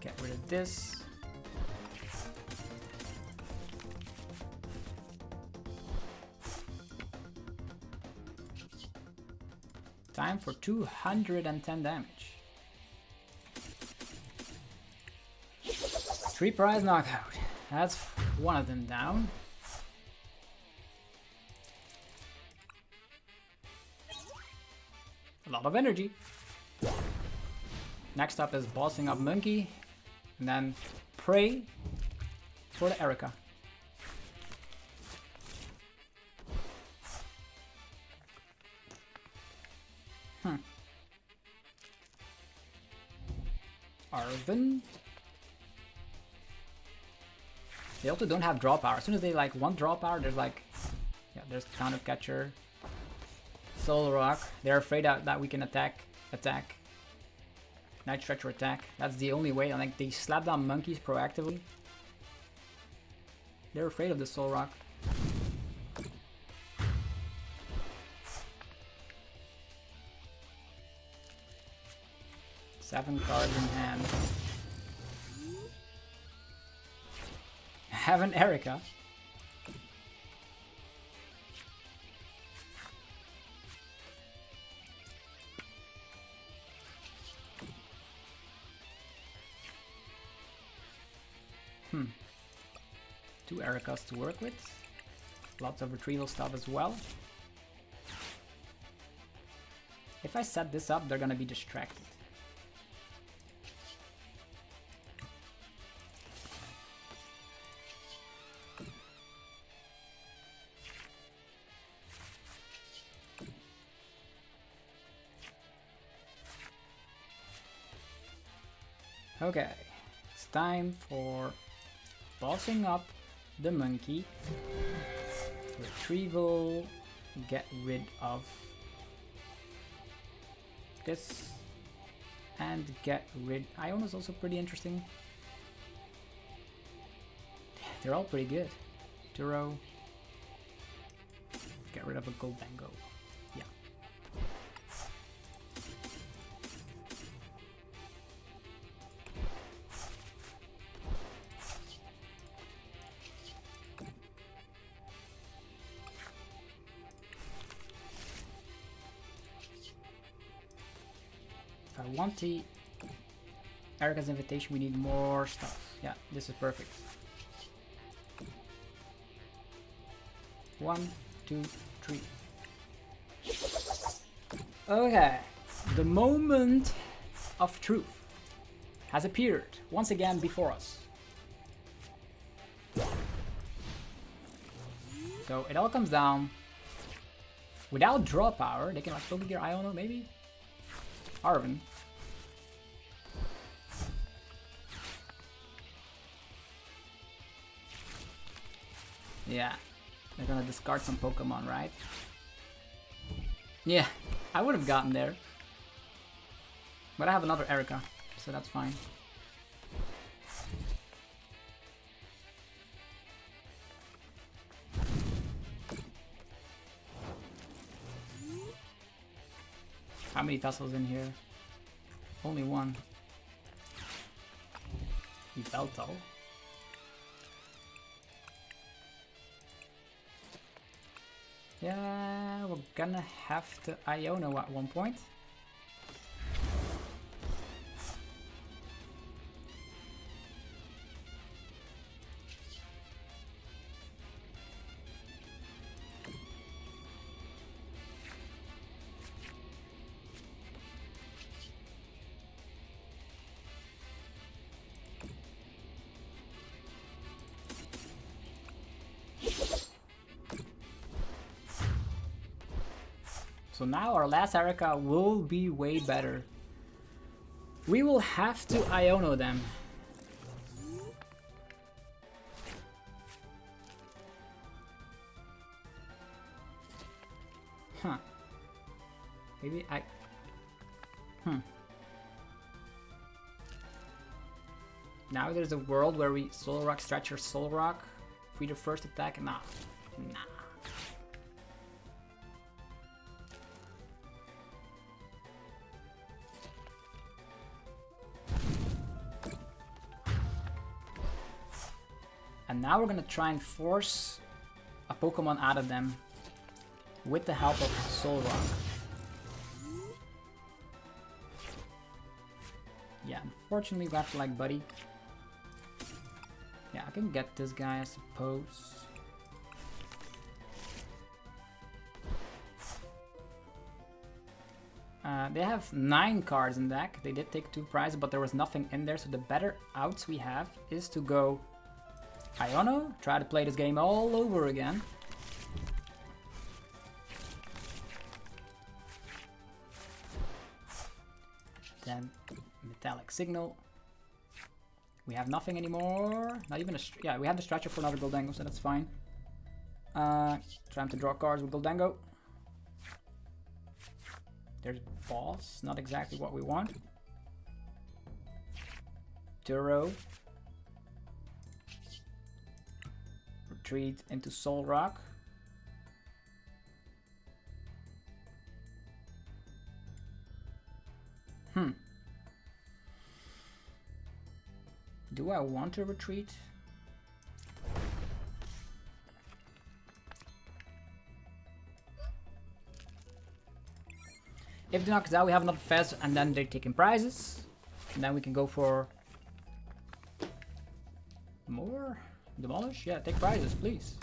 Get rid of this. Time for 210 damage. 3 prize knockout. That's one of them down. A lot of energy. Next up is bossing up Monkey. And then pray for the Erica. Arven. They also don't have draw power. As soon as they like want draw power, there's like, yeah, there's Counter Catcher, Soul Rock. They're afraid that we can attack. Night Stretcher attack. That's the only way. And like they slap down monkeys proactively. They're afraid of the Soul Rock. Seven cards in hand. Have an Erica. Two Ericas to work with. Lots of retrieval stuff as well. If I set this up, they're gonna be distracted. Okay, it's time for bossing up the monkey. Retrieval, get rid of this, and get rid. Ion is also pretty interesting. They're all pretty good. Turo, get rid of a Gholdengo. Yeah. If I want the Erica's Invitation, we need more stuff. Yeah, this is perfect. 1, 2, 3. Okay, the moment of truth. has appeared once again before us. So it all comes down. Without draw power, they can like Pokegear Iono maybe? Arven. Yeah, they're gonna discard some Pokemon, right? Yeah, I would have gotten there. But I have another Erica, so that's fine. How many tussles in here? Only one. Yveltal. Yeah, we're gonna have to Iono at one point. So now our last Erica will be way better. We will have to Iono them. Huh. Maybe I... Now there's a world where we Soul Rock, Stretcher, Soul Rock. Free the first attack? Nah. Nah. And now we're gonna try and force a Pokemon out of them with the help of Soul Rock. Yeah, unfortunately we have to like Buddy. Yeah, I can get this guy, I suppose. They have 9 cards in deck. They did take 2 prizes, but there was nothing in there. So the better outs we have is to go Iono, try to play this game all over again. Then Metallic Signal. We have nothing anymore. Not even a... Yeah, we have the Stretcher for another Gholdengo, so that's fine. Trying to draw cards with Gholdengo. There's Boss, not exactly what we want. Turo. Retreat into Soul Rock. Do I want to retreat? If they knock us out, we have another Fez, and then they're taking prizes. And then we can go for more. Demolish? Yeah, take prizes, please.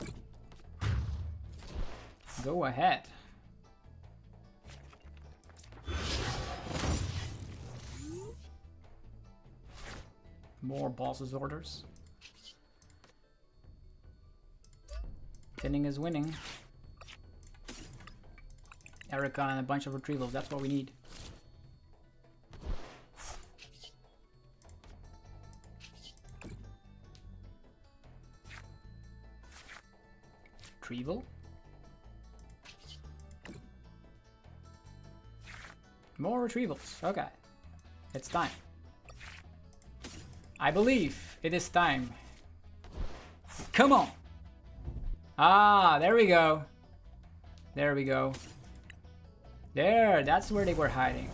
Go ahead. More boss's orders. Thinning is winning. Erica and a bunch of retrievals, that's what we need. Retrieval. More retrievals, okay. It's time. I believe it is time. Come on! Ah, there we go. There we go. There, that's where they were hiding.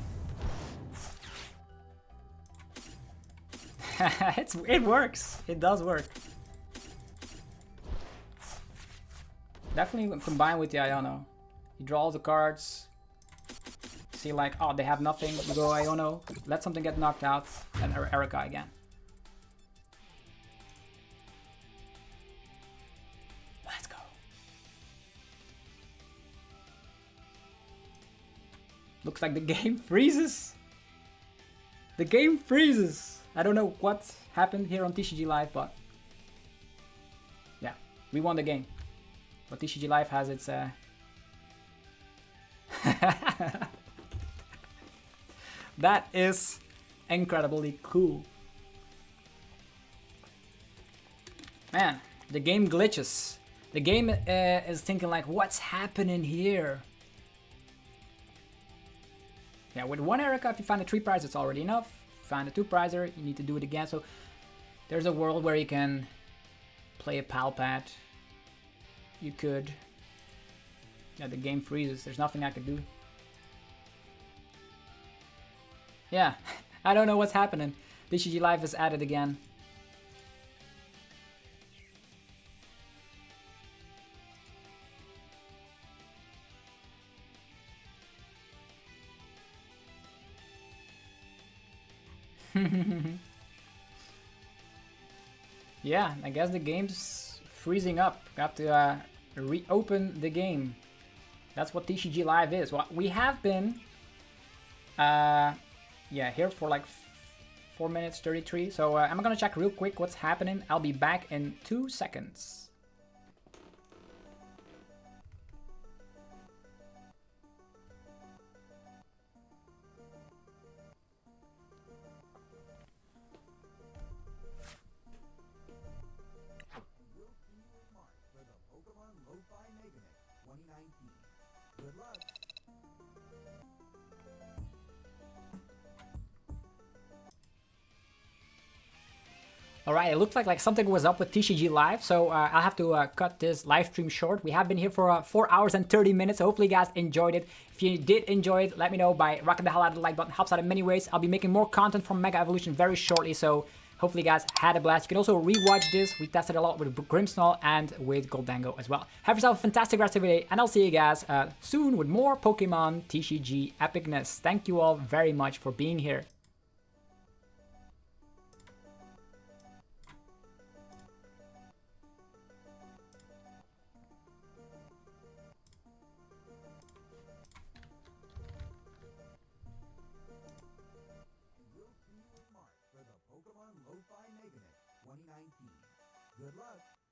It works. It does work. Definitely combine with the Iono. You draw all the cards. See like, oh, they have nothing. You go Iono. Let something get knocked out. And Erica again. Let's go. Looks like the game freezes. The game freezes. I don't know what happened here on TCG Live, but yeah, we won the game. But TCG Live has its that is incredibly cool. Man, the game glitches. The game is thinking like, what's happening here? Yeah, with one Erica, if you find a 3 prize, it's already enough. If you find a 2 prizer, you need to do it again. So there's a world where you can play a pal pad. You could. Yeah, the game freezes. There's nothing I could do. Yeah, I don't know what's happening. TCG Live is added again. Yeah, I guess the game's freezing up. Got to reopen the game. That's what TCG Live is. Well, we have been yeah, here for like 4 minutes 33. So I'm gonna check real quick what's happening. I'll be back in 2 seconds. Alright, it looked like something was up with TCG Live, so I'll have to cut this live stream short. We have been here for 4 hours and 30 minutes, so hopefully you guys enjoyed it. If you did enjoy it, let me know by rocking the hell out of the like button. Helps out in many ways. I'll be making more content from Mega Evolution very shortly, so hopefully you guys had a blast. You can also rewatch this. We tested a lot with Grimmsnarl and with Gholdengo as well. Have yourself a fantastic rest of your day, and I'll see you guys soon with more Pokemon TCG epicness. Thank you all very much for being here.
Pokemon Lo-Fi Mega 2019. Good luck!